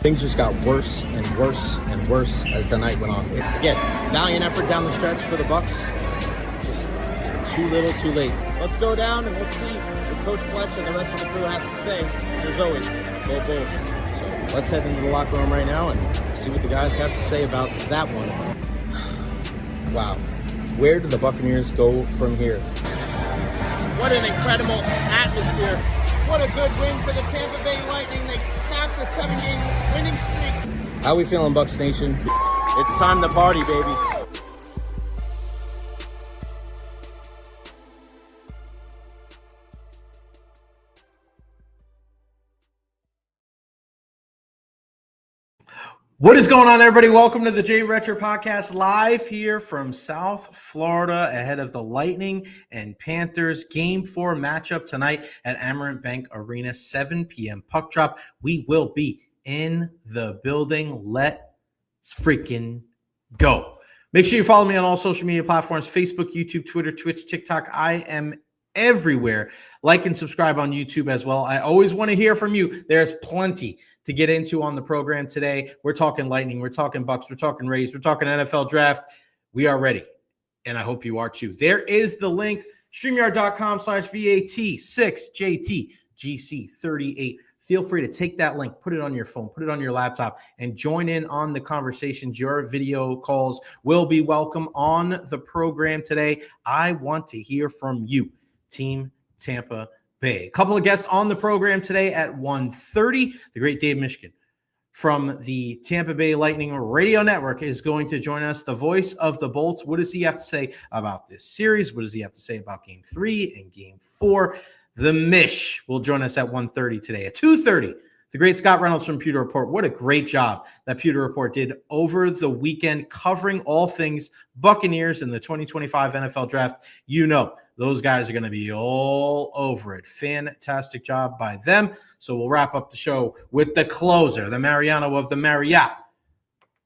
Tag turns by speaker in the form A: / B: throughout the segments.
A: Things just got worse and worse and worse as the night went on. Again, valiant effort down the stretch for the Bucs. Just too little, too late. Let's go down and let's see what Coach Fletch and the rest of the crew has to say. And as always, go Bulls. So let's head into the locker room right now and see what the guys have to say about that one. Wow. Where do the Buccaneers go from here? What an incredible atmosphere. What a good win for the Tampa Bay Lightning. They snapped a 7-game winning streak. How we feeling, Bucs Nation? It's time to party, baby.
B: What is going on, everybody? Welcome to the Recher podcast, live here from South Florida ahead of the Lightning and Panthers Game 4 matchup tonight at Amerant Bank Arena, 7 p.m. puck drop. We will be in the building. Let's freaking go. Make sure you follow me on all social media platforms, Facebook, YouTube, Twitter, Twitch, TikTok. I am everywhere. Like and subscribe on YouTube as well. I always want to hear from you. There's plenty to get into on the program today. We're talking Lightning, we're talking Bucs, we're talking Rays, we're talking NFL draft. We are ready, and I hope you are too. There is the link, StreamYard.com/VAT6JTGC38. Feel free to take that link, put it on your phone, put it on your laptop, and join in on the conversations. Your video calls will be welcome on the program today. I want to hear from you, Team Tampa Bay. A couple of guests on the program today at 1:30. The great Dave Mishkin from the Tampa Bay Lightning Radio Network is going to join us, the voice of the Bolts. What does he have to say about this series? What does he have to say about Game 3 and Game 4? The Mish will join us at 1:30 today. At 2:30, the great Scott Reynolds from Pewter Report. What a great job that Pewter Report did over the weekend, covering all things Buccaneers in the 2025 NFL Draft. You know, those guys are going to be all over it. Fantastic job by them. So we'll wrap up the show with the closer, the Mariano of the Marriott.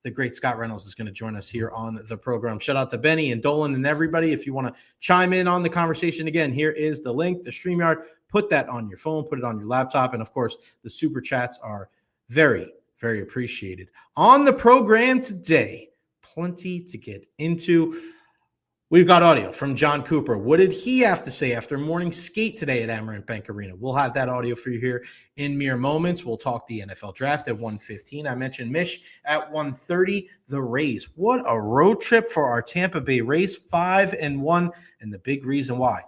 B: The great Scott Reynolds is going to join us here on the program. Shout out to Benny and Dolan and everybody. If you want to chime in on the conversation, again, here is the link, the StreamYard. Put that on your phone, put it on your laptop. And, of course, the super chats are very, very appreciated. On the program today, plenty to get into. We've got audio from Jon Cooper. What did he have to say after morning skate today at Amerant Bank Arena? We'll have that audio for you here in mere moments. We'll talk the NFL draft at 1:15. I mentioned Mish at 1:30. The Rays. What a road trip for our Tampa Bay Rays, 5-1. And the big reason why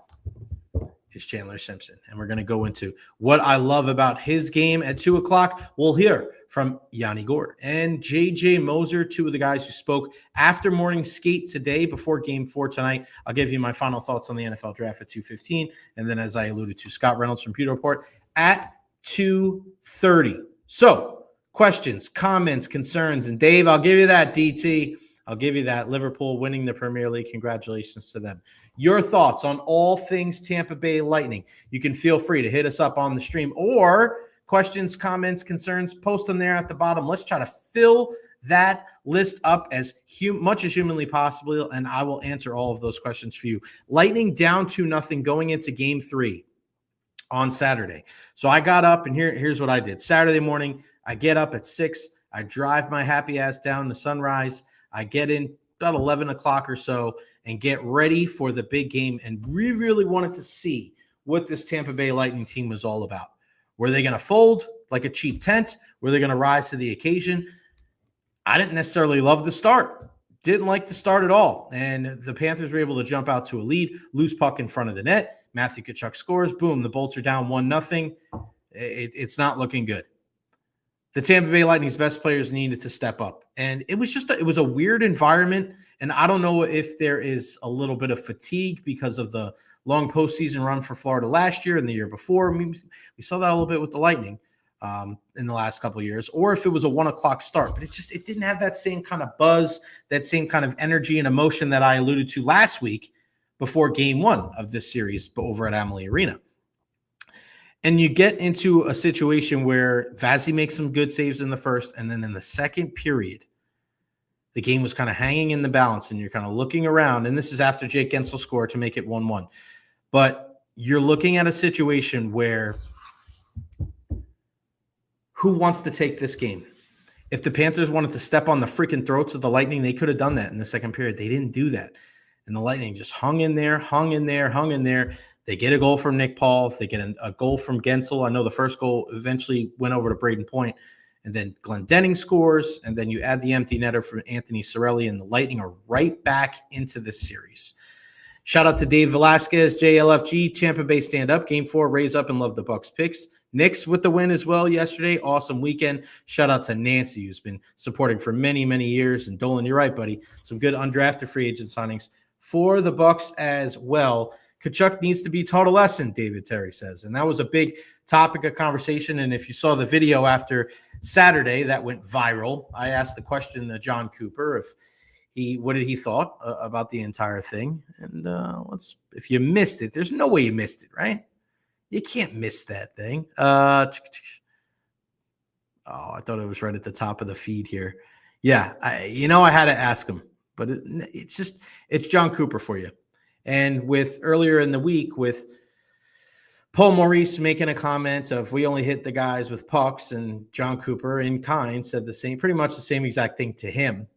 B: is Chandler Simpson. And we're going to go into what I love about his game at 2 o'clock. We'll hear from Yanni Gord and J.J. Moser, two of the guys who spoke after morning skate today before Game 4 tonight. I'll give you my final thoughts on the NFL draft at 2:15. And then, as I alluded to, Scott Reynolds from Pewter Report at 2:30. So, questions, comments, concerns. And Dave, I'll give you that, DT. I'll give you that. Liverpool winning the Premier League. Congratulations to them. Your thoughts on all things Tampa Bay Lightning. You can feel free to hit us up on the stream, or questions, comments, concerns, post them there at the bottom. Let's try to fill that list up as much as humanly possible, and I will answer all of those questions for you. Lightning down 2-0 going into Game 3 on Saturday. So I got up, and here's what I did. Saturday morning, I get up at 6. I drive my happy ass down to Sunrise. I get in about 11 o'clock or so and get ready for the big game. And we really wanted to see what this Tampa Bay Lightning team was all about. Were they going to fold like a cheap tent? Were they going to rise to the occasion? I didn't necessarily love the start. Didn't like the start at all. And the Panthers were able to jump out to a lead, loose puck in front of the net. Matthew Tkachuk scores. Boom, the Bolts are down 1-0. It's not looking good. The Tampa Bay Lightning's best players needed to step up. And it was a weird environment. And I don't know if there is a little bit of fatigue because of the long postseason run for Florida last year and the year before. I mean, we saw that a little bit with the Lightning in the last couple of years, or if it was a 1 o'clock start. But it didn't have that same kind of buzz, that same kind of energy and emotion that I alluded to last week before Game 1 of this series over at Amalie Arena. And you get into a situation where Vazzy makes some good saves in the first, and then in the second period, the game was kind of hanging in the balance, and you're kind of looking around, and this is after Jake Gensel scored to make it 1-1. But you're looking at a situation where who wants to take this game? If the Panthers wanted to step on the freaking throats of the Lightning, they could have done that in the second period. They didn't do that. And the Lightning just hung in there. They get a goal from Nick Paul. They get a goal from Gensel. I know the first goal eventually went over to Braden Point. And then Glendening scores. And then you add the empty netter from Anthony Cirelli. And the Lightning are right back into this series. Shout out to Dave Velasquez, JLFG, Tampa Bay stand-up. Game 4, raise up and love the Bucs picks. Knicks with the win as well yesterday. Awesome weekend. Shout out to Nancy, who's been supporting for many, many years. And Dolan, you're right, buddy. Some good undrafted free agent signings for the Bucs as well. Tkachuk needs to be taught a lesson, David Terry says. And that was a big topic of conversation. And if you saw the video after Saturday that went viral, I asked the question to Jon Cooper what did he thought about the entire thing. And if you missed it, there's no way you missed it, right? You can't miss that thing. I thought it was right at the top of the feed here. Yeah, I had to ask him, but it's Jon Cooper for you. And with earlier in the week with Paul Maurice making a comment of we only hit the guys with pucks, and Jon Cooper in kind said pretty much the same exact thing to him.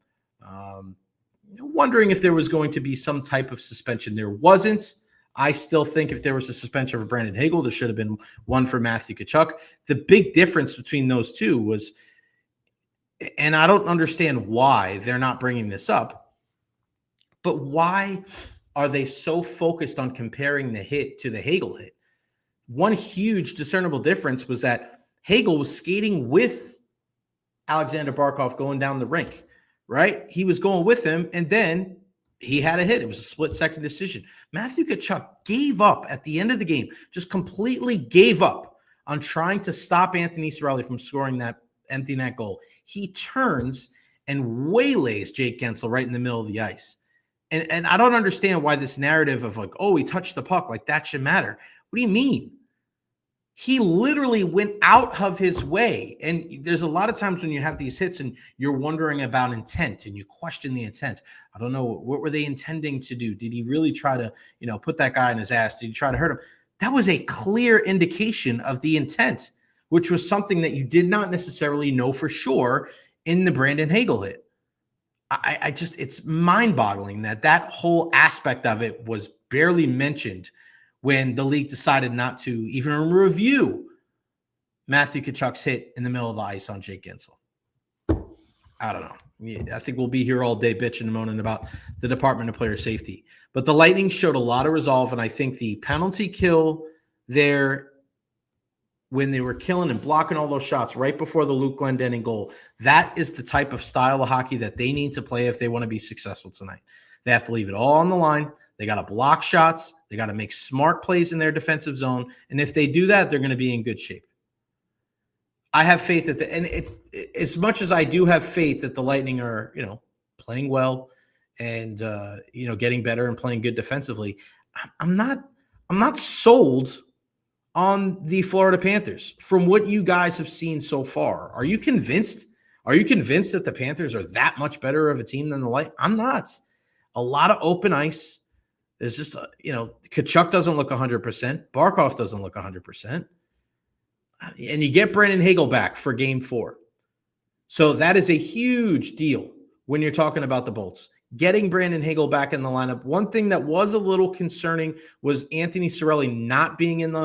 B: Wondering if there was going to be some type of suspension. There wasn't. I still think if there was a suspension for Brandon Hagel, there should have been one for Matthew Tkachuk. The big difference between those two was, and I don't understand why they're not bringing this up, but why are they so focused on comparing the hit to the Hagel hit? One huge discernible difference was that Hagel was skating with Alexander Barkov going down the rink, right? He was going with him, and then he had a hit. It was a split-second decision. Matthew Tkachuk gave up at the end of the game, just completely gave up on trying to stop Anthony Cirelli from scoring that empty net goal. He turns and waylays Jake Gensel right in the middle of the ice. And I don't understand why this narrative of like, oh, he touched the puck, like that should matter. What do you mean? He literally went out of his way. And there's a lot of times when you have these hits and you're wondering about intent and you question the intent. I don't know. What were they intending to do? Did he really try to, put that guy in his ass? Did he try to hurt him? That was a clear indication of the intent, which was something that you did not necessarily know for sure in the Brandon Hagel hit. It's mind-boggling that whole aspect of it was barely mentioned when the league decided not to even review Matthew Tkachuk's hit in the middle of the ice on Jake Gensel. I don't know. I think we'll be here all day bitching and moaning about the Department of Player Safety. But the Lightning showed a lot of resolve, and I think the penalty kill there when they were killing and blocking all those shots right before the Luke Glendening goal, that is the type of style of hockey that they need to play if they want to be successful tonight. They have to leave it all on the line. They got to block shots. They got to make smart plays in their defensive zone. And if they do that, they're going to be in good shape. I have faith that and it's as much as I do have faith that the Lightning are, playing well and, getting better and playing good defensively. I'm not sold on the Florida Panthers from what you guys have seen so far. Are you convinced? Are you convinced that the Panthers are that much better of a team than the Lightning? I'm not. A lot of open ice. There's just, Tkachuk doesn't look 100%. Barkov doesn't look 100%. And you get Brandon Hagel back for game 4. So that is a huge deal when you're talking about the Bolts. Getting Brandon Hagel back in the lineup. One thing that was a little concerning was Anthony Cirelli not being in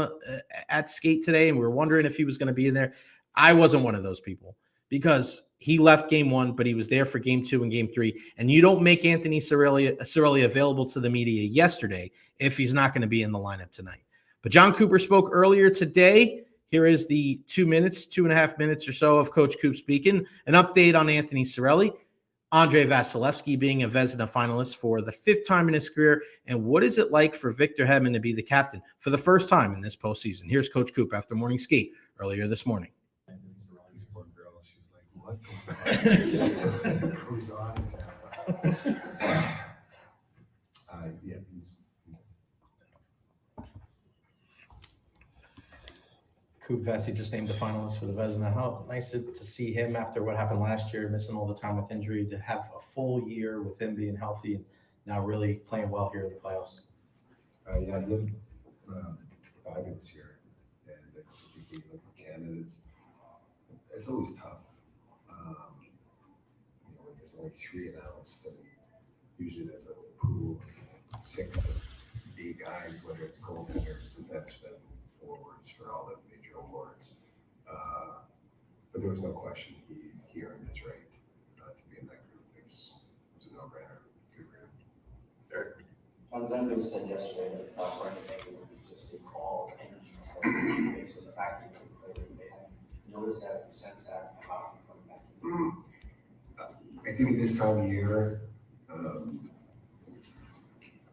B: at skate today, and we were wondering if he was going to be in there. I wasn't one of those people because he left game 1, but he was there for game 2 and game 3. And you don't make Anthony Cirelli available to the media yesterday if he's not going to be in the lineup tonight. But Jon Cooper spoke earlier today. Here is the 2.5 minutes or so of Coach Coop speaking. An update on Anthony Cirelli, Andrei Vasilevsky being a Vezina finalist for the 5th time in his career, and what is it like for Victor Hedman to be the captain for the first time in this postseason? Here's Coach Coop after morning skate earlier this morning.
C: What goes on? Yeah, he's
B: Coop Vesey just named the finalist for the Vezina. How nice to see him after what happened last year, missing all the time with injury, to have a full year with him being healthy and now really playing well here in the playoffs.
C: Yeah, he had 5 this year, and I think he gave up candidates. It's always tough. only 3 announced, and usually there's a pool of 6 to 8 guys, whether it's goaltenders, defensemen, forwards, for all the major awards. But there was no question he earned his right to be in that group. It was a no-brainer. Good for him.
D: Alexander said yesterday that Brian Baker would be just a call energy to based on the fact that he played every day. Notice that, sense that from that.
C: I think this time of year,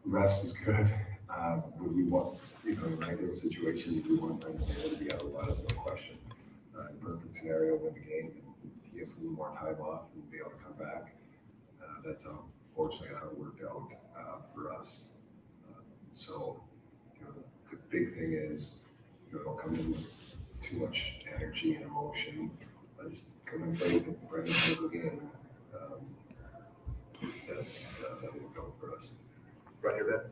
C: rest is good. We want, in regular situations, we want Brandon to be out a lot, no question. In perfect scenario, win the game, and he gets a little more time off and be able to come back. That's unfortunately how it worked out for us. So, the big thing is, don't come in with too much energy and emotion. Just come and play the Brandon Baker game. That will go for us.
E: Roger that.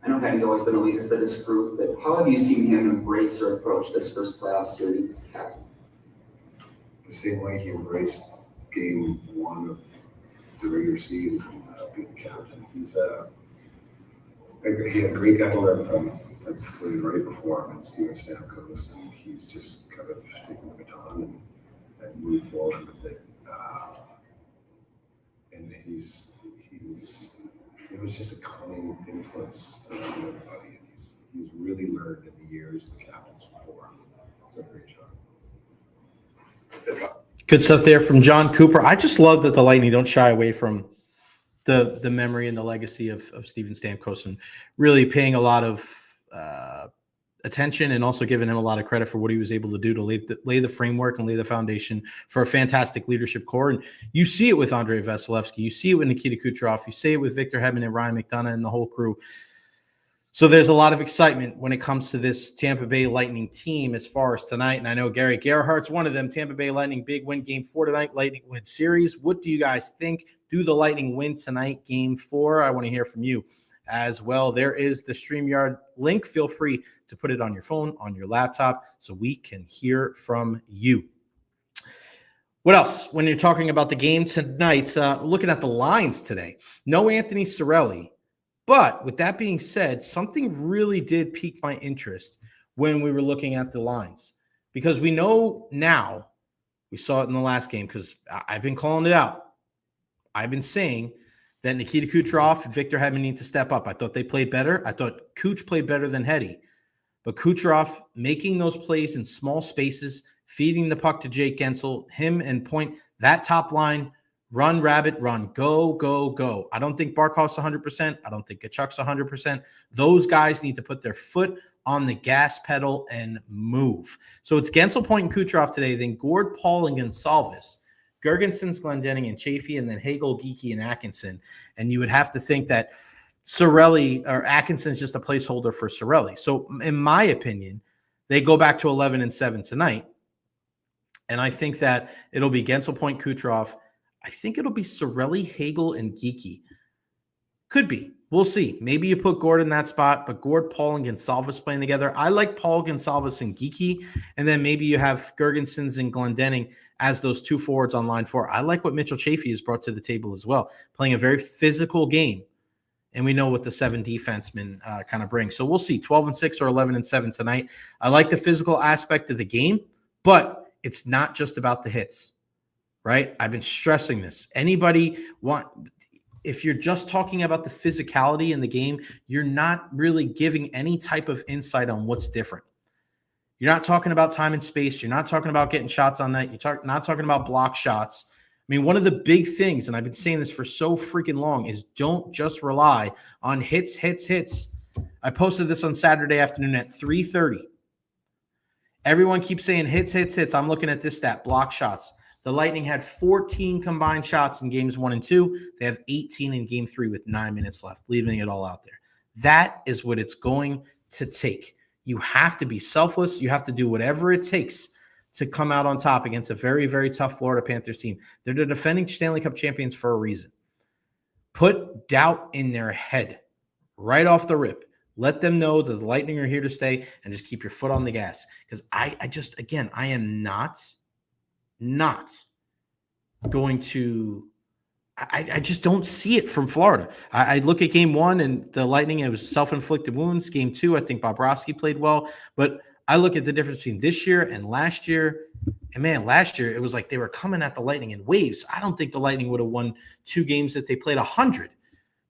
F: I know Penny's always been a leader for this group, but how have you seen him embrace or approach this first playoff series as the captain?
C: The same way he embraced game 1 of the regular season, being captain. He had a great guy to learn from. I played right before him, and Steven Stamkos, and he's just kind of taking the baton and move forward with it. And it was just a calming influence on everybody. And he's really learned in the years the captains before. So great job.
B: Good stuff there from Jon Cooper. I just love that the Lightning don't shy away from the memory and the legacy of Steven Stamkos, and really paying a lot of attention and also giving him a lot of credit for what he was able to do to lay the framework and lay the foundation for a fantastic leadership core. And you see it with Andrei Vasilevsky. You see it with Nikita Kucherov. You see it with Victor Hedman and Ryan McDonough and the whole crew. So there's a lot of excitement when it comes to this Tampa Bay Lightning team as far as tonight. And I know Gary Gerhardt's one of them. Tampa Bay Lightning, big win, game 4 tonight. Lightning win series. What do you guys think? Do the Lightning win tonight, game 4? I want to hear from you as well. There is the StreamYard link. Feel free to put it on your phone, on your laptop, so we can hear from you. What else? When you're talking about the game tonight, looking at the lines today, no Anthony Cirelli. But with that being said, something really did pique my interest when we were looking at the lines, because we know now, we saw it in the last game, because I've been calling it out. I've been saying that Nikita Kucherov and Victor Hedman need to step up. I thought they played better. I thought Kuch played better than Heddy. But Kucherov making those plays in small spaces, feeding the puck to Jake Gensel, him and Point, that top line, run, Rabbit, run, go, go, go. I don't think Barkov's 100%. I don't think Kachuk's 100%. Those guys need to put their foot on the gas pedal and move. So it's Gensel, Point, and Kucherov today, then Gord, Paul, and Gonsalves. Gergensons, Glendening, and Chafee, and then Hagel, Geekie, and Atkinson. And you would have to think that Cirelli or Atkinson's just a placeholder for Cirelli. So in my opinion, they go back to 11-7 tonight. And I think that it'll be Gensel, Point, Kucherov. I think it'll be Cirelli, Hagel, and Geekie. Could be. We'll see. Maybe you put Gord in that spot, but Gord, Paul, and Gonsalves playing together. I like Paul, Gonsalves, and Geekie. And then maybe you have Gergensons and Glendening as those 2 forwards on line 4. I like what Mitchell Chafee has brought to the table as well, playing a very physical game. And we know what the 7 defensemen kind of bring. So we'll see, 12-6 or 11-7 tonight. I like the physical aspect of the game, but it's not just about the hits, right? I've been stressing this. If you're just talking about the physicality in the game, you're not really giving any type of insight on what's different. You're not talking about time and space. You're not talking about getting shots on net. You're not talking about block shots. I mean, one of the big things, and I've been saying this for so freaking long, is don't just rely on hits. I posted this on Saturday afternoon at 3:30. Everyone keeps saying hits. I'm looking at this stat, block shots. The Lightning had 14 combined shots in games 1 and 2. They have 18 in game 3 with 9 minutes left, leaving it all out there. That is what it's going to take. You have to be selfless. You have to do whatever it takes to come out on top against a very, very tough Florida Panthers team. They're the defending Stanley Cup champions for a reason. Put doubt in their head right off the rip. Let them know that the Lightning are here to stay, and just keep your foot on the gas. Because I am not going to I just don't see it from Florida. I look at game 1 and the Lightning, it was self-inflicted wounds. Game 2, I think Bobrovsky played well. But I look at the difference between this year and last year. And, man, last year it was like they were coming at the Lightning in waves. I don't think the Lightning would have won 2 games if they played 100.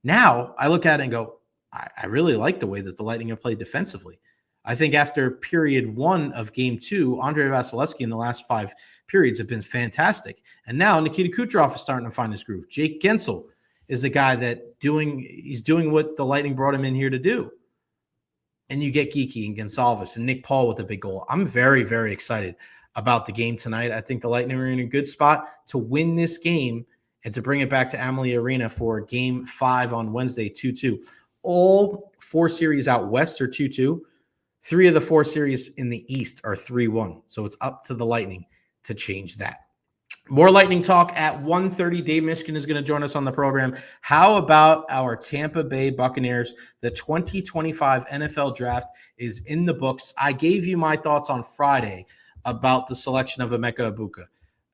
B: Now I look at it and go, I really like the way that the Lightning have played defensively. I think after period 1 of game 2, Andrei Vasilevsky in the last 5 periods have been fantastic. And now Nikita Kucherov is starting to find his groove. Jake Gensel is a guy he's doing what the Lightning brought him in here to do. And you get Geeky and Gonsalves and Nick Paul with a big goal. I'm very, very excited about the game tonight. I think the Lightning are in a good spot to win this game and to bring it back to Amalie Arena for game 5 on Wednesday, 2-2. All 4 series out west are 2-2. 3 of the 4 series in the East are 3-1. So it's up to the Lightning to change that. More Lightning talk at 1:30. Dave Mishkin is going to join us on the program. How about our Tampa Bay Buccaneers? The 2025 NFL Draft is in the books. I gave you my thoughts on Friday about the selection of Emeka Egbuka.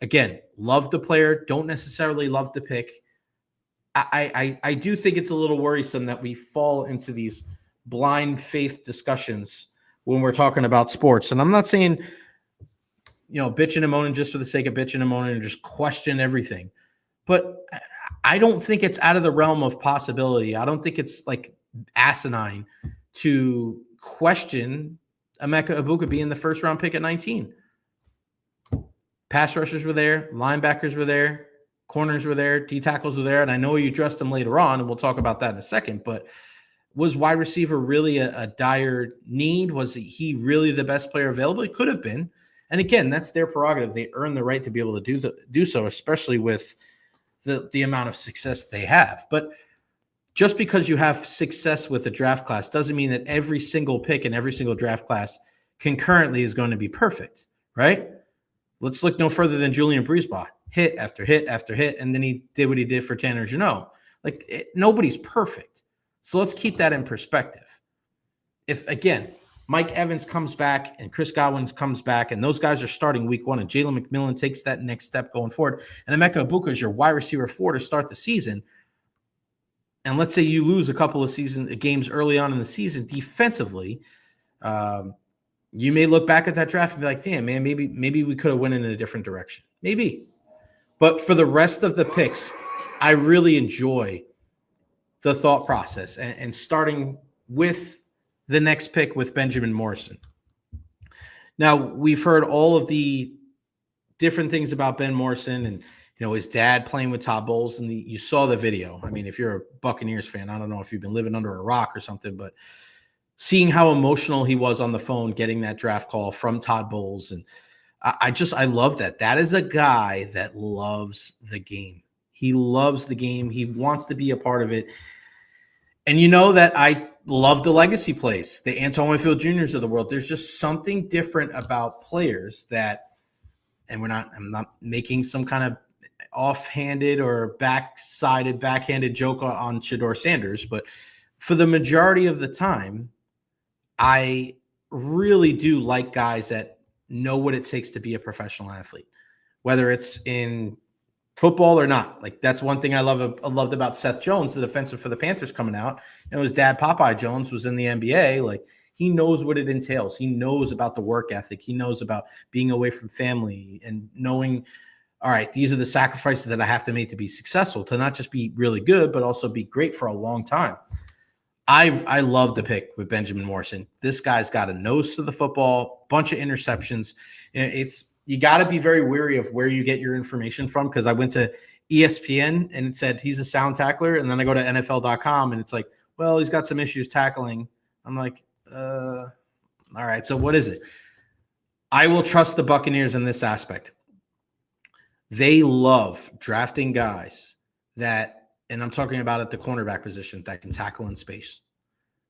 B: Again, love the player, don't necessarily love the pick. I do think it's a little worrisome that we fall into these blind faith discussions when we're talking about sports. And I'm not saying, bitching and moaning just for the sake of bitching and moaning and just question everything. But I don't think it's out of the realm of possibility. I don't think it's like asinine to question Emeka Egbuka being the first round pick at 19. Pass rushers were there, linebackers were there, corners were there, D tackles were there, and I know you addressed them later on, and we'll talk about that in a second, but was wide receiver really a dire need? Was he really the best player available? He could have been. And again, that's their prerogative. They earn the right to be able to do so, especially with the amount of success they have. But just because you have success with a draft class doesn't mean that every single pick in every single draft class concurrently is going to be perfect, right? Let's look no further than Julian Breesbaugh. Hit after hit after hit, and then he did what he did for Tanner Jeannot. Nobody's perfect. So let's keep that in perspective. If, again, Mike Evans comes back and Chris Godwin comes back, and those guys are starting week 1, and Jalen McMillan takes that next step going forward, and Emeka Egbuka is your wide receiver 4 to start the season, and let's say you lose a couple of games early on in the season defensively, you may look back at that draft and be like, damn, man, maybe we could have went in a different direction. Maybe. But for the rest of the picks, I really enjoy the thought process and starting with the next pick with Benjamin Morrison. Now, we've heard all of the different things about Ben Morrison and, his dad playing with Todd Bowles, and you saw the video. I mean, if you're a Buccaneers fan, I don't know if you've been living under a rock or something, but seeing how emotional he was on the phone, getting that draft call from Todd Bowles. And I love that. That is a guy that loves the game. He loves the game. He wants to be a part of it. And that I love the legacy plays, the Antoine Winfield Jr.'s of the world. There's just something different about players that, and I'm not making some kind of offhanded or backhanded joke on Shedeur Sanders, but for the majority of the time, I really do like guys that know what it takes to be a professional athlete, whether it's in football or not. That's one thing I loved about Seth Jones, the defensive for the Panthers coming out. And his dad, Popeye Jones, was in the NBA. He knows what it entails. He knows about the work ethic. He knows about being away from family and knowing, all right, these are the sacrifices that I have to make to be successful, to not just be really good, but also be great for a long time. I love the pick with Benjamin Morrison. This guy's got a nose to the football, bunch of interceptions. You got to be very wary of where you get your information from, because I went to ESPN and it said he's a sound tackler, and then I go to NFL.com and it's like, well, he's got some issues tackling. I'm like, all right, so what is it? I will trust the Buccaneers in this aspect. They love drafting guys that, and I'm talking about at the cornerback position, that can tackle in space.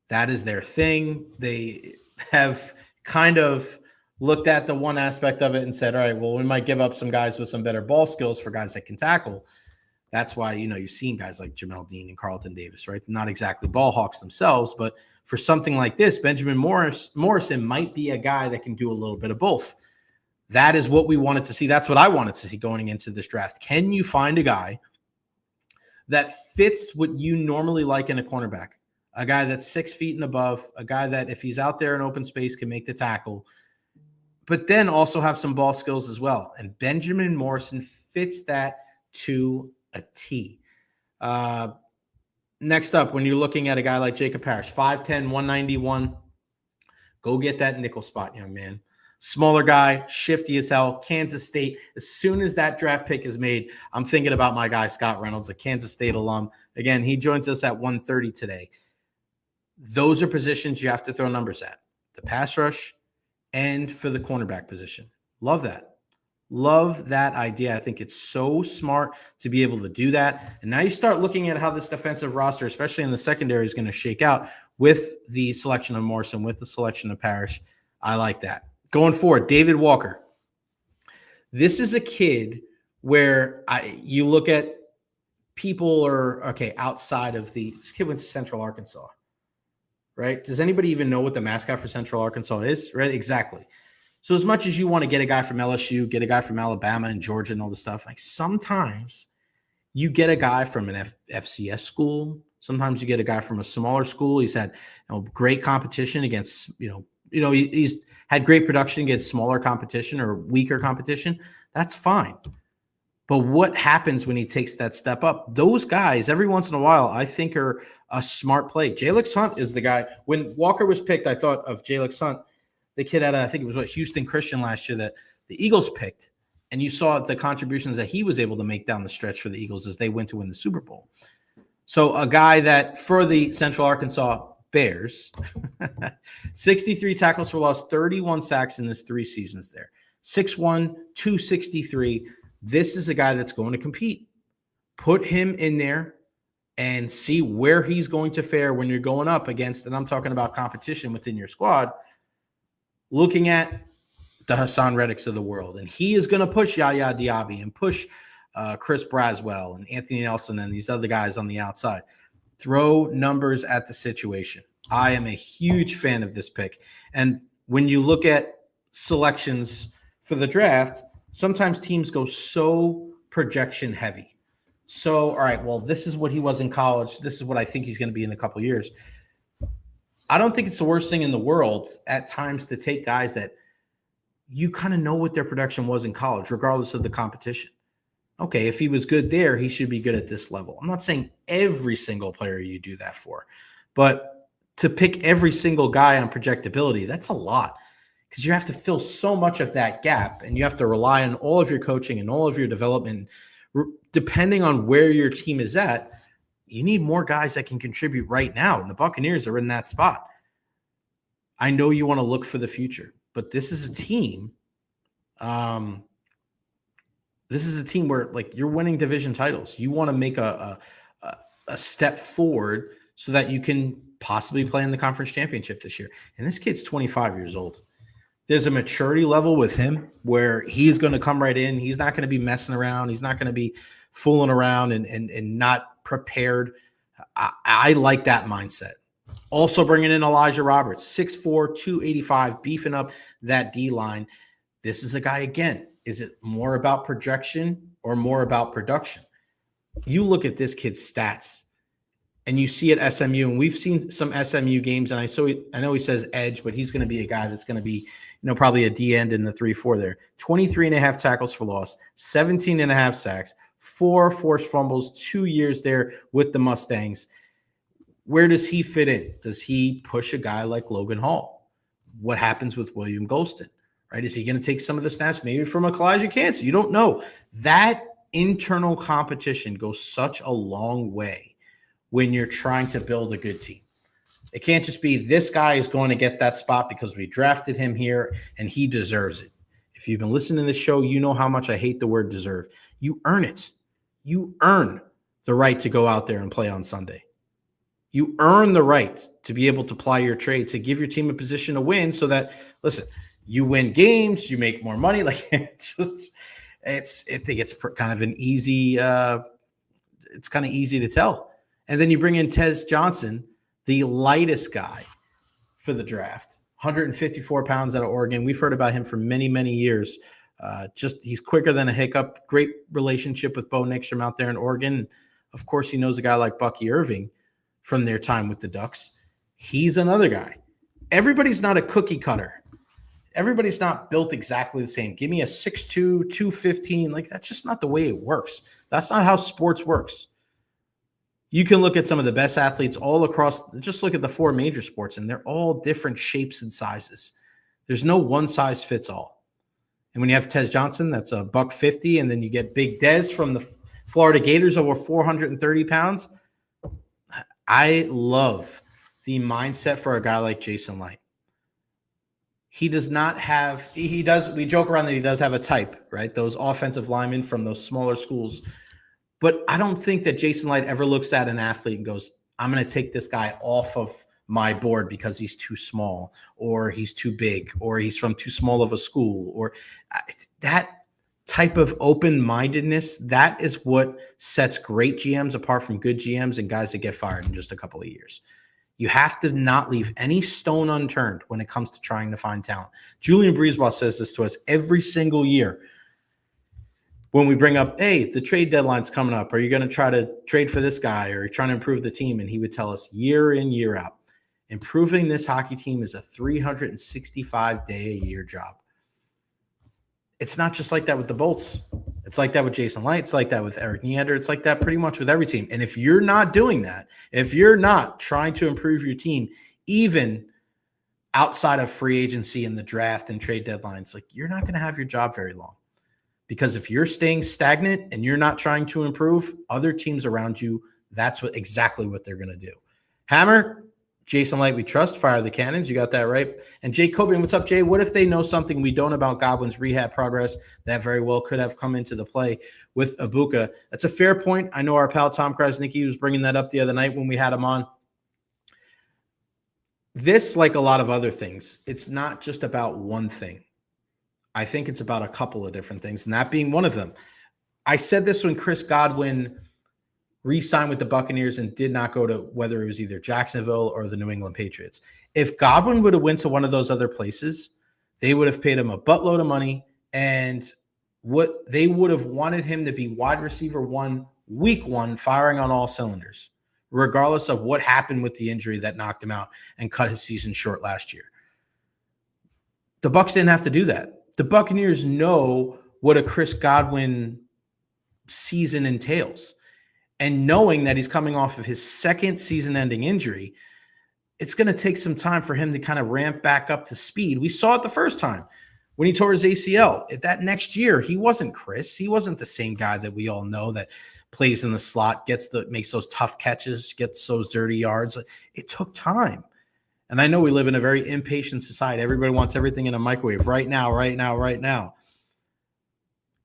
B: That is their thing. They have kind of looked at the one aspect of it and said, all right, well, we might give up some guys with some better ball skills for guys that can tackle. That's why, you've seen guys like Jamel Dean and Carlton Davis, right? Not exactly ball hawks themselves, but for something like this, Benjamin Morrison might be a guy that can do a little bit of both. That is what we wanted to see. That's what I wanted to see going into this draft. Can you find a guy that fits what you normally like in a cornerback. A guy that's 6 feet and above, a guy that if he's out there in open space can make the tackle, but then also have some ball skills as well. And Benjamin Morrison fits that to a T. Next up, when you're looking at a guy like Jacob Parrish, 5'10", 191, go get that nickel spot, young man. Smaller guy, shifty as hell, Kansas State. As soon as that draft pick is made, I'm thinking about my guy, Scott Reynolds, a Kansas State alum. Again, he joins us at 1:30 today. Those are positions you have to throw numbers at. The pass rush and for the cornerback position. Love that. Love that idea. I think it's so smart to be able to do that. And now you start looking at how this defensive roster, especially in the secondary, is going to shake out with the selection of Morrison, with the selection of Parrish. I like that. Going forward, David Walker. This is a kid where you look at people outside of this kid went to Central Arkansas, right? Does anybody even know what the mascot for Central Arkansas is? Right? Exactly. So as much as you want to get a guy from LSU, get a guy from Alabama and Georgia and all this stuff, like sometimes you get a guy from an FCS school. Sometimes you get a guy from a smaller school. He's had great competition against, he's had great production against smaller competition or weaker competition. That's fine. But what happens when he takes that step up? Those guys, every once in a while, I think are a smart play. Jalix Hunt is the guy. When Walker was picked, I thought of Jalix Hunt, the kid out of, I think it was Houston Christian last year that the Eagles picked. And you saw the contributions that he was able to make down the stretch for the Eagles as they went to win the Super Bowl. So a guy that for the Central Arkansas Bears, 63 tackles for loss, 31 sacks in his 3 seasons there. 6'1", 263. This is a guy that's going to compete. Put him in there and see where he's going to fare when you're going up against, and I'm talking about competition within your squad, looking at the Hassan Reddicks of the world. And he is going to push Yaya Diaby and push Chris Braswell and Anthony Nelson and these other guys on the outside. Throw numbers at the situation. I am a huge fan of this pick. And when you look at selections for the draft, sometimes teams go so projection heavy. So, all right, well, this is what he was in college. This is what I think he's going to be in a couple of years. I don't think it's the worst thing in the world at times to take guys that you kind of know what their production was in college, regardless of the competition. Okay, if he was good there, he should be good at this level. I'm not saying every single player you do that for, but to pick every single guy on projectability, that's a lot because you have to fill so much of that gap and you have to rely on all of your coaching and all of your development. Depending on where your team is at, you need more guys that can contribute right now, and the Buccaneers are in that spot. I know you want to look for the future, but this is a team where like you're winning division titles. You want to make a step forward so that you can possibly play in the conference championship this year. And this kid's 25 years old. There's a maturity level with him where he's going to come right in. He's not going to be messing around. He's not going to be fooling around and not prepared. I like that mindset. Also bringing in Elijah Roberts, 6'4", 285, beefing up that D-line. This is a guy, again, is it more about projection or more about production? You look at this kid's stats, and you see at SMU, and we've seen some SMU games, and I know he says edge, but he's going to be a guy that's going to be, probably a D end in the 3-4 there. 23.5 tackles for loss, 17.5 sacks, 4 forced fumbles, 2 years there with the Mustangs. Where does he fit in? Does he push a guy like Logan Hall? What happens with William Golston? Right? Is he going to take some of the snaps maybe from a Kalijah Kancey? You don't know. That internal competition goes such a long way when you're trying to build a good team. It can't just be this guy is going to get that spot because we drafted him here and he deserves it. If you've been listening to this show, you know how much I hate the word deserve. You earn it. You earn the right to go out there and play on Sunday. You earn the right to be able to ply your trade, to give your team a position to win so that, listen, you win games, you make more money. Like I think it's kind of an easy, it's kind of easy to tell. And then you bring in Tez Johnson, the lightest guy for the draft, 154 pounds out of Oregon. We've heard about him for many, many years. He's quicker than a hiccup. Great relationship with Bo Nixon out there in Oregon. Of course, he knows a guy like Bucky Irving from their time with the Ducks. He's another guy. Everybody's not a cookie cutter. Everybody's not built exactly the same. Give me a 6'2", 215. Like, that's just not the way it works. That's not how sports works. You can look at some of the best athletes all across, just look at the 4 major sports, and they're all different shapes and sizes. There's no one size fits all. And when you have Tez Johnson, that's a $150, and then you get Big Dez from the Florida Gators over 430 pounds. I love the mindset for a guy like Jason Light. He does not have, we joke around that he does have a type, right? Those offensive linemen from those smaller schools. But I don't think that Jason Light ever looks at an athlete and goes, I'm going to take this guy off of my board because he's too small, or he's too big, or he's from too small of a school, or that type of open-mindedness. That is what sets great GMs apart from good GMs and guys that get fired in just a couple of years. You have to not leave any stone unturned when it comes to trying to find talent. Julian Breezeball says this to us every single year. When we bring up, hey, the trade deadline's coming up. Are you going to try to trade for this guy, or are you trying to improve the team? And he would tell us year in, year out, improving this hockey team is a 365-day-a-year job. It's not just like that with the Bolts. It's like that with Jason Light. It's like that with Eric Neander. It's like that pretty much with every team. And if you're not doing that, if you're not trying to improve your team, even outside of free agency and the draft and trade deadlines, like, you're not going to have your job very long. Because if you're staying stagnant and you're not trying to improve, other teams around you, that's exactly what they're going to do. Hammer, Jason Light, we trust. Fire the cannons. You got that right. And Jay Cobian, what's up, Jay? What if they know something we don't about Goblin's rehab progress that very well could have come into the play with Ibuka? That's a fair point. I know our pal Tom Krasnicki was bringing that up the other night when we had him on. This, like a lot of other things, it's not just about one thing. I think it's about a couple of different things, and that being one of them. I said this when Chris Godwin re-signed with the Buccaneers and did not go to whether it was either Jacksonville or the New England Patriots. If Godwin would have went to one of those other places, they would have paid him a buttload of money, and what they would have wanted him to be wide receiver 1, week 1, firing on all cylinders, regardless of what happened with the injury that knocked him out and cut his season short last year. The Bucs didn't have to do that. The Buccaneers know what a Chris Godwin season entails. And knowing that he's coming off of his second season-ending injury, it's going to take some time for him to kind of ramp back up to speed. We saw it the first time when he tore his ACL. That next year, he wasn't Chris. He wasn't the same guy that we all know that plays in the slot, makes those tough catches, gets those dirty yards. It took time. And I know we live in a very impatient society. Everybody wants everything in a microwave right now, right now, right now.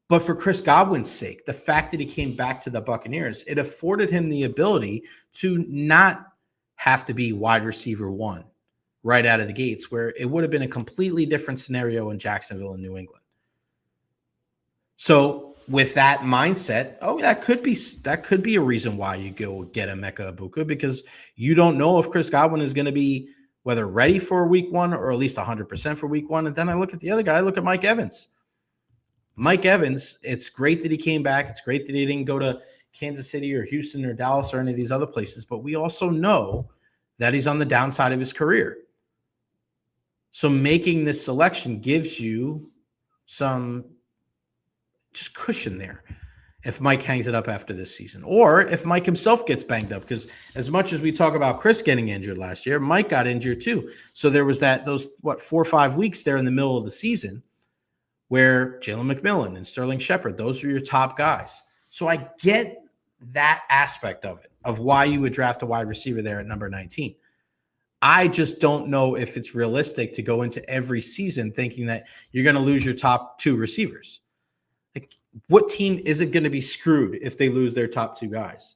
B: But for Chris Godwin's sake, the fact that he came back to the Buccaneers, it afforded him the ability to not have to be wide receiver 1 right out of the gates, where it would have been a completely different scenario in Jacksonville and New England. So with that mindset, that could be a reason why you go get Emeka Ibuka, because you don't know if Chris Godwin is going to be whether ready for week 1 or at least 100% for week 1. And then I look at the other guy. I look at Mike Evans. Mike Evans, it's great that he came back. It's great that he didn't go to Kansas City or Houston or Dallas or any of these other places. But we also know that he's on the downside of his career. So making this selection gives you some just cushion there if Mike hangs it up after this season, or if Mike himself gets banged up, because as much as we talk about Chris getting injured last year, Mike got injured too. So there was those 4 or 5 weeks there in the middle of the season where Jalen McMillan and Sterling Shepard, those are your top guys. So I get that aspect of it, of why you would draft a wide receiver there at number 19. I just don't know if it's realistic to go into every season thinking that you're going to lose your top 2 receivers. Like, what team isn't going to be screwed if they lose their top 2 guys?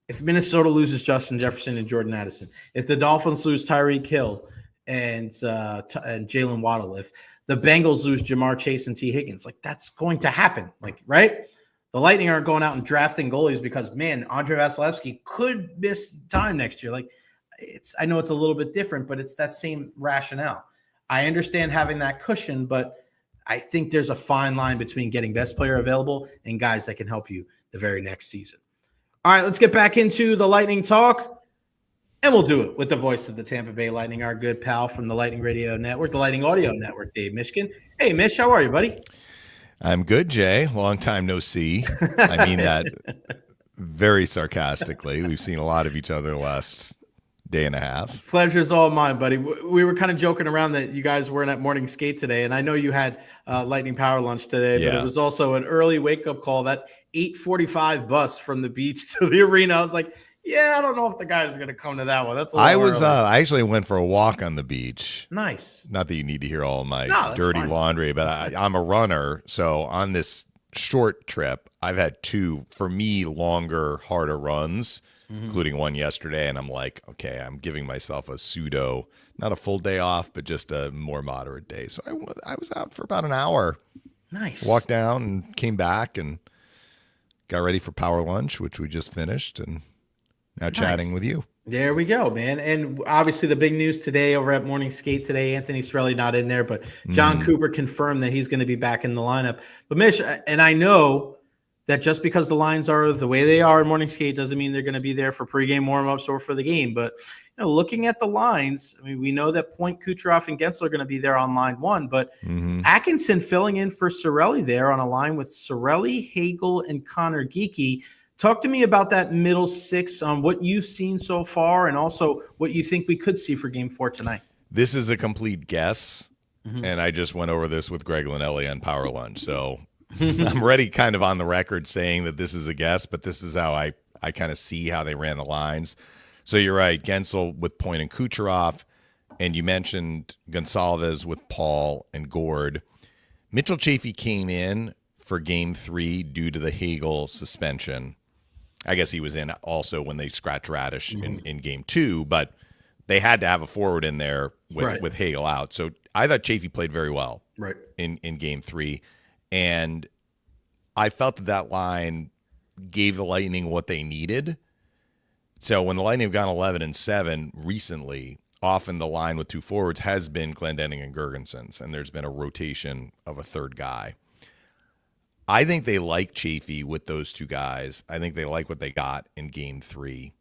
B: If Minnesota loses Justin Jefferson and Jordan Addison, if the Dolphins lose Tyreek Hill and Jalen Waddle, if the Bengals lose Jamar Chase and T. Higgins, like, that's going to happen. Like, right? The Lightning aren't going out and drafting goalies because, man, Andre Vasilevsky could miss time next year. Like, I know it's a little bit different, but it's that same rationale. I understand having that cushion, but I think there's a fine line between getting best player available and guys that can help you the very next season. All right, let's get back into the Lightning talk, and we'll do it with the voice of the Tampa Bay Lightning, our good pal from the Lightning Radio Network, the Lightning Audio Network, Dave Mishkin. Hey, Mish, how are you, buddy?
E: I'm good, Jay. Long time no see. I mean that very sarcastically. We've seen a lot of each other the last day and a half.
B: Pleasure's all mine, buddy. We were kind of joking around that you guys weren't at morning skate today, and I know you had Lightning Power Lunch today, but it was also an early wake-up call. That 8:45 bus from the beach to the arena, I was like, yeah, I don't know if the guys are going to come to that one. That's a little early.
E: I actually went for a walk on the beach.
B: Nice.
E: Not that you need to hear all my dirty laundry, but I'm a runner, so on this short trip, I've had 2, for me, longer, harder runs, including one yesterday, and I'm like, okay, I'm giving myself a pseudo, not a full day off, but just a more moderate day. So I was out for about an hour.
B: Nice.
E: Walked down and came back and got ready for power lunch, which we just finished, and now chatting with you.
B: There we go, man. And obviously the big news today over at Morning Skate today, Anthony Cirelli not in there, but Jon Cooper confirmed that he's going to be back in the lineup. But Mish, and I know that just because the lines are the way they are in Morning Skate doesn't mean they're going to be there for pregame warmups or for the game. But looking at the lines, I mean, we know that Point, Kucherov, and Gensel are going to be there on line 1, but Atkinson filling in for Cirelli there on a line with Cirelli, Hagel, and Connor Geekie. Talk to me about that middle 6 on what you've seen so far and also what you think we could see for Game 4 tonight.
E: This is a complete guess, and I just went over this with Greg Linelli on Power Lunch, so I'm already kind of on the record saying that this is a guess, but this is how I kind of see how they ran the lines. So you're right, Gensel with Point and Kucherov, and you mentioned Gonsalves with Paul and Gord. Mitchell Chaffee came in for Game 3 due to the Hagel suspension. I guess he was in also when they scratched Radish in Game 2, but they had to have a forward in there with Hagel out. So I thought Chaffee played very well in Game 3. And I felt that line gave the Lightning what they needed. So when the Lightning have gone 11-7 recently, often the line with 2 forwards has been Glendening and Girgensons, and there's been a rotation of a third guy. I think they like Chaffee with those 2 guys. I think they like what they got in Game 3.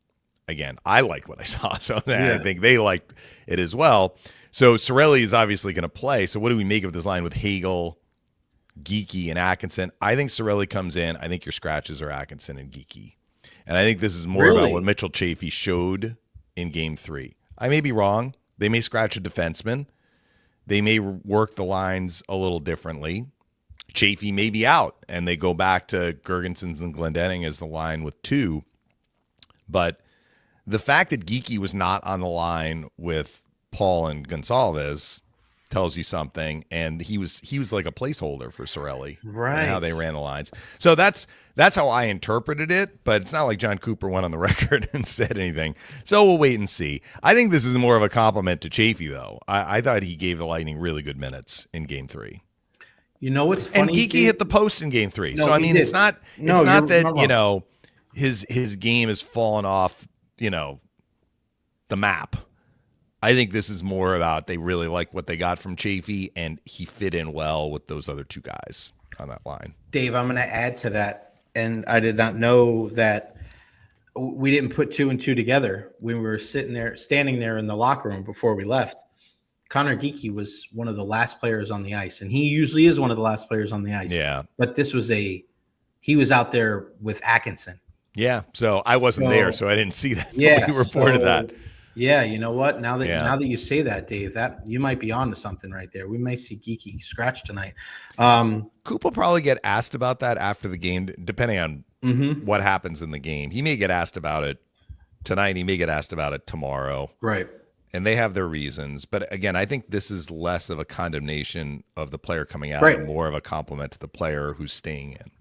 E: Again, I like what I saw, so I think they like it as well. So Cirelli is obviously going to play. So what do we make of this line with Hagel, Geekie, and Atkinson? I think Cirelli comes in. I think your scratches are Atkinson and Geekie. And I think this is more about what Mitchell Chaffee showed in Game 3. I may be wrong. They may scratch a defenseman. They may work the lines a little differently. Chaffee may be out, and they go back to Girgensons and Glendening as the line with 2. But the fact that Geekie was not on the line with Paul and Gonsalves tells you something, and he was like a placeholder for Cirelli, and how they ran the lines. So that's how I interpreted it, but it's not like Jon Cooper went on the record and said anything. So we'll wait and see. I think this is more of a compliment to Chaffee, though. I thought he gave the Lightning really good minutes in Game 3.
B: You know what's funny?
E: And Geekie hit the post in Game 3. No, so I mean, it's not that his game has fallen off the map. I think this is more about they really like what they got from Chaffee, and he fit in well with those other 2 guys on that line.
B: Dave, I'm going to add to that, and I did not know that we didn't put 2 and 2 together when we were standing there in the locker room before we left. Connor Geekie was one of the last players on the ice, and he usually is one of the last players on the ice.
E: Yeah.
B: But this was he was out there with Atkinson.
E: Yeah. So I wasn't there, so I didn't see that. Yeah. We reported that.
B: Yeah. You know what? Now that you say that, Dave, that you might be on to something right there. We may see Geekie scratch tonight.
E: Coop will probably get asked about that after the game, depending on what happens in the game. He may get asked about it tonight. He may get asked about it tomorrow.
B: Right.
E: And they have their reasons. But again, I think this is less of a condemnation of the player coming out and more of a compliment to the player who's staying in.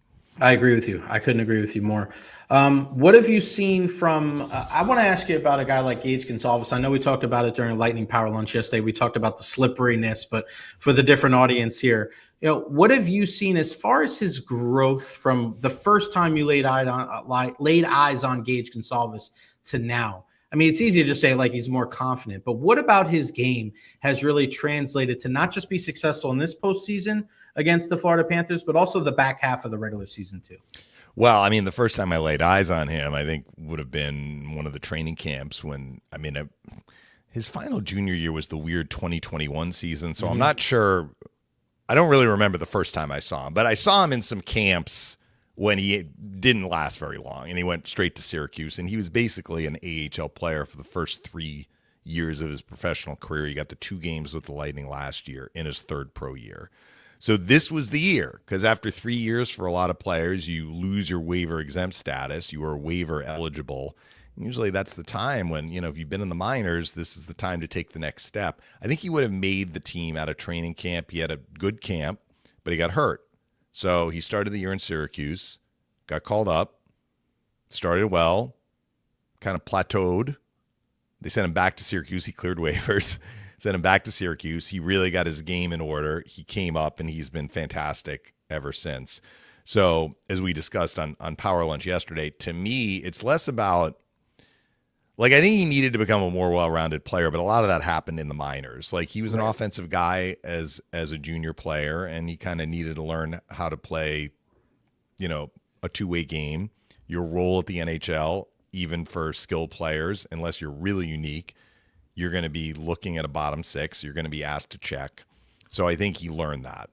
B: I agree with you. I couldn't agree with you more. What have you seen from I want to ask you about a guy like Gage Gonsalves. I know we talked about it during Lightning Power Lunch yesterday. We talked about the slipperiness, but for the different audience here, what have you seen as far as his growth from the first time you laid eyes on Gage Gonsalves to now? I mean, it's easy to just say like he's more confident, but what about his game has really translated to not just be successful in this postseason against the Florida Panthers, but also the back half of the regular season too?
E: Well, I mean, the first time I laid eyes on him, I think would have been one of the training camps when, his final junior year was the weird 2021 season. So I'm not sure. I don't really remember the first time I saw him, but I saw him in some camps when he didn't last very long, and he went straight to Syracuse, and he was basically an AHL player for the first 3 years of his professional career. He got the 2 games with the Lightning last year in his 3rd pro year. So this was the year, because after 3 years for a lot of players, you lose your waiver exempt status. You are waiver eligible. Usually that's the time when, if you've been in the minors, this is the time to take the next step. I think he would have made the team out of training camp. He had a good camp, but he got hurt. So he started the year in Syracuse, got called up, started well, kind of plateaued. They sent him back to Syracuse. He cleared waivers, sent him back to Syracuse. He really got his game in order. He came up, and he's been fantastic ever since. So as we discussed on Power Lunch yesterday, to me, it's less about, I think he needed to become a more well-rounded player, but a lot of that happened in the minors. He was an offensive guy as a junior player, and he kind of needed to learn how to play, a two-way game. Your role at the NHL, even for skilled players, unless you're really unique, you're going to be looking at a bottom 6. You're going to be asked to check. So I think he learned that.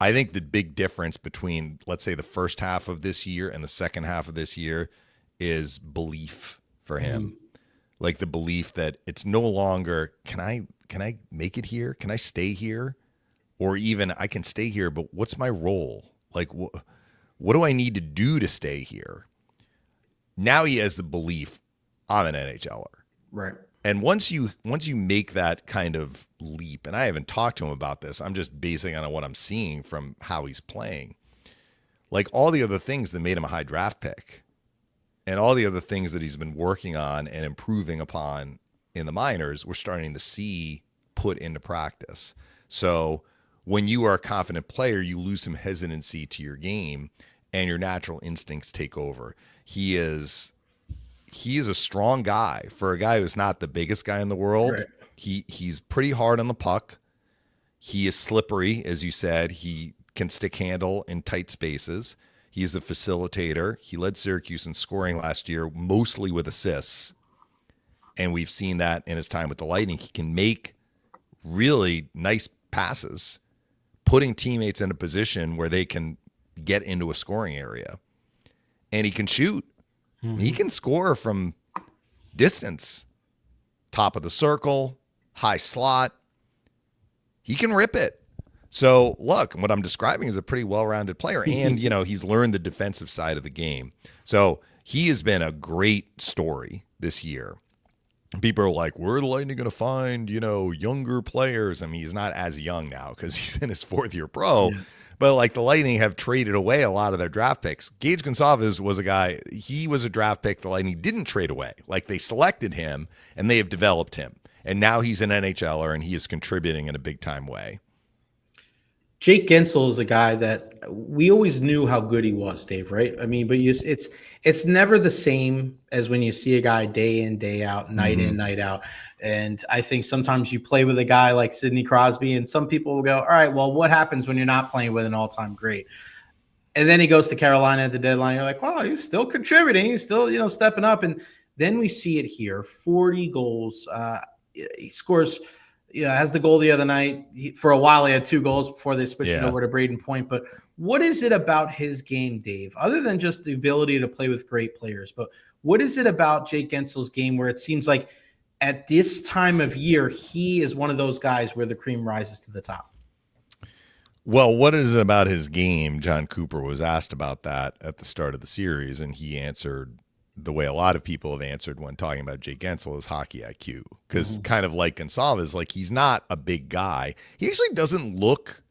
E: I think the big difference between, let's say, the first half of this year and the second half of this year is belief for him. The belief that it's no longer, can I make it here? Can I stay here? Or even I can stay here, but what's my role? What do I need to do to stay here? Now he has the belief, I'm an NHLer.
B: Right.
E: And once you make that kind of leap, and I haven't talked to him about this, I'm just basing on what I'm seeing from how he's playing. All the other things that made him a high draft pick, and all the other things that he's been working on and improving upon in the minors, we're starting to see put into practice. So when you are a confident player, you lose some hesitancy to your game, and your natural instincts take over. He is a strong guy for a guy who's not the biggest guy in the world. Right. He's pretty hard on the puck. He is slippery, as you said. He can stick handle in tight spaces. He's a facilitator. He led Syracuse in scoring last year, mostly with assists. And we've seen that in his time with the Lightning. He can make really nice passes, putting teammates in a position where they can get into a scoring area. And he can shoot. Mm-hmm. He can score from distance, top of the circle, high slot. He can rip it. So, look, what I'm describing is a pretty well-rounded player, and, he's learned the defensive side of the game. So he has been a great story this year. People are like, where are the Lightning going to find, younger players? I mean, he's not as young now because he's in his 4th year pro. Yeah. But, the Lightning have traded away a lot of their draft picks. Gage Gonçalves was a guy, he was a draft pick the Lightning didn't trade away. They selected him, and they have developed him. And now he's an NHLer, and he is contributing in a big-time way.
B: Jake Guentzel is a guy that we always knew how good he was, Dave, right? I mean, but it's never the same as when you see a guy day in, day out, night in, night out. And I think sometimes you play with a guy like Sidney Crosby, and some people will go, all right, well, what happens when you're not playing with an all-time great? And then he goes to Carolina at the deadline. You're like, wow, he's still contributing. He's still, stepping up. And then we see it here, 40 goals. He scores – has the goal the other night. For a while, he had 2 goals before they switched it over to Braden Point. But what is it about his game, Dave, other than just the ability to play with great players? But what is it about Jake Guentzel's game where it seems like at this time of year, he is one of those guys where the cream rises to the top?
E: Well, what is it about his game? Jon Cooper was asked about that at the start of the series, and he answered the way a lot of people have answered when talking about Jake Guentzel is hockey IQ. Because kind of like Gonçalves, he's not a big guy. He actually doesn't look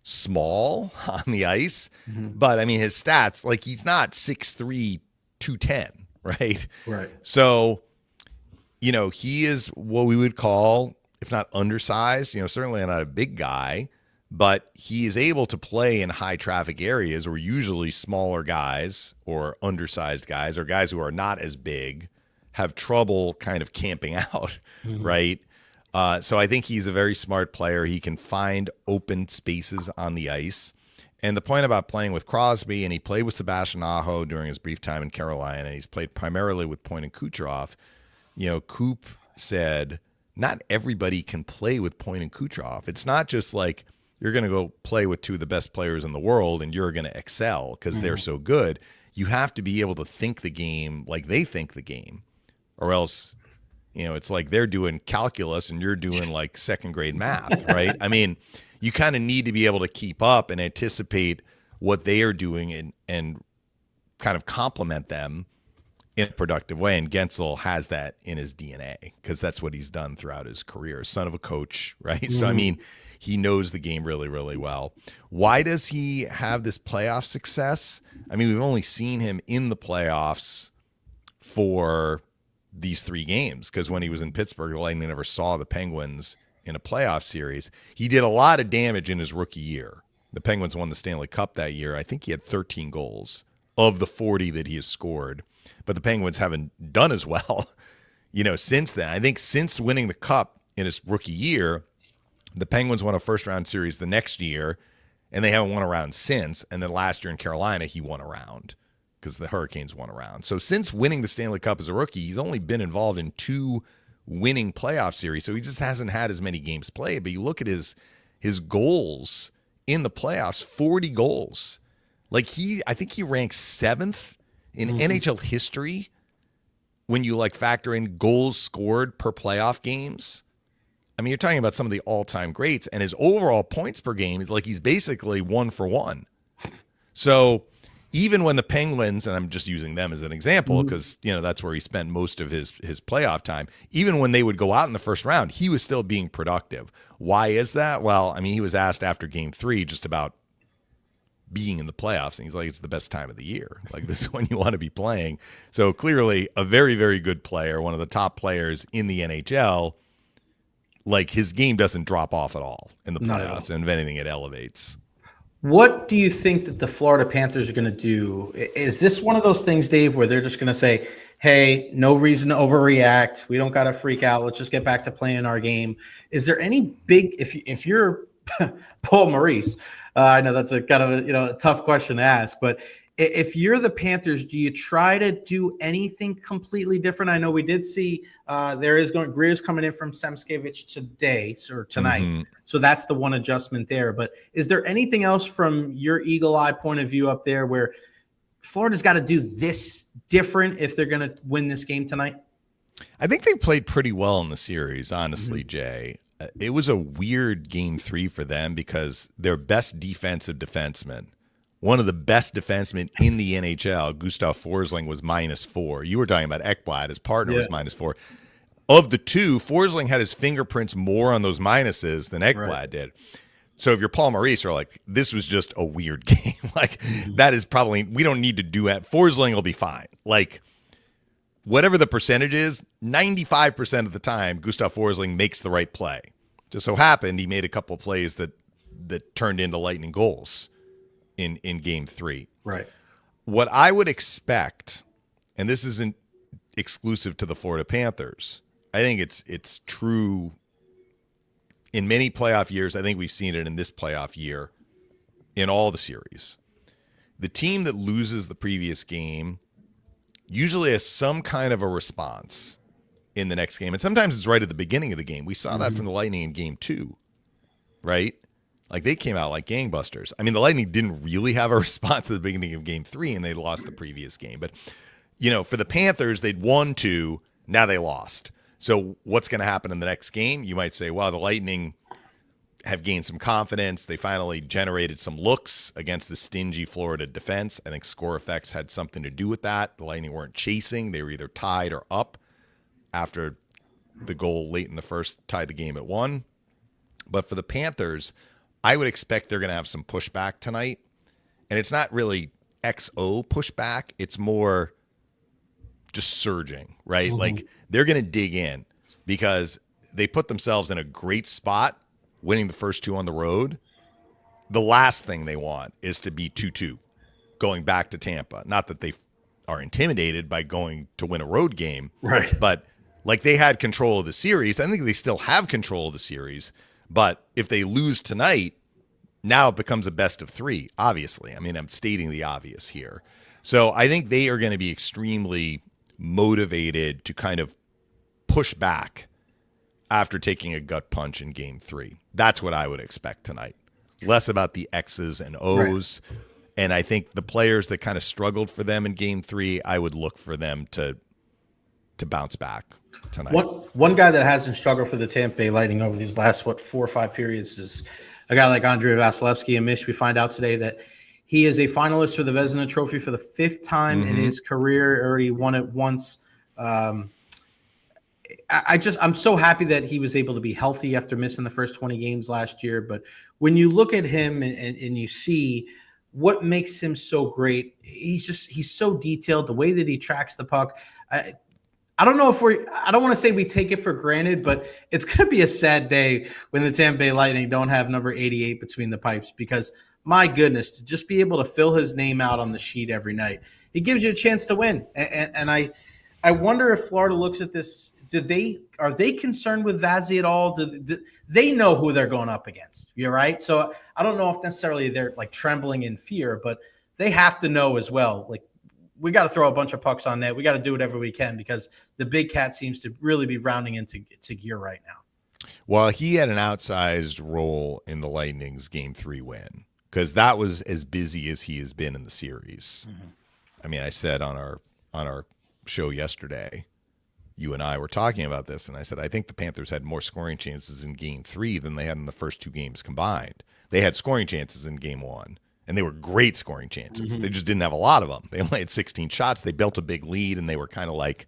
E: small on the ice. But, I mean, his stats, he's not 6'3", 210, right?
B: Right.
E: So, he is what we would call, if not undersized, certainly not a big guy, but he is able to play in high traffic areas where usually smaller guys or undersized guys or guys who are not as big have trouble kind of camping out, right? So I think he's a very smart player. He can find open spaces on the ice. And the point about playing with Crosby, and he played with Sebastian Aho during his brief time in Carolina, and he's played primarily with Point and Kucherov. Coop said not everybody can play with Point and Kucherov. It's not just like you're going to go play with two of the best players in the world and you're going to excel because they're so good. You have to be able to think the game like they think the game, or else, it's like they're doing calculus and you're doing like second grade math, right? I mean, you kind of need to be able to keep up and anticipate what they are doing and kind of complement them in a productive way. And Gensel has that in his DNA because that's what he's done throughout his career. Son of a coach, right? So, I mean, he knows the game really, really well. Why does he have this playoff success? I mean, we've only seen him in the playoffs for these 3 games because when he was in Pittsburgh, the Lightning never saw the Penguins in a playoff series. He did a lot of damage in his rookie year. The Penguins won the Stanley Cup that year. I think he had 13 goals of the 40 that he has scored. But the Penguins haven't done as well, since then. I think since winning the Cup in his rookie year, the Penguins won a first-round series the next year, and they haven't won a round since. And then last year in Carolina, he won a round because the Hurricanes won a round. So since winning the Stanley Cup as a rookie, he's only been involved in 2 winning playoff series. So he just hasn't had as many games played. But you look at his goals in the playoffs, 40 goals. Like I think he ranks 7th in NHL history when you factor in goals scored per playoff games. I mean, you're talking about some of the all-time greats, and his overall points per game is he's basically 1 for 1. So even when the Penguins, and I'm just using them as an example because, that's where he spent most of his playoff time, even when they would go out in the first round, he was still being productive. Why is that? Well, I mean, he was asked after Game 3 just about being in the playoffs, and he's like, it's the best time of the year. This is when you want to be playing. So clearly a very, very good player, one of the top players in the NHL. His game doesn't drop off at all in the playoffs, and if anything, it elevates.
B: What do you think that the Florida Panthers are going to do? Is this one of those things, Dave, where they're just going to say, hey, no reason to overreact. We don't got to freak out. Let's just get back to playing our game. Is there any big – if you're Paul Maurice, I know that's a kind of a tough question to ask, but if you're the Panthers, do you try to do anything completely different? I know we did see Greer's coming in from Semskevich today or tonight. So that's the one adjustment there. But is there anything else from your eagle eye point of view up there where Florida's got to do this different if they're going to win this game tonight?
E: I think they played pretty well in the series, honestly, Jay. It was a weird Game 3 for them because their best defensive defenseman, one of the best defensemen in the NHL, Gustav Forsling, was -4. You were talking about Ekblad. His partner was -4. Of the two, Forsling had his fingerprints more on those minuses than Ekblad did. So if you're Paul Maurice, you're like, this was just a weird game. That is probably, we don't need to do that. Forsling will be fine. Whatever the percentage is, 95% of the time, Gustav Forsling makes the right play. Just so happened he made a couple of plays that turned into Lightning goals in Game 3.
B: Right.
E: What I would expect, and this isn't exclusive to the Florida Panthers, I think it's true in many playoff years. I think we've seen it in this playoff year in all the series. The team that loses the previous game usually has some kind of a response in the next game. And sometimes it's right at the beginning of the game. We saw that from the Lightning in Game 2, right? They came out like gangbusters. I mean, the Lightning didn't really have a response at the beginning of Game 3, and they lost the previous game. But, for the Panthers, they'd won 2, now they lost. So what's going to happen in the next game? You might say, well, the Lightning have gained some confidence. They finally generated some looks against the stingy Florida defense. I think score effects had something to do with that. The Lightning weren't chasing. They were either tied or up after the goal late in the first tied the game at 1. But for the Panthers, I would expect they're going to have some pushback tonight. And it's not really XO pushback. It's more just surging, right? They're going to dig in because they put themselves in a great spot winning the first 2 on the road. The last thing they want is to be 2-2 going back to Tampa. Not that they are intimidated by going to win a road game.
B: Right.
E: But they had control of the series. I think they still have control of the series. But if they lose tonight, Now it becomes a best of 3, obviously. I mean, I'm stating the obvious here. So I think they are going to be extremely motivated to kind of push back after taking a gut punch in game 3. That's what I would expect tonight. Less about the X's and O's. Right. And I think the players that kind of struggled for them in game 3, I would look for them to bounce back tonight.
B: One guy that hasn't struggled for the Tampa Bay Lightning over these last, 4 or 5 periods is a guy like Andrei Vasilevsky. And Mish, we find out today that he is a finalist for the Vezina Trophy for the 5th time in his career. Already won it once. I'm so happy that he was able to be healthy after missing the first 20 games last year. But when you look at him and you see what makes him so great, he's so detailed. The way that he tracks the puck. I don't know I don't want to say we take it for granted, but it's going to be a sad day when the Tampa Bay Lightning don't have number 88 between the pipes, because my goodness, to just be able to fill his name out on the sheet every night, it gives you a chance to win. And I wonder if Florida looks at this. Are they concerned with Vazzy at all? Do they know who they're going up against? You're right. So I don't know if necessarily they're like trembling in fear, but they have to know as well. Like, we got to throw a bunch of pucks on net. We got to do whatever we can, because the big cat seems to really be rounding into gear right now.
E: Well, he had an outsized role in the Lightning's game 3 win, because that was as busy as he has been in the series. I mean, I said on our show yesterday, you and I were talking about this, and I said, I think the Panthers had more scoring chances in game 3 than they had in the first 2 games combined. They had scoring chances in game 1, and they were great scoring chances. They just didn't have a lot of them. They only had 16 shots. They built a big lead, and they were kind of like,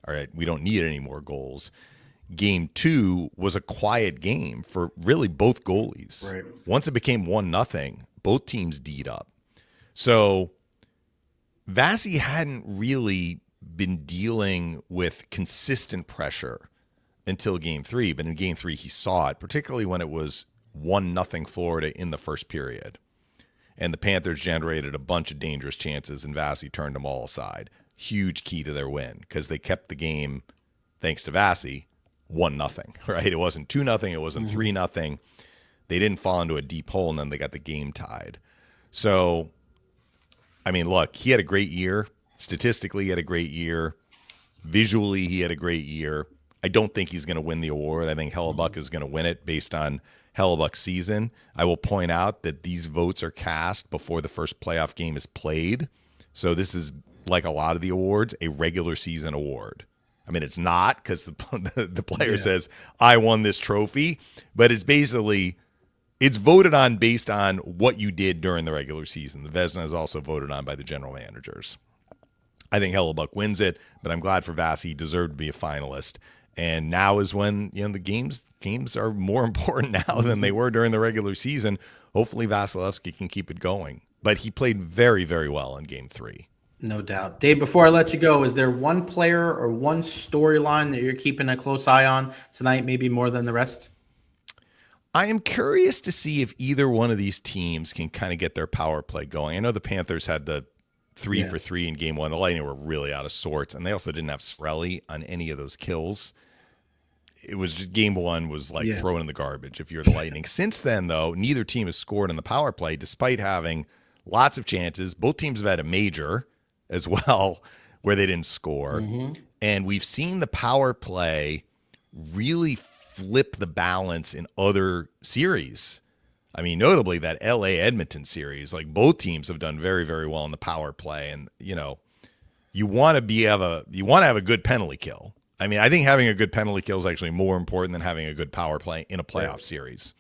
E: all right, we don't need any more goals. Game 2 was a quiet game for really both goalies. Right. Once it became 1-0, both teams D'd up. So Vazzy hadn't really been dealing with consistent pressure until game 3, but in game 3 he saw it, particularly when it was 1-0 Florida in the first period. And the Panthers generated a bunch of dangerous chances, and Vazzy turned them all aside. Huge key to their win, because they kept the game, thanks to Vazzy, 1-0, right? It wasn't 2-0, it wasn't 3-0. They didn't fall into a deep hole, and then they got the game tied. So, I mean, look, he had a great year. Statistically, he had a great year. Visually, he had a great year. I don't think he's going to win the award. I think Hellebuck is going to win it based on Hellebuck's season. I will point out that these votes are cast before the first playoff game is played. So this is, like a lot of the awards, a regular season award. I mean, it's not, because the player says, I won this trophy, but it's basically, it's voted on based on what you did during the regular season. The Vezina is also voted on by the general managers. I think Hellebuck wins it, but I'm glad for Vazzy. He deserved to be a finalist. And now is when, the games are more important now than they were during the regular season. Hopefully Vasilevsky can keep it going. But he played very, very well in game 3.
B: No doubt. Dave, before I let you go, is there one player or one storyline that you're keeping a close eye on tonight, maybe more than the rest?
E: I am curious to see if either one of these teams can kind of get their power play going. I know the Panthers had the 3 for 3 in game 1. The Lightning were really out of sorts, and they also didn't have Srelly on any of those kills. It was just game 1 was like thrown in the garbage if you're the Lightning. Since then, though, neither team has scored in the power play, despite having lots of chances. Both teams have had a major as well where they didn't score. And we've seen the power play really flip the balance in other series. I mean, notably that LA Edmonton series, like both teams have done very, very well in the power play. And, you want to have a good penalty kill. I mean, I think having a good penalty kill is actually more important than having a good power play in a playoff series,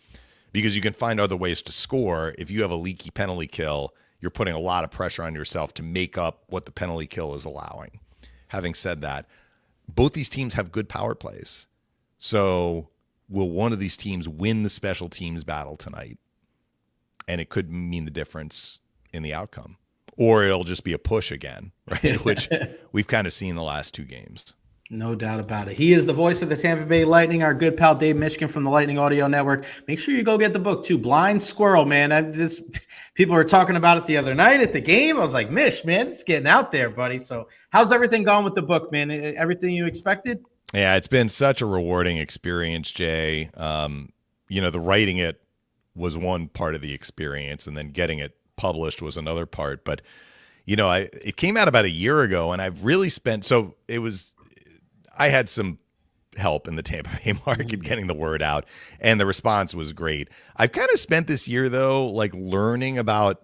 E: because you can find other ways to score. If you have a leaky penalty kill, you're putting a lot of pressure on yourself to make up what the penalty kill is allowing. Having said that, both these teams have good power plays. So will one of these teams win the special teams battle tonight? And it could mean the difference in the outcome. Or it'll just be a push again, right? Which we've kind of seen the last 2 games.
B: No doubt about it. He is the voice of the Tampa Bay Lightning, our good pal Dave Mishkin from the Lightning Audio Network. Make sure you go get the book too. Blind Squirrel, man. People were talking about it the other night at the game. I was like, Mish, man, it's getting out there, buddy. So how's everything gone with the book, man? Everything you expected?
E: Yeah, it's been such a rewarding experience, Jay. The writing it was one part of the experience, and then getting it published was another part. But it came out about a year ago, and I've really I had some help in the Tampa Bay market getting the word out, and the response was great. I've kind of spent this year though, like learning about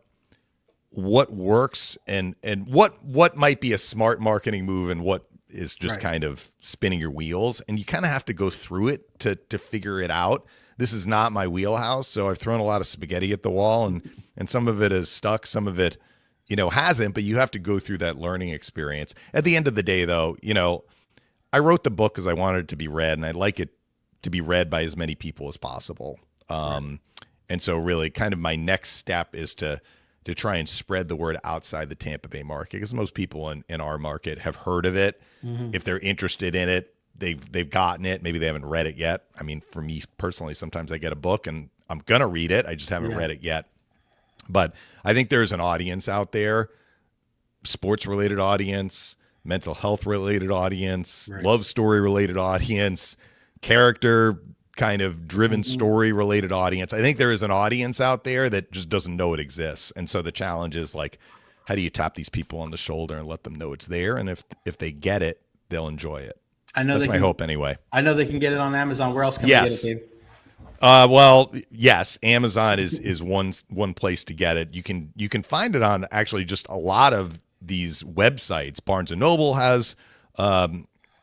E: what works and what might be a smart marketing move and what is just kind of spinning your wheels, and you kind of have to go through it to figure it out. This is not my wheelhouse, so I've thrown a lot of spaghetti at the wall, and some of it is stuck, some of it hasn't, but you have to go through that learning experience. At the end of the day though, I wrote the book because I wanted it to be read, and I'd like it to be read by as many people as possible. And so really kind of my next step is to try and spread the word outside the Tampa Bay market, because most people in our market have heard of it. If they're interested in it, they've gotten it. Maybe they haven't read it yet. I mean, for me personally, sometimes I get a book and I'm going to read it. I just haven't read it yet. But I think there's an audience out there, sports-related audience, mental health-related audience, love story-related audience, character kind of driven story-related audience. I think there is an audience out there that just doesn't know it exists. And so the challenge is like, how do you tap these people on the shoulder and let them know it's there? And if they get it, they'll enjoy it.
B: I know
E: that's my hope anyway.
B: I know they can get it on Amazon. Where else can they get it, Dave?
E: Well, yes, Amazon is one place to get it. You can find it on actually just a lot of these websites. Barnes & Noble has a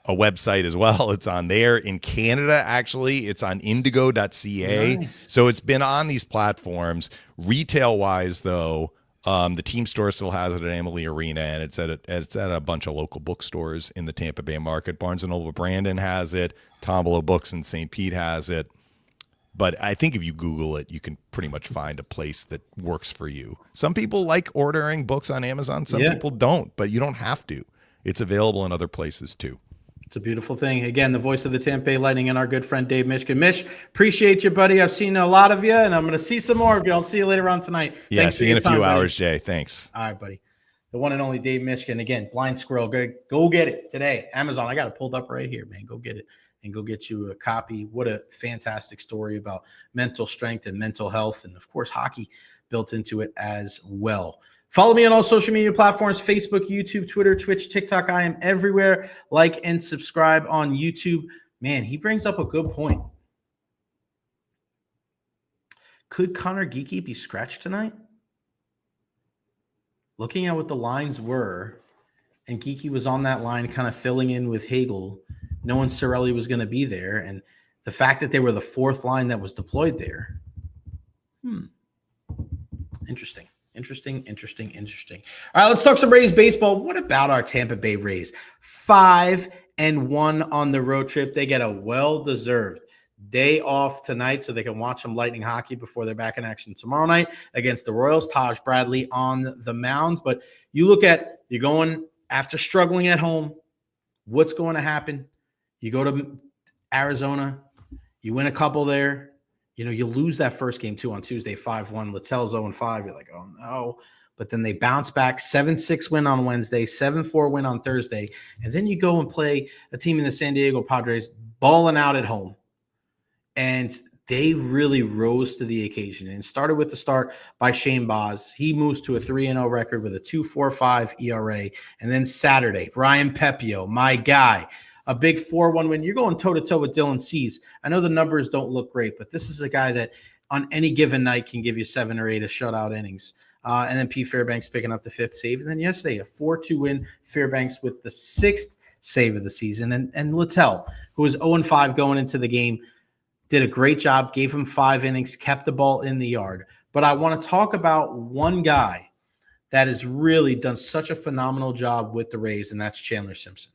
E: website as well. It's on there. In Canada, actually, it's on indigo.ca.
B: Nice.
E: So it's been on these platforms. Retail-wise, though, the team store still has it at Amalie Arena, and it's at a bunch of local bookstores in the Tampa Bay market. Barnes & Noble Brandon has it. Tombolo Books in St. Pete has it. But I think if you Google it, you can pretty much find a place that works for you. Some people like ordering books on Amazon. Some people don't, but you don't have to. It's available in other places too.
B: It's a beautiful thing. Again, the voice of the Tampa Bay Lightning and our good friend Dave Mishkin. Mish, appreciate you, buddy. I've seen a lot of you, and I'm going to see some more of you. I'll see you later on tonight.
E: Yeah,
B: Thanks
E: see you in a few hours,
B: buddy.
E: Jay. Thanks.
B: All right, buddy. The one and only Dave Mishkin. Again, Blind Squirrel. Go get it today. Amazon. I got it pulled up right here, man. Go get it. And go get you a copy. What a fantastic story about mental strength and mental health. And, of course, hockey built into it as well. Follow me on all social media platforms, Facebook, YouTube, Twitter, Twitch, TikTok. I am everywhere. Like and subscribe on YouTube. Man, he brings up a good point. Could Connor Geekie be scratched tonight? Looking at what the lines were, and Geekie was on that line kind of filling in with Hagel, knowing Cirelli was going to be there, and the fact that they were the fourth line that was deployed there. Interesting. All right, let's talk some Rays baseball. What about our Tampa Bay Rays? 5-1 on the road trip. They get a well-deserved day off tonight so they can watch some Lightning hockey before they're back in action tomorrow night against the Royals. Taj Bradley on the mound. But you look at, you're going after struggling at home, what's going to happen? You go to Arizona, you win a couple there. You lose that first game, too, on Tuesday, 5-1. Littell's 0-5. You're like, oh, no. But then they bounce back, 7-6 win on Wednesday, 7-4 win on Thursday. And then you go and play a team in the San Diego Padres, balling out at home. And they really rose to the occasion. And started with the start by Shane Baz. He moves to a 3-0 record with a 2.45 ERA. And then Saturday, Ryan Pepio, my guy, a big 4-1 win. You're going toe-to-toe with Dylan Cease. I know the numbers don't look great, but this is a guy that on any given night can give you 7 or 8 shutout innings. And then Pete Fairbanks picking up the 5th save. And then yesterday, a 4-2 win. Fairbanks with the 6th save of the season. And Littell, who was 0-5 going into the game, did a great job, gave him 5 innings, kept the ball in the yard. But I want to talk about one guy that has really done such a phenomenal job with the Rays, and that's Chandler Simpson.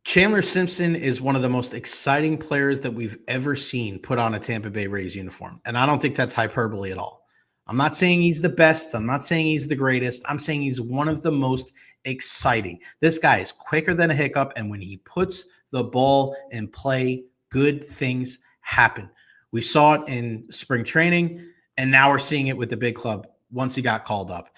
B: Chandler Simpson is one of the most exciting players that we've ever seen put on a Tampa Bay Rays uniform. And I don't think that's hyperbole at all. I'm not saying he's the best. I'm not saying he's the greatest. I'm saying he's one of the most exciting. This guy is quicker than a hiccup. And when he puts the ball in play, good things happen. We saw it in spring training, and now we're seeing it with the big club once he got called up.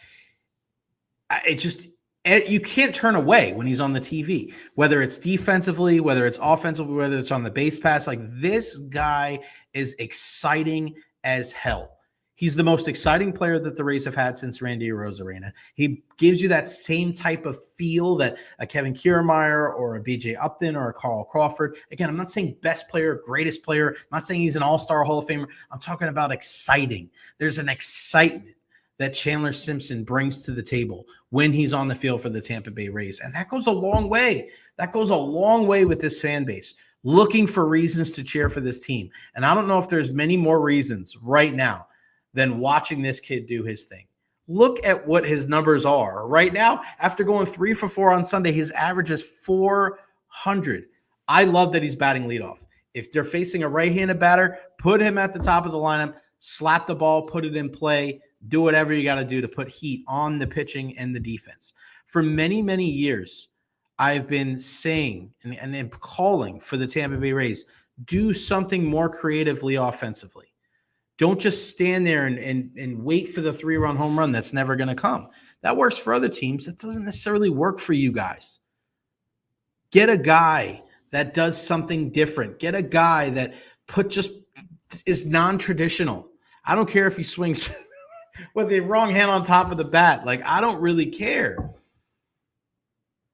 B: you can't turn away when he's on the TV, whether it's defensively, whether it's offensively, whether it's on the base pass. Like, this guy is exciting as hell. He's the most exciting player that the Rays have had since Randy Arozarena. He gives you that same type of feel that a Kevin Kiermaier or a BJ Upton or a Carl Crawford. Again, I'm not saying best player, greatest player. I'm not saying he's an all-star Hall of Famer. I'm talking about exciting. There's an excitement that Chandler Simpson brings to the table when he's on the field for the Tampa Bay Rays. And that goes a long way. That goes a long way with this fan base, looking for reasons to cheer for this team. And I don't know if there's many more reasons right now than watching this kid do his thing. Look at what his numbers are right now. After going 3 for 4 on Sunday, his average is 400. I love that he's batting leadoff. If they're facing a right-handed batter, put him at the top of the lineup, slap the ball, put it in play, do whatever you got to do to put heat on the pitching and the defense. For many, many years, I've been saying and calling for the Tampa Bay Rays, do something more creatively offensively. Don't just stand there and wait for the 3-run home run that's never going to come. That works for other teams. That doesn't necessarily work for you guys. Get a guy that does something different. Get a guy that is non-traditional. I don't care if he swings with the wrong hand on top of the bat. Like, I don't really care.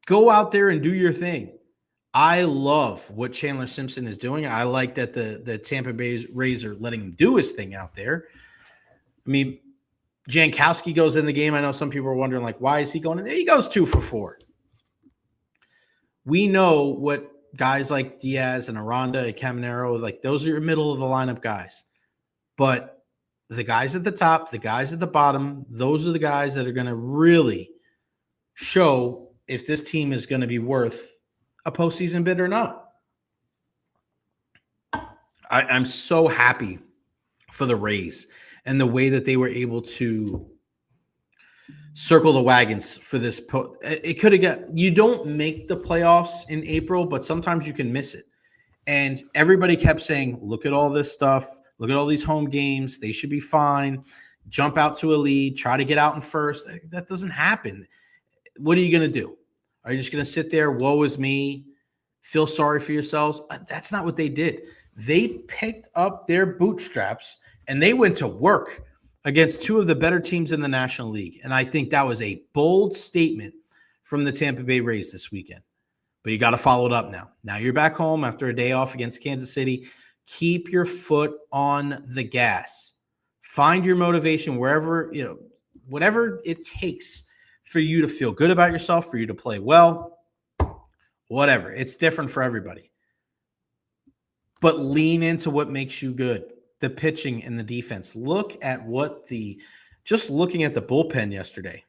B: Go out there and do your thing. I love what Chandler Simpson is doing. I like that the Tampa Bay Rays are letting him do his thing out there. I mean, Jankowski goes in the game. I know some people are wondering, like, why is he going in there? He goes 2 for 4. We know what guys like Diaz and Aranda and Caminero, like, those are your middle of the lineup guys. But the guys at the top, the guys at the bottom, those are the guys that are going to really show if this team is going to be worth a postseason bid or not. I'm so happy for the Rays and the way that they were able to circle the wagons for this. It could have got, you don't make the playoffs in April, but sometimes you can miss it. And everybody kept saying, look at all this stuff. Look at all these home games. They should be fine. Jump out to a lead, try to get out in first. That doesn't happen. What are you going to do? Are you just going to sit there, woe is me, feel sorry for yourselves? That's not what they did. They picked up their bootstraps and they went to work against 2 of the better teams in the National League. And I think that was a bold statement from the Tampa Bay Rays this weekend. But you got to follow it up now. Now you're back home after a day off against Kansas City. Keep your foot on the gas. Find your motivation wherever, whatever it takes for you to feel good about yourself, for you to play well, whatever. It's different for everybody. But lean into what makes you good, the pitching and the defense. Look at just looking at the bullpen yesterday,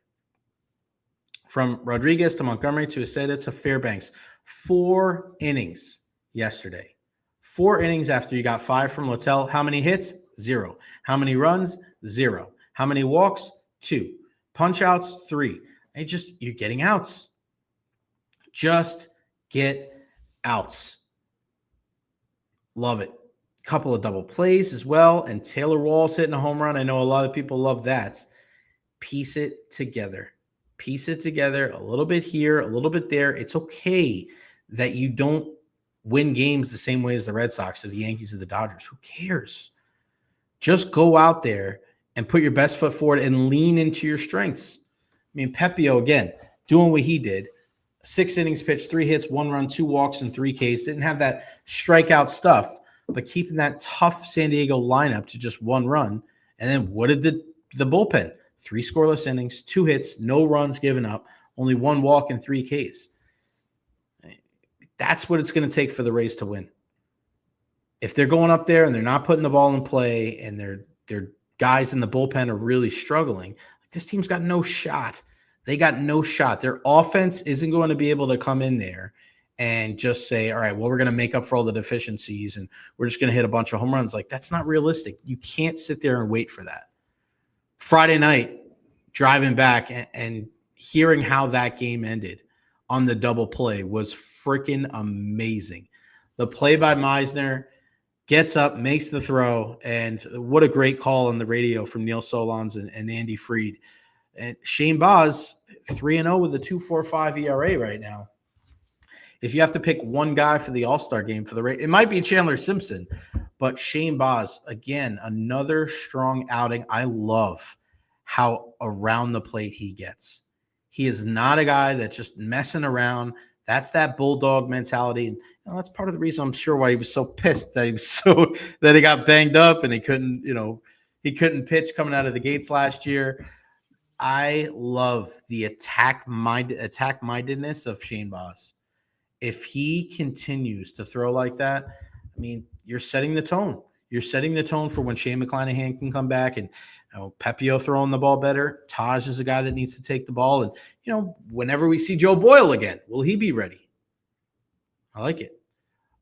B: from Rodriguez to Montgomery to Aceta to Fairbanks, 4 innings yesterday. 4 innings after you got 5 from Littell. How many hits? 0. How many runs? 0. How many walks? 2. Punch outs? 3. And you're getting outs. Just get outs. Love it. Couple of double plays as well. And Taylor Walls hitting a home run. I know a lot of people love that. Piece it together. Piece it together. A little bit here, a little bit there. It's okay that you don't win games the same way as the Red Sox or the Yankees or the Dodgers. Who cares? Just go out there and put your best foot forward and lean into your strengths. I mean, Pepio, again, doing what he did. 6 innings pitched, 3 hits, 1 run, 2 walks, and 3 Ks. Didn't have that strikeout stuff, but keeping that tough San Diego lineup to just 1 run. And then what did the bullpen? 3 scoreless innings, 2 hits, no runs given up, only 1 walk and 3 Ks. That's what it's going to take for the Rays to win. If they're going up there and they're not putting the ball in play and their guys in the bullpen are really struggling, this team's got no shot. They got no shot. Their offense isn't going to be able to come in there and just say, all right, well, we're going to make up for all the deficiencies and we're just going to hit a bunch of home runs. Like, that's not realistic. You can't sit there and wait for that. Friday night, driving back and hearing how that game ended on the double play was freaking amazing. The play by Meisner, gets up, makes the throw, and what a great call on the radio from Neil Solondz and Andy Freed. And Shane Boz, 3-0 with a 2.45 ERA right now. If you have to pick one guy for the All-Star game for the Rays, it might be Chandler Simpson, but Shane Boz, again, another strong outing. I love how around the plate he gets. He is not a guy that's just messing around. That's that bulldog mentality. And that's part of the reason I'm sure why he was so pissed that he got banged up and he couldn't pitch coming out of the gates last year. I love the attack mindedness of Shane Boz. If he continues to throw like that, I mean, you're setting the tone. You're setting the tone for when Shane McClanahan can come back and Pepio throwing the ball better. Taj is a guy that needs to take the ball. And, whenever we see Joe Boyle again, will he be ready? I like it.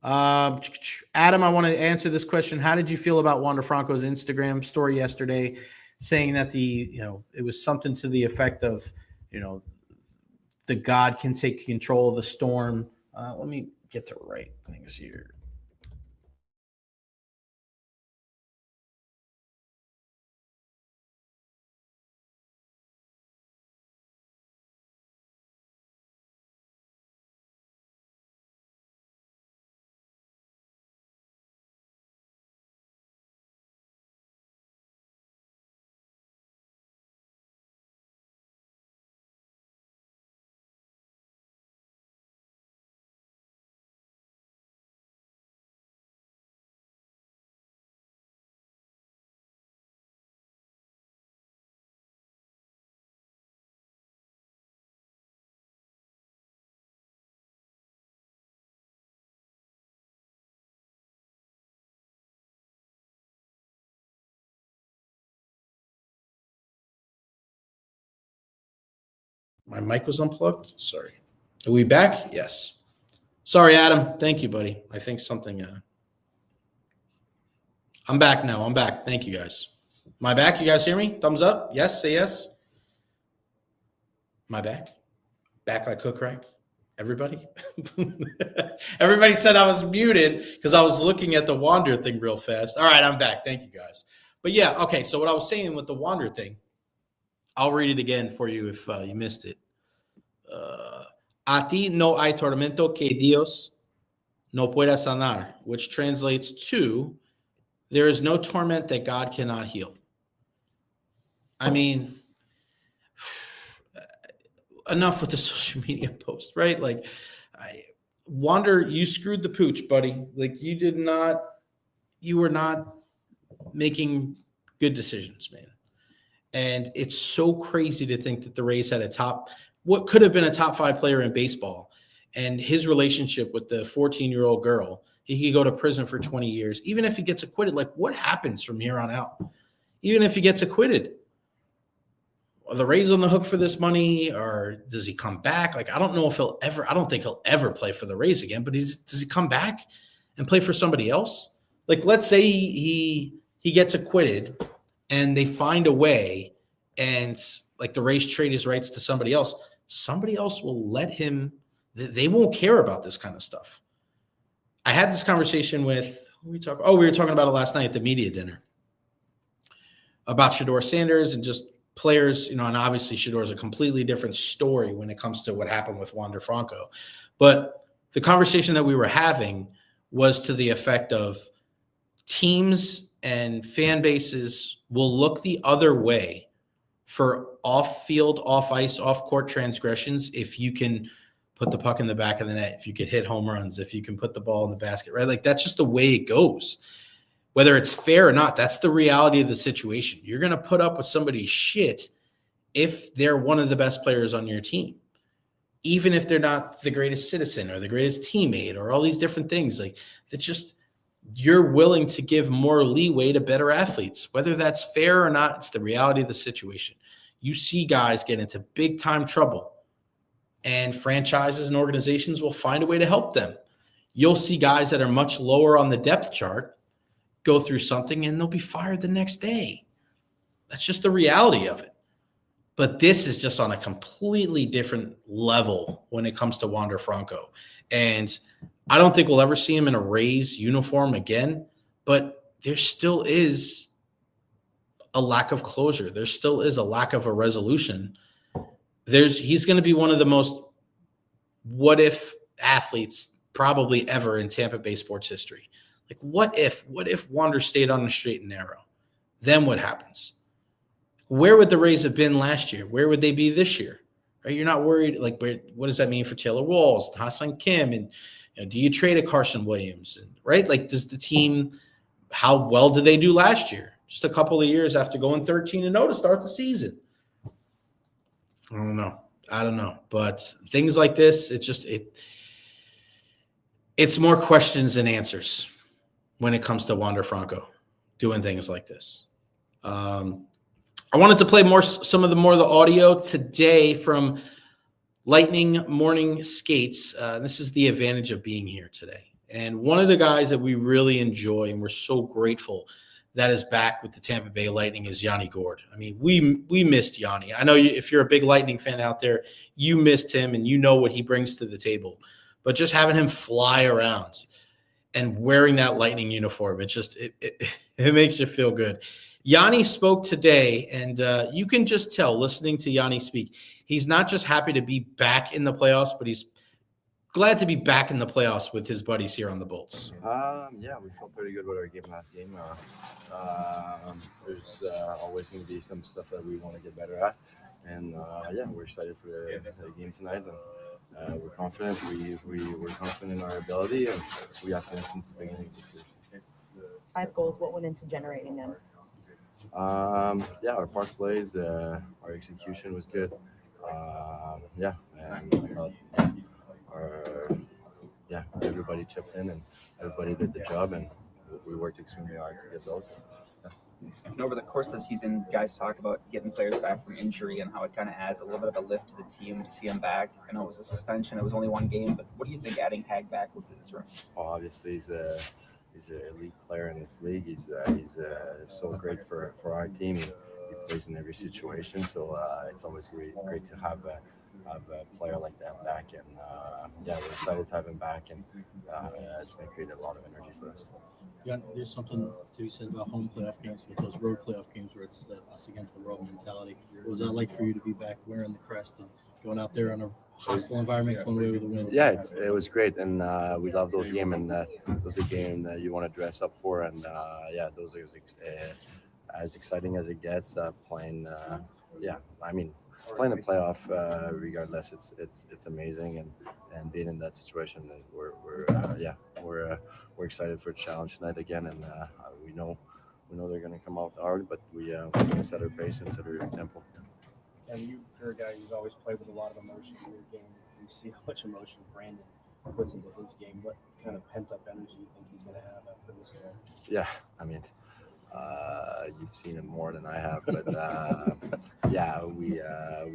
B: Adam, I want to answer this question. How did you feel about Wander Franco's Instagram story yesterday saying that it was something to the effect of, the God can take control of the storm? Let me get the right things here. My mic was unplugged. Sorry. Are we back? Yes. Sorry, Adam. Thank you, buddy. I think something. I'm back now. I'm back. Thank you, guys. Am I back? You guys hear me? Thumbs up. Yes. Say yes. Am I back? Back like cook rack. Everybody? Everybody said I was muted because I was looking at the Wander thing real fast. All right, I'm back. Thank you, guys. But yeah, okay. So what I was saying with the Wander thing, I'll read it again for you if you missed it. A ti no hay tormento que Dios no pueda sanar, which translates to, there is no torment that God cannot heal. I mean, enough with the social media post, right? Like, Wander, you screwed the pooch, buddy. Like, you were not making good decisions, man. And it's so crazy to think that the Rays had what could have been a top 5 player in baseball, and his relationship with the 14-year-old girl, he could go to prison for 20 years. Even if he gets acquitted, like, what happens from here on out? Even if he gets acquitted, are the Rays on the hook for this money, or does he come back? Like, I don't know if I don't think he'll ever play for the Rays again, but does he come back and play for somebody else? Like, let's say he gets acquitted and they find a way, and like the Rays trade his rights to somebody else will let him. They won't care about this kind of stuff. I had this conversation with we were talking about it last night at the media dinner about Shedeur Sanders and just players, and obviously Shedeur is a completely different story when it comes to what happened with Wander Franco. But the conversation that we were having was to the effect of teams and fan bases will look the other way for off-field, off-ice, off-court transgressions if you can put the puck in the back of the net, if you could hit home runs, if you can put the ball in the basket, right? Like, that's just the way it goes. Whether it's fair or not, that's the reality of the situation. You're going to put up with somebody's shit if they're one of the best players on your team, even if they're not the greatest citizen or the greatest teammate or all these different things. Like, it's just, you're willing to give more leeway to better athletes. Whether that's fair or not, it's the reality of the situation. You see guys get into big time trouble, and franchises and organizations will find a way to help them. You'll see guys that are much lower on the depth chart go through something and they'll be fired the next day. That's just the reality of it. But this is just on a completely different level when it comes to Wander Franco. And I don't think we'll ever see him in a Rays uniform again, but there still is a lack of closure. There still is a lack of a resolution. He's going to be one of the most what if athletes probably ever in Tampa Bay sports history. Like, what if Wander stayed on the straight and narrow? Then what happens? Where would the Rays have been last year? Where would they be this year? Right? You're not worried. Like, what does that mean for Taylor Walls, Ha-Seong Kim, and do you trade a Carson Williams? And, right? Like, does the team? How well did they do last year? Just a couple of years after going 13-0 to start the season. I don't know. But things like this, it's more questions than answers when it comes to Wander Franco doing things like this. I wanted to play some of the audio today from Lightning Morning Skates. This is the advantage of being here today. And one of the guys that we really enjoy and we're so grateful that is back with the Tampa Bay Lightning is Yanni Gourde. I mean, we missed Yanni. I know if you're a big Lightning fan out there, you missed him and you know what he brings to the table. But just having him fly around and wearing that Lightning uniform, it makes you feel good. Yanni spoke today, and you can just tell listening to Yanni speak, he's not just happy to be back in the playoffs, but he's glad to be back in the playoffs with his buddies here on the Bolts.
G: Yeah, we felt pretty good with our last game. There's always going to be some stuff that we want to get better at. And, we're excited for the game tonight. And, we're confident. We're confident in our ability, and we have been since the beginning of this year.
H: 5 goals, what went into generating them?
G: Our park plays, our execution was good. And I thought everybody chipped in and everybody did the job, and we worked extremely hard to get those.
I: And over the course of the season, guys talk about getting players back from injury and how it kind of adds a little bit of a lift to the team to see him back. I know it was a suspension; it was only one game, but what do you think adding Hag back will do this room?
G: Well, obviously, he's an elite player in this league. He's so great for our team. He plays in every situation, so it's always great to have a player like that back. And we're excited to have him back, and it's going to create a lot of energy for us.
J: Yeah, there's something to be said about home playoff games, with those road playoff games where it's that us against the world mentality. What was that like for you to be back wearing the crest and going out there on a hostile environment, coming away with a win?
G: Yeah, it was great, and we love those games, and those are games that you want to dress up for, and those are as exciting as it gets. Playing the playoff, regardless, it's amazing, and being in that situation, and we're excited for a challenge tonight again, and we know they're going to come out hard, but we're going to set our pace and set our tempo.
K: And you're a guy who's always played with a lot of emotion in your game. You see how much emotion Brandon puts into his game. What kind of pent-up energy you think he's going to have after this game?
G: Yeah, I mean, you've seen him more than I have, but we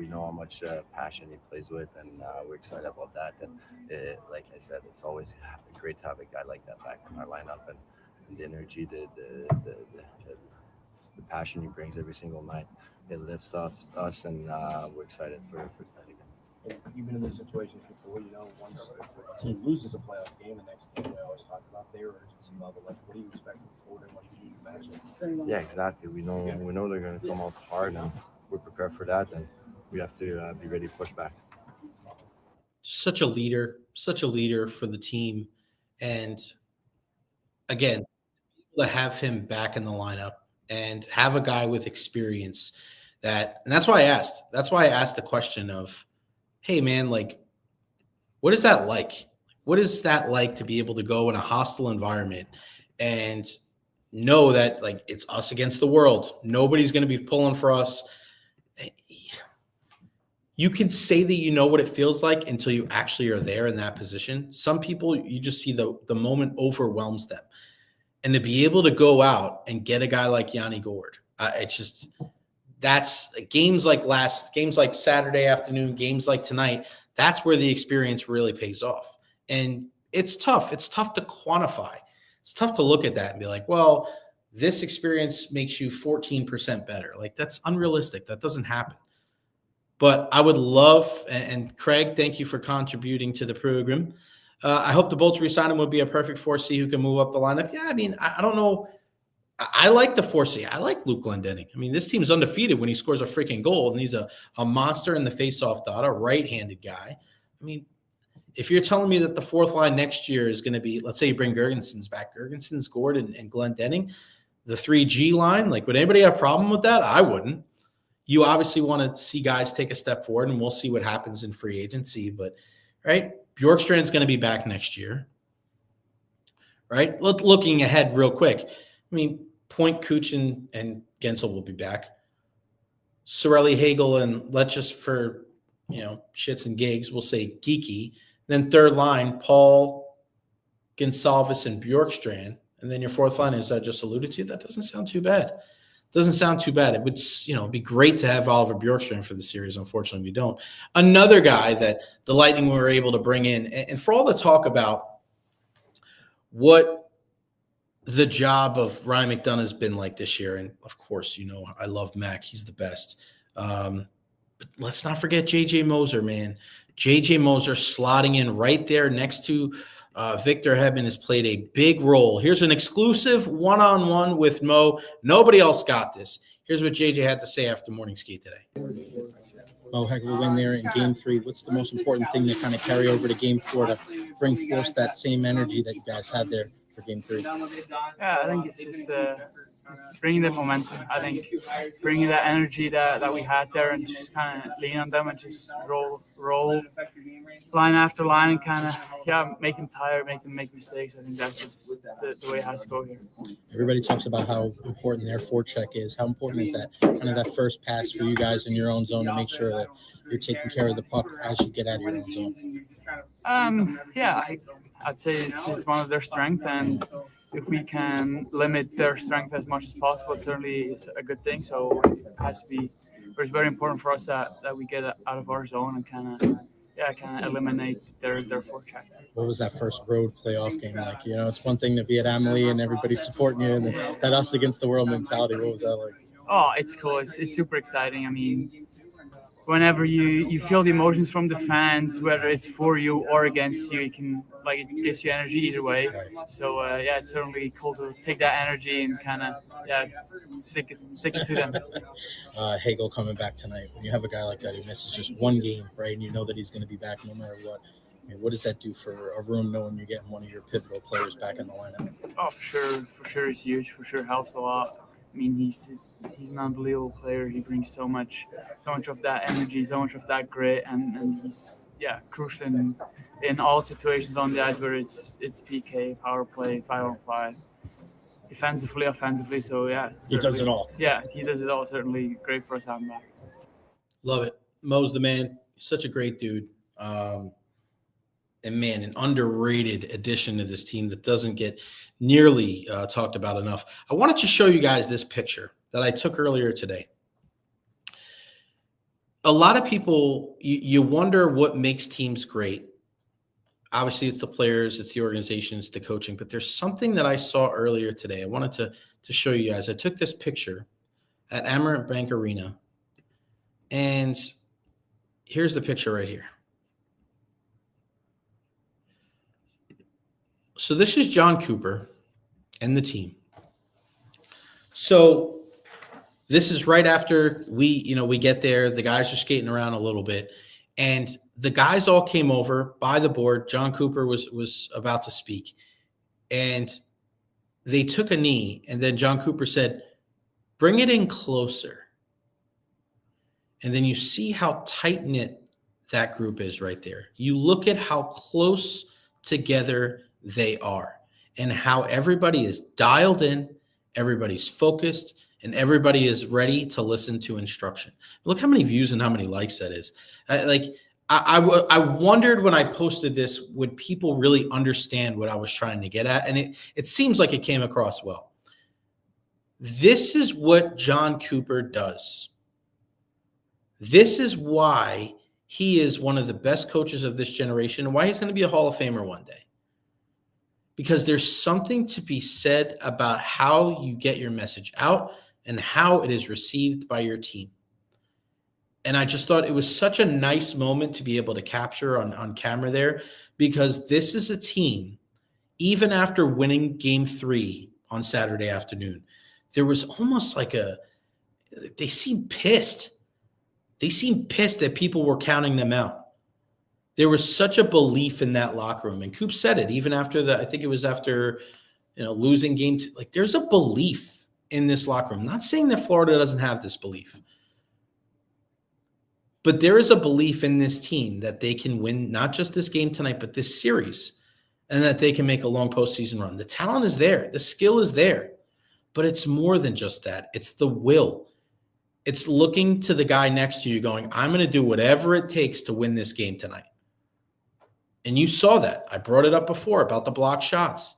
G: know how much passion he plays with, and we're excited about that. And like I said, it's always great to have a guy like that back in our lineup, and the energy, the passion he brings every single night. It lifts us, and we're excited for tonight again.
K: And you've been in this situation before, once a team loses a playoff game, the next game we always talk about their urgency level. Like, what do you expect from Florida, and what do you imagine?
G: Yeah, exactly. We know they're going to come out hard, and we're prepared for that, and we have to be ready to push back.
B: Such a leader for the team. And again, to have him back in the lineup and have a guy with experience and that's why I asked. That's why I asked the question of, hey man, like, what is that like? What is that like to be able to go in a hostile environment and know that, like, it's us against the world? Nobody's going to be pulling for us. You can say that you know what it feels like until you actually are there in that position. Some people, you just see the moment overwhelms them. And to be able to go out and get a guy like Yanni Gourde, that's games like Saturday afternoon, games like tonight. That's where the experience really pays off. And it's tough. It's tough to quantify. It's tough to look at that and be like, well, this experience makes you 14% better. Like, that's unrealistic. That doesn't happen. But I would love, and Craig, thank you for contributing to the program. I hope the Bolts re-sign him would be a perfect 4C who can move up the lineup. Yeah, I mean, I don't know I like the 4C. I like Luke Glendening. I mean, this team's undefeated when he scores a freaking goal, and he's a monster in the faceoff dot, a right-handed guy. I mean, if you're telling me that the fourth line next year is going to be, let's say you bring Gergensons back, Gergensons, Gordon, and Glendening, the 3G line, like, would anybody have a problem with that? I wouldn't. You obviously want to see guys take a step forward, and we'll see what happens in free agency. But, right, Bjorkstrand's going to be back next year, right? Looking ahead real quick, I mean, Point, Cooch, and Gensel will be back. Sorelli, Hagel, and let's just for, shits and gigs, we'll say Geeky. Then third line, Paul, Gonsalves, and Bjorkstrand. And then your fourth line, as I just alluded to, that doesn't sound too bad. It would, be great to have Oliver Bjorkstrand for the series. Unfortunately, we don't. Another guy that the Lightning were able to bring in, and for all the talk about what the job of Ryan McDonough has been like this year, and of course, I love Mac. He's the best. But let's not forget J.J. Moser, man. J.J. Moser slotting in right there next to Victor Hedman has played a big role. Here's an exclusive one-on-one with Mo. Nobody else got this. Here's what JJ had to say after morning skate today.
J: Mo, heck of a win there in Game 3. What's the most important thing to kind of carry over to Game 4 to bring forth that same energy that you guys had there for Game 3?
L: Yeah, I think it's just bringing the momentum. I think bringing that energy that we had there and just kind of lean on them and just roll line after line and kind of, make them tired, make them make mistakes. I think that's just the way it has to go here.
J: Everybody talks about how important their forecheck is. How important is that, kind of that first pass for you guys in your own zone to make sure that you're taking care of the puck as you get out of your own zone?
L: I'd say it's one of their strengths, and if we can limit their strength as much as possible, certainly it's a good thing. So it has to be. It's very important for us that we get out of our zone and kind of eliminate their forecheck.
J: What was that first road playoff game like? It's one thing to be at Amalie and everybody's supporting you, and that us against the world mentality. What was that like?
L: Oh, it's cool. It's super exciting. I mean, whenever you feel the emotions from the fans, whether it's for you or against you, it gives you energy either way. Right. So it's certainly cool to take that energy and kind of stick it to them.
J: Hagel coming back tonight. When you have a guy like that who misses just one game, right, and you know that he's going to be back no matter what. What does that do for a room knowing you're getting one of your pivotal players back in the lineup?
L: Oh, for sure, it's huge. For sure, helps a lot. I mean, he's an unbelievable player. He brings so much of that energy, so much of that grit, and he's crucial in all situations on the ice, where it's PK, power play, 5-on-5, defensively, offensively. So
J: he does it all.
L: Yeah, he does it all. Certainly great for us having back.
B: Love it. Mo's the man. He's such a great dude. And man, an underrated addition to this team that doesn't get nearly talked about enough. I wanted to show you guys this picture that I took earlier today. A lot of people, you wonder what makes teams great. Obviously, it's the players, it's the organization, it's the coaching. But there's something that I saw earlier today. I wanted to show you guys. I took this picture at Amerant Bank Arena. And here's the picture right here. So this is Jon Cooper and the team. So this is right after we get there. The guys are skating around a little bit, and the guys all came over by the board. Jon Cooper was about to speak, and they took a knee, and then Jon Cooper said, "Bring it in closer." And then you see how tight-knit that group is right there. You look at how close together they are and how everybody is dialed in, everybody's focused, and everybody is ready to listen to instruction. Look how many views and how many likes that is. I wondered when I posted this, would people really understand what I was trying to get at? And it seems like it came across well. This is what Jon Cooper does. This is why he is one of the best coaches of this generation and why he's going to be a Hall of Famer one day. Because there's something to be said about how you get your message out and how it is received by your team. And I just thought it was such a nice moment to be able to capture on camera there, because this is a team, even after winning Game 3 on Saturday afternoon, there was almost like they seemed pissed. They seemed pissed that people were counting them out. There was such a belief in that locker room. And Coop said it even after I think it was after, losing game 2. Like, there's a belief in this locker room. Not saying that Florida doesn't have this belief, but there is a belief in this team that they can win not just this game tonight, but this series, and that they can make a long postseason run. The talent is there. The skill is there. But it's more than just that. It's the will. It's looking to the guy next to you going, I'm going to do whatever it takes to win this game tonight. And you saw that. I brought it up before about the block shots.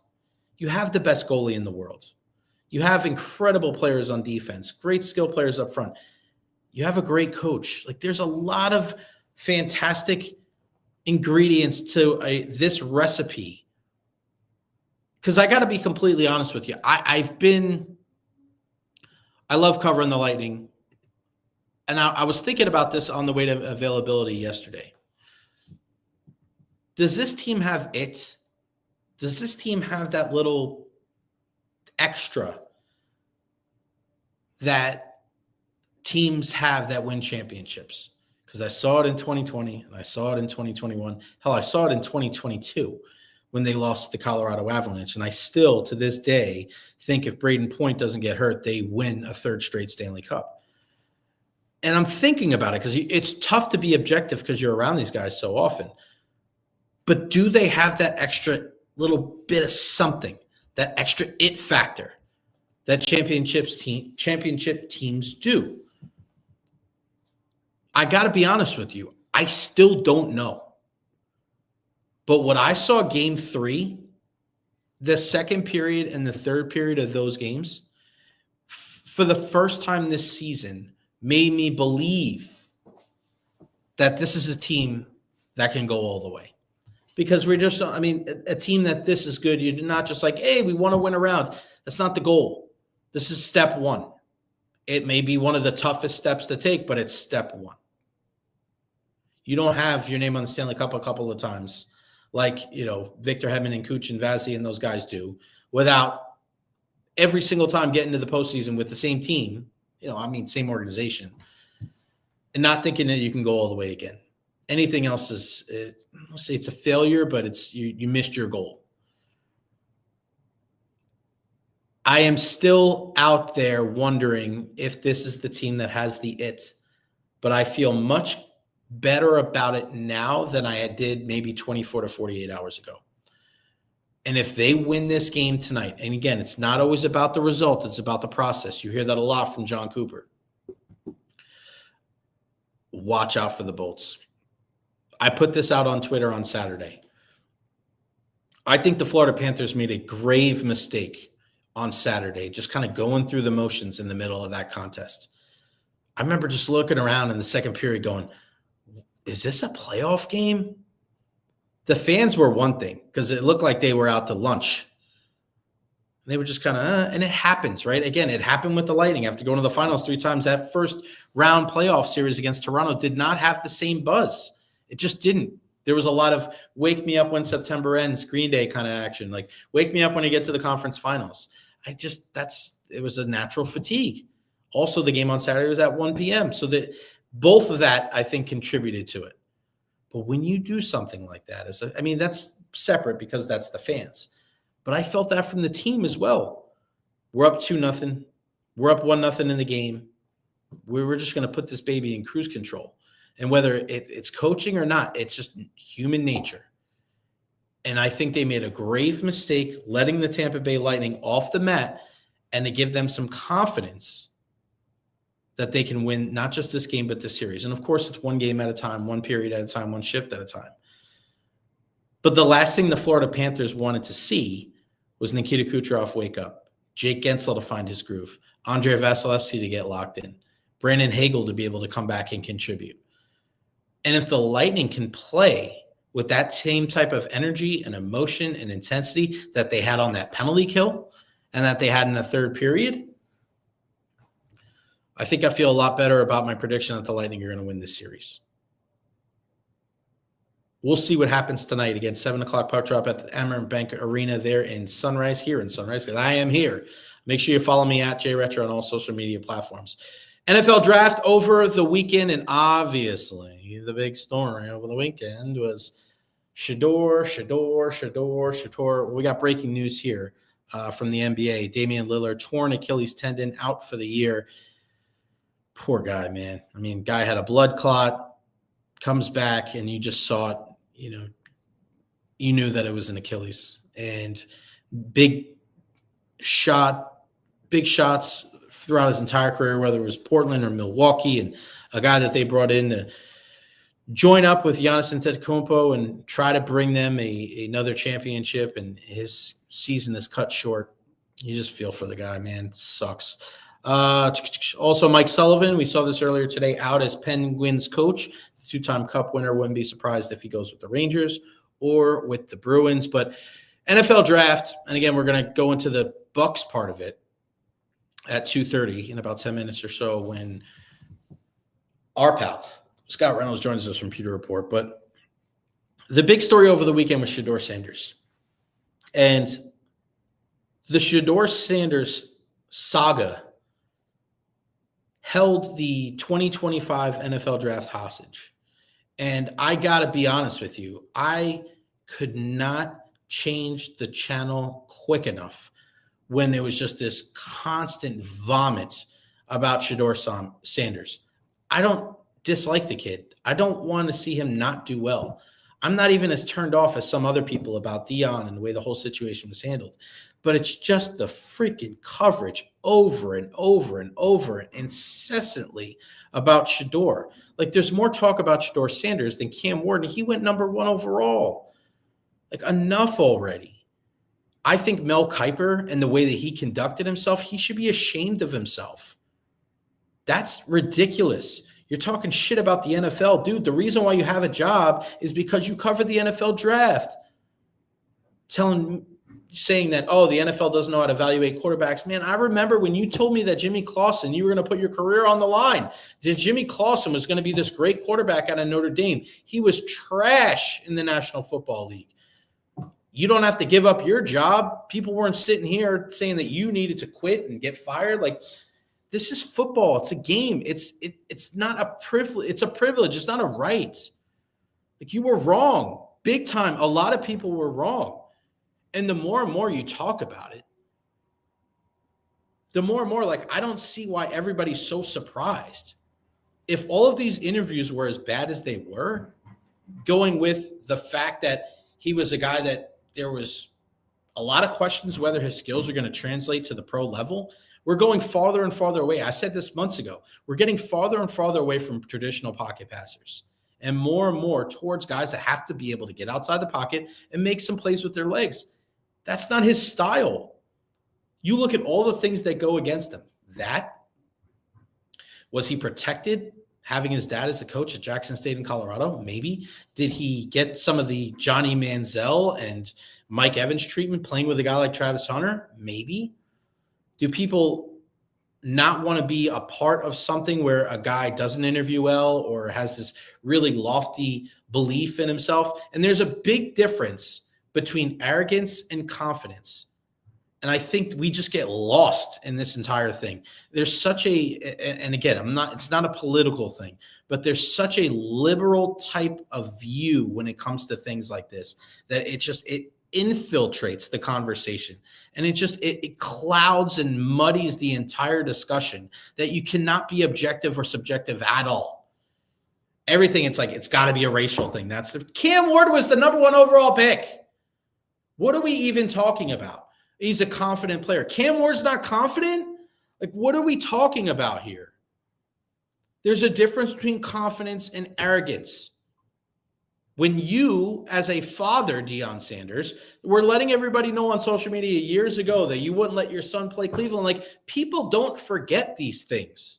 B: You have the best goalie in the world. You have incredible players on defense, great skill players up front. You have a great coach. Like, there's a lot of fantastic ingredients to this recipe. Because I got to be completely honest with you. I love covering the Lightning. And I was thinking about this on the way to availability yesterday. Does this team have it? Does this team have that little extra that teams have that win championships? Because I saw it in 2020 and I saw it in 2021. Hell, I saw it in 2022 when they lost to the Colorado Avalanche. And I still, to this day, think if Braden Point doesn't get hurt, they win a third straight Stanley Cup. And I'm thinking about it because it's tough to be objective because you're around these guys so often. But do they have that extra little bit of something, that extra it factor that championship teams do? I got to be honest with you. I still don't know. But what I saw game 3, the second period and the third period of those games, for the first time this season, made me believe that this is a team that can go all the way. Because we're just, a team that this is good. You're not just like, hey, we want to win a round. That's not the goal. This is step 1. It may be one of the toughest steps to take, but it's step 1. You don't have your name on the Stanley Cup a couple of times like, Victor Hedman and Kuch and Vazzy and those guys do, without every single time getting to the postseason with the same team, same organization, and not thinking that you can go all the way again. Anything else I'll say it's a failure, but it's you missed your goal. I am still out there wondering if this is the team that has the it, but I feel much better about it now than I did maybe 24 to 48 hours ago. And if they win this game tonight, and again, it's not always about the result, it's about the process. You hear that a lot from Jon Cooper. Watch out for the Bolts. I put this out on Twitter on Saturday. I think the Florida Panthers made a grave mistake on Saturday, just kind of going through the motions in the middle of that contest. I remember just looking around in the second period going, is this a playoff game? The fans were one thing because it looked like they were out to lunch. They were just kind of, and it happens, right? Again, it happened with the Lightning after going to the finals 3 times. That first round playoff series against Toronto did not have the same buzz. It just didn't. There was a lot of wake me up when September ends, Green Day kind of action. Like, wake me up when you get to the conference finals. It was a natural fatigue. Also, the game on Saturday was at 1 p.m. So that both of that, I think, contributed to it. But when you do something like that, that's separate because that's the fans. But I felt that from the team as well. We're up 2-0. We're up 1-0 in the game. We're just going to put this baby in cruise control. And whether it's coaching or not, it's just human nature. And I think they made a grave mistake letting the Tampa Bay Lightning off the mat and to give them some confidence that they can win not just this game, but this series. And of course, it's one game at a time, one period at a time, one shift at a time. But the last thing the Florida Panthers wanted to see was Nikita Kucherov wake up, Jake Gensel to find his groove, Andrei Vasilevsky to get locked in, Brandon Hagel to be able to come back and contribute. And if the Lightning can play with that same type of energy and emotion and intensity that they had on that penalty kill and that they had in the third period, I think I feel a lot better about my prediction that the Lightning are going to win this series. We'll see what happens tonight. Again, 7 o'clock puck drop at the Amerant Bank Arena there in Sunrise, because I am here. Make sure you follow me at Recher on all social media platforms. NFL draft over the weekend, and obviously the big story over the weekend was Shedeur. We got breaking news here from the NBA. Damian Lillard, torn Achilles tendon, out for the year. Poor guy, man. I mean, guy had a blood clot, comes back, and you just saw it. You knew that it was an Achilles. And big shots throughout his entire career, whether it was Portland or Milwaukee, and a guy that they brought in to join up with Giannis Antetokounmpo and try to bring them another championship, and his season is cut short. You just feel for the guy, man. It sucks. Also, Mike Sullivan, we saw this earlier today, out as Penguins coach. The two-time Cup winner. Wouldn't be surprised if he goes with the Rangers or with the Bruins. But NFL draft, and again, we're going to go into the Bucs part of it at 2:30 in about 10 minutes or so, when our pal Scott Reynolds joins us from Pewter Report. But the big story over the weekend was Shedeur Sanders. And the Shedeur Sanders saga held the 2025 NFL draft hostage. And I got to be honest with you, I could not change the channel quick enough when there was just this constant vomit about Shedeur Sanders. I don't dislike the kid. I don't want to see him not do well. I'm not even as turned off as some other people about Dion and the way the whole situation was handled. But it's just the freaking coverage over and over and over and incessantly about Shedeur. Like, there's more talk about Shedeur Sanders than Cam Ward, and he went number 1 overall. Like, enough already. I think Mel Kiper and the way that he conducted himself, he should be ashamed of himself. That's ridiculous. You're talking shit about the NFL. Dude, the reason why you have a job is because you cover the NFL draft. Saying that, oh, the NFL doesn't know how to evaluate quarterbacks. Man, I remember when you told me that Jimmy Clausen, you were going to put your career on the line. That Jimmy Clausen was going to be this great quarterback out of Notre Dame. He was trash in the National Football League. You don't have to give up your job. People weren't sitting here saying that you needed to quit and get fired. Like, this is football. It's a game. It's not a privilege. It's a privilege. It's not a right. Like, you were wrong. Big time. A lot of people were wrong. And the more and more you talk about it, the more and more, like, I don't see why everybody's so surprised. If all of these interviews were as bad as they were, going with the fact that he was a guy that there was a lot of questions whether his skills are going to translate to the pro level, we're going farther and farther away. I said this months ago. We're getting farther and farther away from traditional pocket passers and more towards guys that have to be able to get outside the pocket and make some plays with their legs. That's not his style. You look at all the things that go against him. Was he protected having his dad as the coach at Jackson State in Colorado? Maybe. Did he get some of the Johnny Manziel and Mike Evans treatment playing with a guy like Travis Hunter? Maybe. Do people not want to be a part of something where a guy doesn't interview well or has this really lofty belief in himself? And there's a big difference between arrogance and confidence. And I think we just get lost in this entire thing. There's such and again, it's not a political thing, but there's such a liberal type of view when it comes to things like this, that it infiltrates the conversation. And it clouds and muddies the entire discussion, that you cannot be objective or subjective at all. Everything, it's like, it's got to be a racial thing. Cam Ward was the number 1 overall pick. What are we even talking about? He's a confident player. Cam Ward's not confident? Like, what are we talking about here? There's a difference between confidence and arrogance. When you, as a father, Deion Sanders, were letting everybody know on social media years ago that you wouldn't let your son play Cleveland, like, people don't forget these things.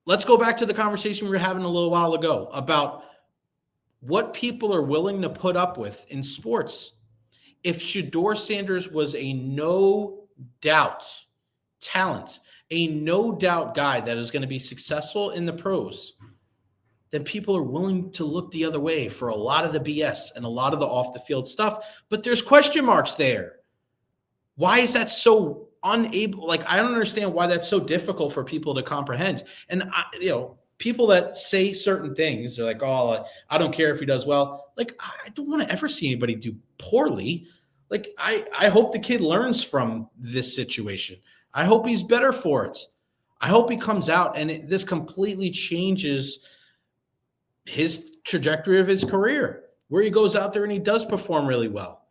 B: Let's go back to the conversation we were having a little while ago about what people are willing to put up with in sports. If Shedeur Sanders was a no-doubt talent, a no-doubt guy that is going to be successful in the pros, then people are willing to look the other way for a lot of the BS and a lot of the off the field stuff. But there's question marks there. Why is that so unable? Like, I don't understand why that's so difficult for people to comprehend. And people that say certain things are like, oh, I don't care if he does well. Like, I don't want to ever see anybody do poorly. Like, I hope the kid learns from this situation. I hope he's better for it. I hope he comes out and this completely changes his trajectory of his career, where he goes out there and he does perform really well.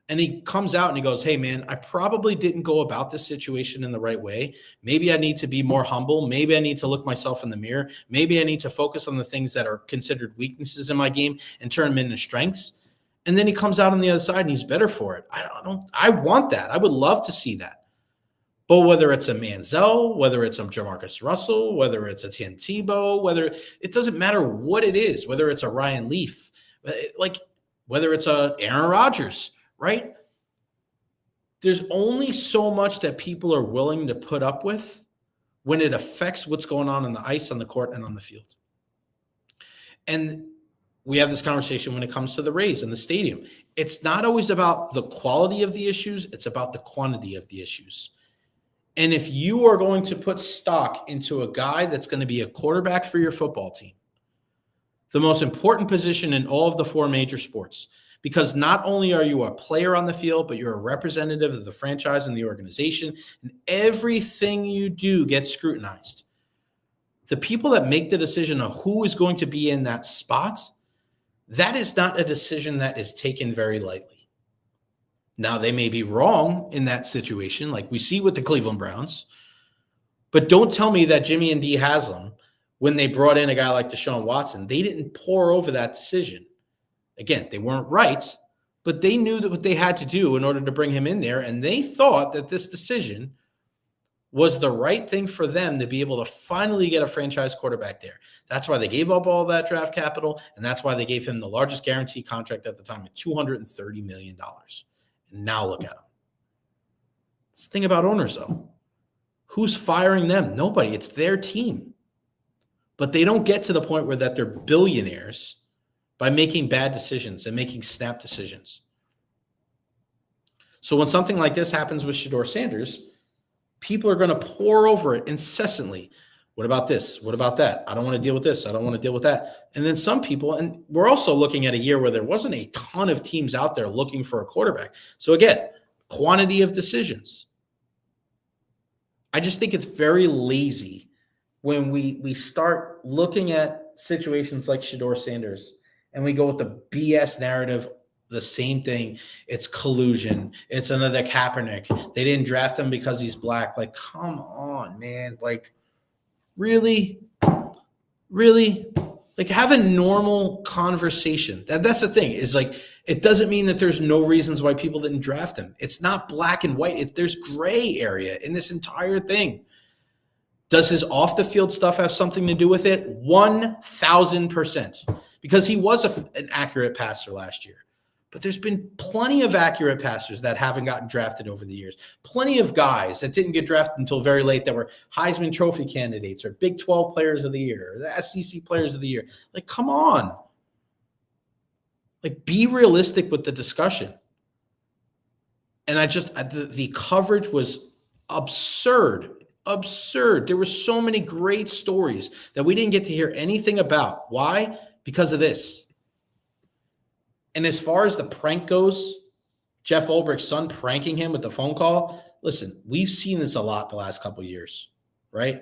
B: And he comes out and he goes, hey, man, I probably didn't go about this situation in the right way. Maybe I need to be more humble. Maybe I need to look myself in the mirror. Maybe I need to focus on the things that are considered weaknesses in my game and turn them into strengths. And then he comes out on the other side and he's better for it. I want that. I would love to see that. But whether it's a Manziel, whether it's a Jamarcus Russell, whether it's a Tim Tebow, it doesn't matter what it is, whether it's a Ryan Leaf, whether it's a Aaron Rodgers, right? There's only so much that people are willing to put up with when it affects what's going on the ice, on the court, and on the field. And we have this conversation when it comes to the Rays and the stadium. It's not always about the quality of the issues. It's about the quantity of the issues. And if you are going to put stock into a guy that's going to be a quarterback for your football team, the most important position in all of the four major sports, because not only are you a player on the field, but you're a representative of the franchise and the organization, and everything you do gets scrutinized. The people that make the decision of who is going to be in that spot, that is not a decision that is taken very lightly. Now, they may be wrong in that situation, like we see with the Cleveland Browns, but don't tell me that Jimmy and Dee Haslam, when they brought in a guy like Deshaun Watson, they didn't pour over that decision. Again, they weren't right, but they knew that what they had to do in order to bring him in there, and they thought that this decision was the right thing for them to be able to finally get a franchise quarterback there. That's why they gave up all that draft capital, and that's why they gave him the largest guarantee contract at the time at $230 million. Now look at them. Let's think about owners, though. Who's firing them? Nobody. It's their team. But they don't get to the point where that they're billionaires by making bad decisions and making snap decisions. So when something like this happens with Shedeur Sanders, people are going to pour over it incessantly. What about this? What about that? I don't want to deal with this. I don't want to deal with that. And then some people, and we're also looking at a year where there wasn't a ton of teams out there looking for a quarterback. So again, quantity of decisions. I just think it's very lazy when we start looking at situations like Shedeur Sanders and we go with the BS narrative, the same thing. It's collusion. It's another Kaepernick. They didn't draft him because he's black. Like, come on, man. Like, really? Like, have a normal conversation. That's the thing, is like, it doesn't mean that there's no reasons why people didn't draft him. It's not black and white. There's gray area in this entire thing. Does his off the field stuff have something to do with it? 1,000%. Because he was an accurate passer last year. But there's been plenty of accurate passers that haven't gotten drafted over the years. Plenty of guys that didn't get drafted until very late that were Heisman Trophy candidates or Big 12 Players of the Year or the SEC Players of the Year. Like, come on. Like, be realistic with the discussion. And the coverage was absurd. There were so many great stories that we didn't get to hear anything about. Why? Because of this. And as far as the prank goes, Jeff Ulbricht's son pranking him with the phone call, listen, we've seen this a lot the last couple of years, right?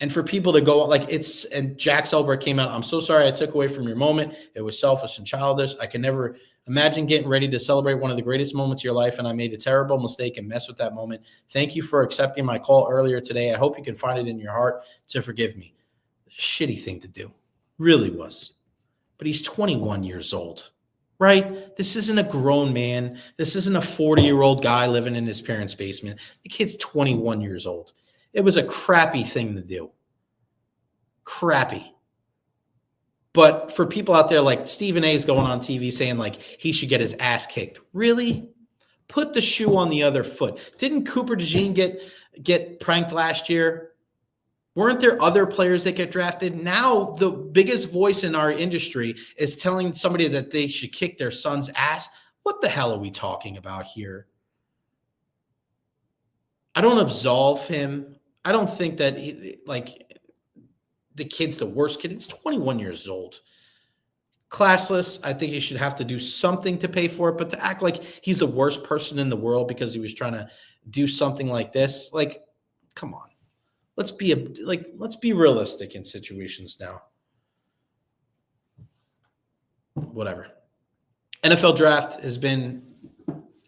B: And for people to go and Jax Ulbricht came out, I'm so sorry I took away from your moment. It was selfish and childish. I can never imagine getting ready to celebrate one of the greatest moments of your life, and I made a terrible mistake and messed with that moment. Thank you for accepting my call earlier today. I hope you can find it in your heart to forgive me. Shitty thing to do. Really was. But he's 21 years old. Right? This isn't a grown man. This isn't a 40-year-old guy living in his parents' basement. The kid's 21 years old. It was a crappy thing to do. Crappy. But for people out there like Stephen A is going on TV saying like he should get his ass kicked. Really? Put the shoe on the other foot. Didn't Cooper DeJean get pranked last year? Weren't there other players that get drafted? Now the biggest voice in our industry is telling somebody that they should kick their son's ass. What the hell are we talking about here? I don't absolve him. I don't think that the kid's the worst kid. He's 21 years old. Classless. I think he should have to do something to pay for it, but to act like he's the worst person in the world because he was trying to do something like this, like, come on. Let's be realistic in situations now. Whatever. NFL draft has been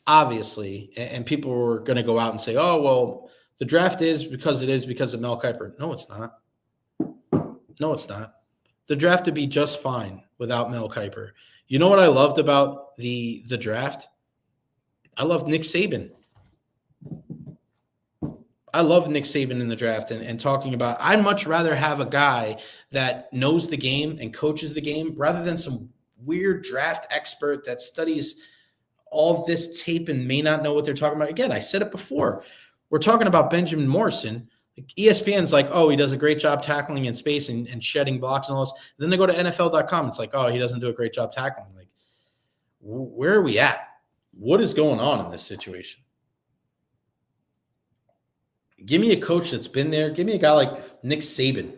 B: obviously, and people were going to go out and say, oh, well, the draft is because of Mel Kiper. No, it's not. No, it's not. The draft would be just fine without Mel Kiper. You know what I loved about the draft? I loved Nick Saban. I love Nick Saban in the draft and talking about, I'd much rather have a guy that knows the game and coaches the game rather than some weird draft expert that studies all this tape and may not know what they're talking about. Again, I said it before. We're talking about Benjamin Morrison. ESPN's like, oh, he does a great job tackling in space and shedding blocks and all this. Then they go to NFL.com. It's like, oh, he doesn't do a great job tackling. Like, where are we at? What is going on in this situation? Give me a coach that's been there. Give me a guy like Nick Saban.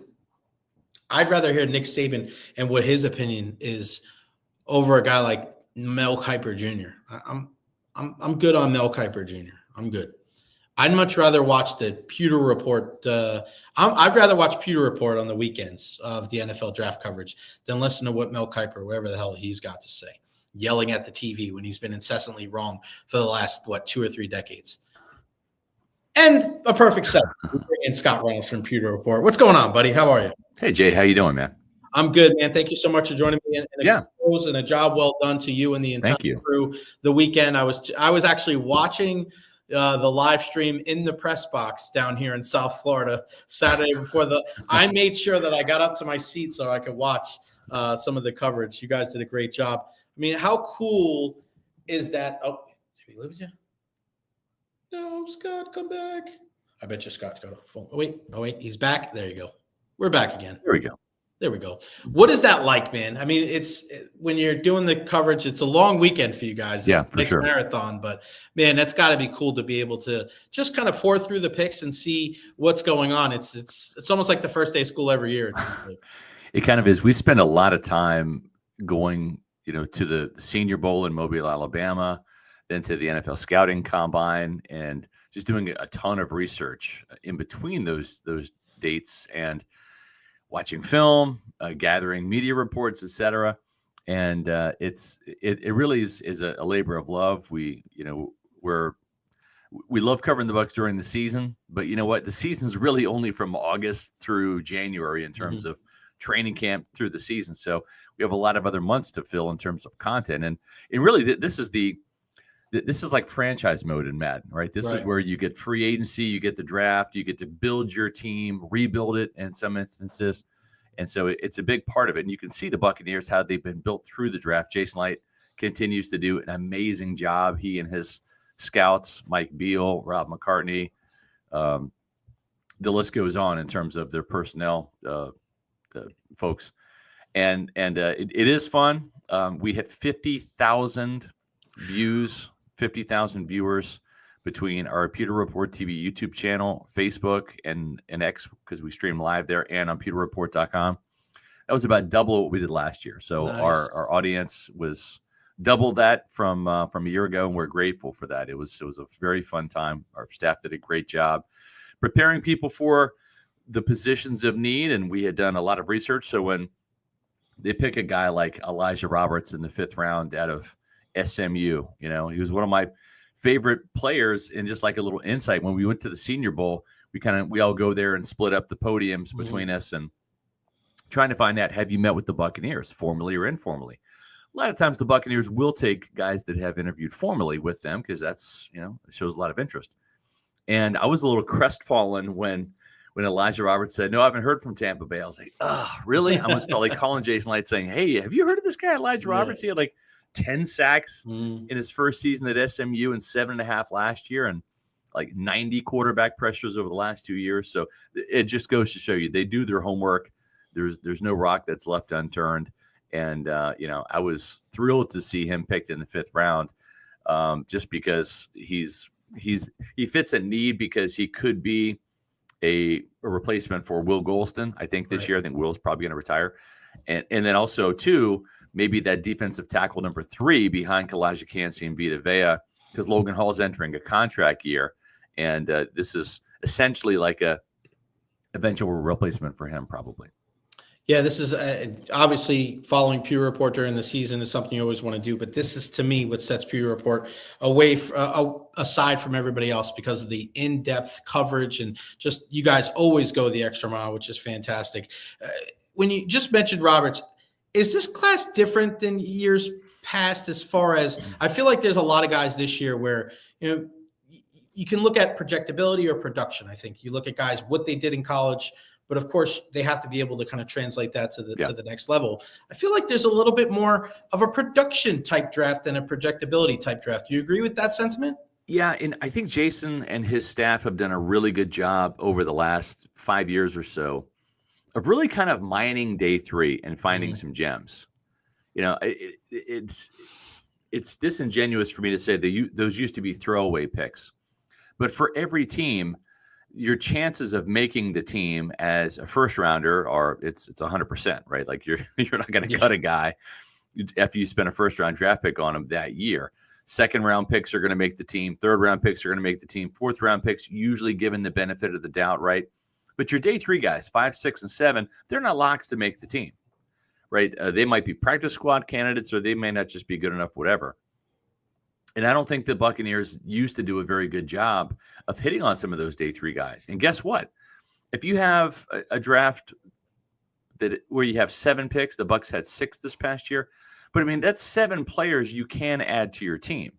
B: I'd rather hear Nick Saban and what his opinion is over a guy like Mel Kiper Jr. I'm good on Mel Kiper Jr. I'm good. I'd much rather watch the Pewter Report. I'd rather watch Pewter Report on the weekends of the NFL draft coverage than listen to what Mel Kiper, whatever the hell he's got to say, yelling at the TV when he's been incessantly wrong for the last, 2 or 3 decades. And a perfect set. We bring in Scott Reynolds from Pewter Report. What's going on, buddy? How are you?
M: Hey, Jay. How you doing, man?
B: I'm good, man. Thank you so much for joining me. And a job well done to you and the entire crew. The weekend, I was actually watching the live stream in the press box down here in South Florida Saturday before I made sure that I got up to my seat so I could watch some of the coverage. You guys did a great job. I mean, how cool is that? Oh, did we lose you? No, Scott, come back. I bet you Scott's got a phone. Oh, wait. He's back. There you go. We're back again. There we go. What is that like, man? I mean, when you're doing the coverage, it's a long weekend for you guys. It's a nice marathon, but man, that's got to be cool to be able to just kind of pour through the picks and see what's going on. It's almost like the first day of school every year.
M: It kind of is. We spend a lot of time going, to the Senior Bowl in Mobile, Alabama, then to the NFL Scouting Combine, and just doing a ton of research in between those dates and watching film, gathering media reports, etc. And it really is a labor of love. We love covering the Bucs during the season, but you know what? The season's really only from August through January in terms of training camp through the season. So we have a lot of other months to fill in terms of content. And really, this is like franchise mode in Madden, right? This is where you get free agency, you get the draft, you get to build your team, rebuild it in some instances. And so it's a big part of it. And you can see the Buccaneers, how they've been built through the draft. Jason Light continues to do an amazing job. He and his scouts, Mike Beal, Rob McCartney, the list goes on in terms of their personnel folks. And it is fun. We hit 50,000 views, 50,000 viewers between our Pewter Report TV YouTube channel, Facebook, and X, because we stream live there, and on pewterreport.com. That was about double what we did last year. So nice. Our audience was double that from a year ago, and we're grateful for that. It was a very fun time. Our staff did a great job preparing people for the positions of need, and we had done a lot of research. So when they pick a guy like Elijah Roberts in the 5th round out of SMU, he was one of my favorite players. And just like a little insight, when we went to the Senior Bowl, we all go there and split up the podiums between us and trying to find out, have you met with the Buccaneers formally or informally? A lot of times the Buccaneers will take guys that have interviewed formally with them because that's, it shows a lot of interest. And I was a little crestfallen when Elijah Roberts said, no, I haven't heard from Tampa Bay. I was like, oh, really? I almost felt like calling Jason Light saying, hey, have you heard of this guy, Elijah Roberts? He had like 10 sacks in his first season at SMU and 7.5 last year. And like 90 quarterback pressures over the last 2 years. So it just goes to show you they do their homework. There's no rock that's left unturned. And, I was thrilled to see him picked in the 5th round just because he fits a need because he could be a replacement for Will Golston, I think, this year. I think Will's probably going to retire. And then also, too, maybe that defensive tackle number 3 behind Kalijah Kancey and Vita Vea, because Logan Hall's entering a contract year. And this is essentially like a eventual replacement for him, probably.
B: Yeah, this is obviously following Pewter Report during the season is something you always want to do. But this is, to me, what sets Pewter Report aside from everybody else because of the in-depth coverage and just you guys always go the extra mile, which is fantastic. When you just mentioned Roberts, is this class different than years past as far as I feel like there's a lot of guys this year where, you can look at projectability or production. I think you look at guys, what they did in college, but of course they have to be able to kind of translate that to the next level. I feel like there's a little bit more of a production type draft than a projectability type draft. Do you agree with that sentiment?
M: Yeah, and I think Jason and his staff have done a really good job over the last 5 years or so of really kind of mining day 3 and finding some gems. It's disingenuous for me to say that those used to be throwaway picks, but for every team, your chances of making the team as a first rounder are it's 100%, right? Like you're not going to cut a guy after you spend a first round draft pick on him that year. Second round picks are going to make the team. Third round picks are going to make the team. Fourth round picks usually given the benefit of the doubt, right? But your day 3 guys, 5, 6, and 7, they're not locks to make the team, right? They might be practice squad candidates, or they may not just be good enough, whatever. And I don't think the Buccaneers used to do a very good job of hitting on some of those day 3 guys. And guess what? If you have a draft where you have 7 picks, the Bucs had 6 this past year. But I mean, that's 7 players you can add to your team.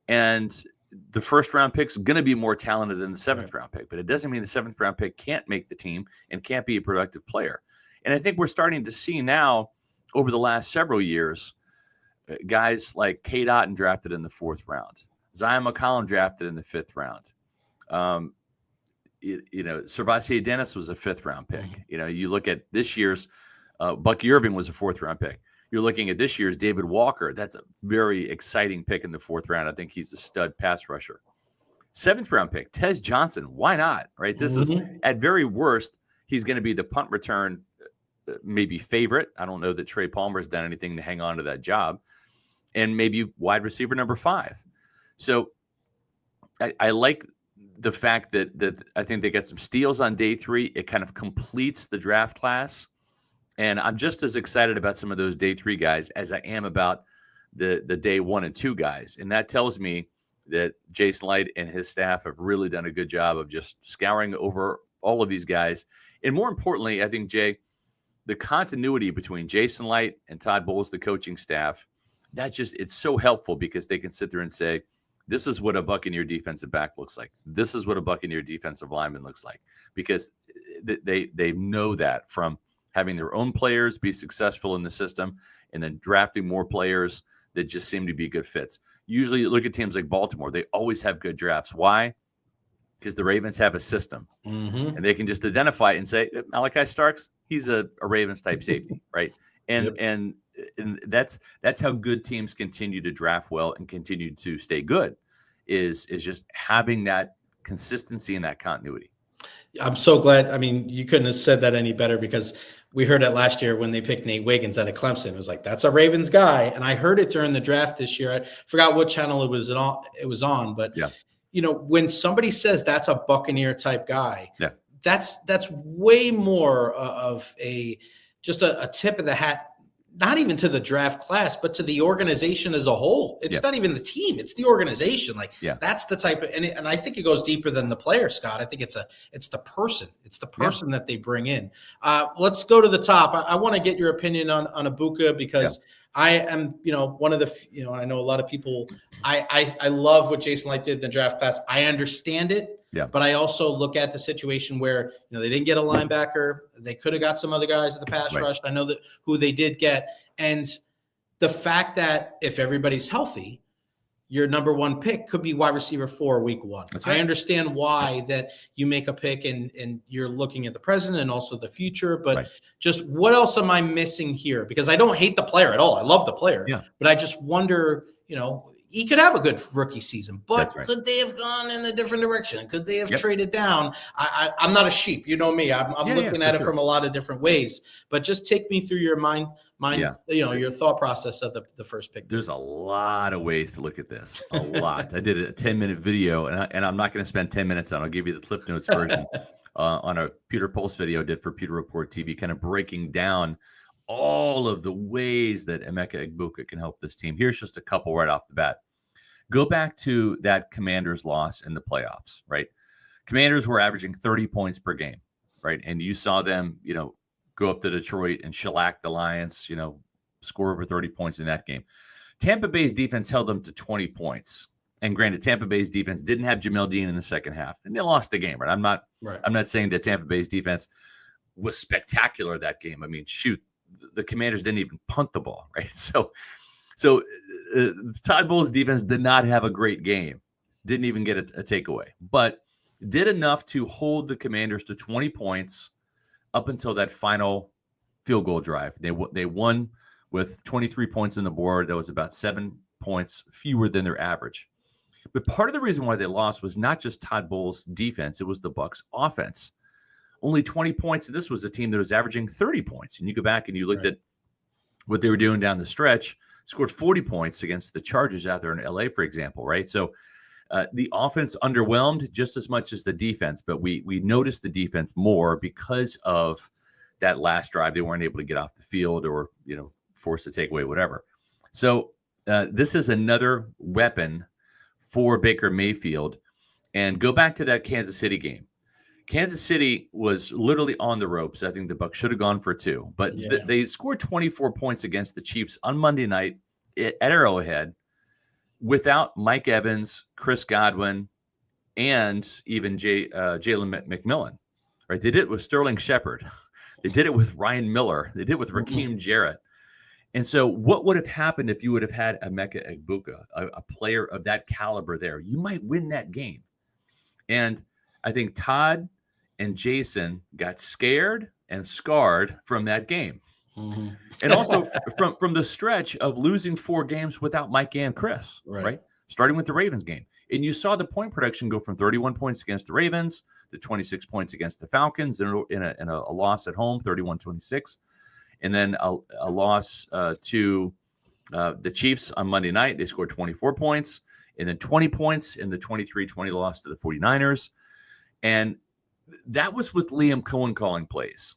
M: And the first round pick's going to be more talented than the 7th round pick, but it doesn't mean the 7th round pick can't make the team and can't be a productive player. And I think we're starting to see now over the last several years, guys like Cade Otton drafted in the 4th round, Zion McCollum drafted in the 5th round. Servassier Dennis was a 5th round pick. You look at this year's Bucky Irving was a 4th round pick. You're looking at this year's David Walker. That's a very exciting pick in the 4th round. I think he's a stud pass rusher. 7th round pick, Tez Johnson. Why not? Right? This is at very worst, he's going to be the punt return maybe favorite. I don't know that Trey Palmer's done anything to hang on to that job. And maybe wide receiver number 5. So I like the fact that I think they get some steals on day 3. It kind of completes the draft class. And I'm just as excited about some of those day 3 guys as I am about the day 1 and 2 guys. And that tells me that Jason Light and his staff have really done a good job of just scouring over all of these guys. And more importantly, I think, Jay, the continuity between Jason Light and Todd Bowles, the coaching staff, it's so helpful because they can sit there and say, this is what a Buccaneer defensive back looks like. This is what a Buccaneer defensive lineman looks like, because they know that from having their own players be successful in the system and then drafting more players that just seem to be good fits. Usually you look at teams like Baltimore, they always have good drafts. Why? Because the Ravens have a system and they can just identify it and say, Malachi Starks, he's a Ravens type safety, right? And that's how good teams continue to draft well and continue to stay good is just having that consistency and that continuity.
B: I'm so glad. I mean, you couldn't have said that any better, because we heard it last year when they picked Nate Wiggins out of Clemson. It was like, that's a Ravens guy. And I heard it during the draft this year. I forgot what channel it was on, but when somebody says that's a Buccaneer type guy, that's way more of a tip of the hat, not even to the draft class, but to the organization as a whole. It's not even the team, it's the organization. That's the type of, and I think it goes deeper than the player, Scott. I think it's the person. It's the person that they bring in. Let's go to the top. I want to get your opinion on Abuka, because I am, one of the, I know a lot of people, I love what Jason Light did in the draft class. I understand it. Yeah. But I also look at the situation where, they didn't get a linebacker. They could have got some other guys at the pass rush. I know that who they did get. And the fact that if everybody's healthy, your number one pick could be wide receiver 4 week 1.
M: That's right.
B: I understand why that you make a pick and you're looking at the present and also the future, but just what else am I missing here? Because I don't hate the player at all. I love the player, but I just wonder, he could have a good rookie season, but could they have gone in a different direction? Could they have traded down? I'm not a sheep. You know me. I'm looking at it from a lot of different ways, but just take me through your mind, your thought process of the first pick.
M: There's a lot of ways to look at this. A lot. I did a 10-minute video, and I'm not going to spend 10 minutes on it. I'll give you the Cliff Notes version on a Pewter Pulse video I did for Pewter Report TV, kind of breaking down all of the ways that Emeka Egbuka can help this team. Here's just a couple right off the bat. Go back to that Commanders loss in the playoffs, right? Commanders were averaging 30 points per game, right? And you saw them, go up to Detroit and shellac the Lions, score over 30 points in that game. Tampa Bay's defense held them to 20 points. And granted, Tampa Bay's defense didn't have Jamel Dean in the second half, and they lost the game, right? I'm not saying that Tampa Bay's defense was spectacular that game. I mean, shoot, the Commanders didn't even punt the ball, right? So Todd Bowles' defense did not have a great game, didn't even get a takeaway, but did enough to hold the Commanders to 20 points up until that final field goal drive. They won with 23 points on the board. That was about 7 points fewer than their average. But part of the reason why they lost was not just Todd Bowles' defense, it was the Bucs' offense. Only 20 points, and this was a team that was averaging 30 points. And you go back and you looked at what they were doing down the stretch, scored 40 points against the Chargers out there in LA, for example, right? So the offense underwhelmed just as much as the defense, but we noticed the defense more because of that last drive. They weren't able to get off the field or, forced to take away, whatever. So this is another weapon for Baker Mayfield. And go back to that Kansas City game. Kansas City was literally on the ropes. I think the Bucs should have gone for 2, but they scored 24 points against the Chiefs on Monday night at Arrowhead without Mike Evans, Chris Godwin, and even Jalen McMillan. Right? They did it with Sterling Shepard. They did it with Ryan Miller. They did it with Raheem Jarrett. And so what would have happened if you would have had Emeka Egbuka, a player of that caliber there? You might win that game. And I think Todd and Jason got scared and scarred from that game. And also from the stretch of losing 4 games without Mike and Chris, right? Starting with the Ravens game. And you saw the point production go from 31 points against the Ravens to 26 points against the Falcons in a loss at home, 31-26. And then a loss to the Chiefs on Monday night. They scored 24 points. And then 20 points in the 23-20 loss to the 49ers. And that was with Liam Cohen calling plays.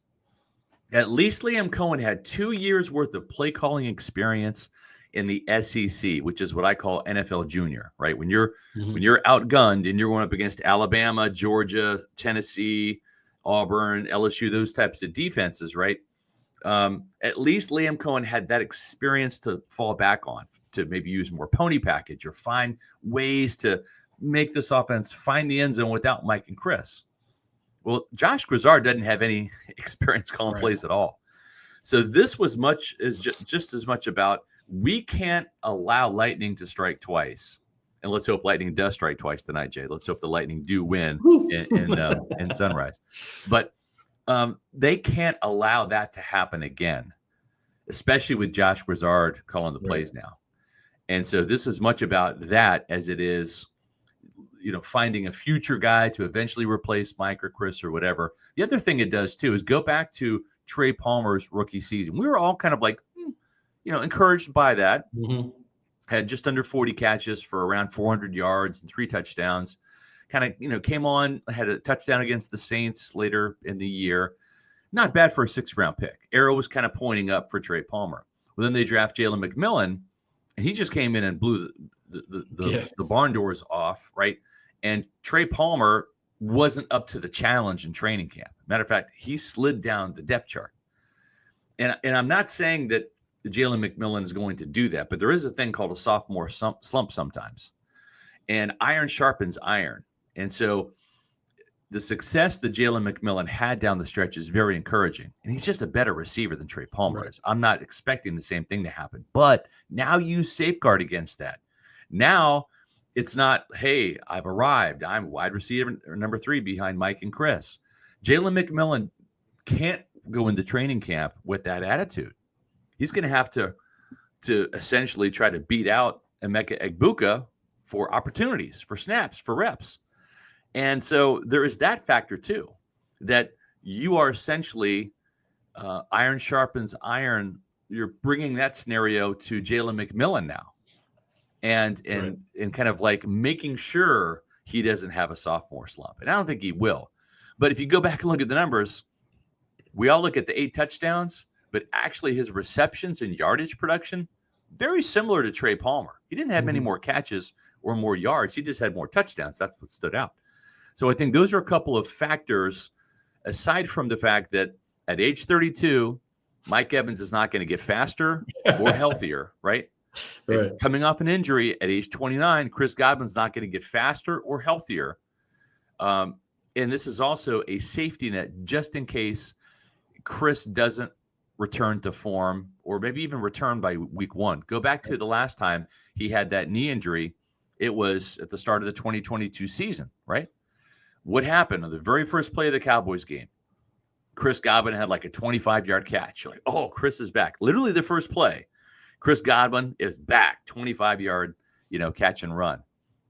M: At least Liam Cohen had 2 years worth of play calling experience in the SEC, which is what I call NFL junior, right? When you're outgunned and you're going up against Alabama, Georgia, Tennessee, Auburn, LSU, those types of defenses, right? At least Liam Cohen had that experience to fall back on, to maybe use more pony package or find ways to make this offense find the end zone without Mike and Chris. Well, Josh Grizzard doesn't have any experience calling plays at all. So this was just as much about we can't allow lightning to strike twice. And let's hope lightning does strike twice tonight, Jay. Let's hope the Lightning do win in Sunrise. But they can't allow that to happen again, especially with Josh Grizzard calling the plays now. And so this is much about that as it is, finding a future guy to eventually replace Mike or Chris or whatever. The other thing it does too is go back to Trey Palmer's rookie season. We were all kind of like, encouraged by that. Had just under 40 catches for around 400 yards and 3 touchdowns. Kind of, came on, had a touchdown against the Saints later in the year. Not bad for a 6th-round pick. Arrow was kind of pointing up for Trey Palmer. Well, then they draft Jalen McMillan, and he just came in and blew the barn doors off, right? And Trey Palmer wasn't up to the challenge in training camp. Matter of fact, he slid down the depth chart. And I'm not saying that Jalen McMillan is going to do that, but there is a thing called a sophomore slump sometimes. And iron sharpens iron. And so the success that Jalen McMillan had down the stretch is very encouraging. And he's just a better receiver than Trey Palmer is. I'm not expecting the same thing to happen. But now you safeguard against that. Now it's not, hey, I've arrived. I'm wide receiver number 3 behind Mike and Chris. Jalen McMillan can't go into training camp with that attitude. He's going to have to essentially try to beat out Emeka Egbuka for opportunities, for snaps, for reps. And so there is that factor too, that you are essentially iron sharpens iron. You're bringing that scenario to Jalen McMillan now, and kind of like making sure he doesn't have a sophomore slump. And I don't think he will. But if you go back and look at the numbers, we all look at the 8 touchdowns, but actually his receptions and yardage production, very similar to Trey Palmer. He didn't have many more catches or more yards. He just had more touchdowns. That's what stood out. So I think those are a couple of factors, aside from the fact that at age 32, Mike Evans is not going to get faster or healthier, right?
B: Right.
M: Coming off an injury at age 29, Chris Godwin's not going to get faster or healthier. And this is also a safety net just in case Chris doesn't return to form, or maybe even return by week 1. Go back to the last time he had that knee injury. It was at the start of the 2022 season, right? What happened on the very first play of the Cowboys game? Chris Godwin had like a 25-yard catch. You're like, oh, Chris is back. Literally the first play, Chris Godwin is back, 25-yard, catch and run.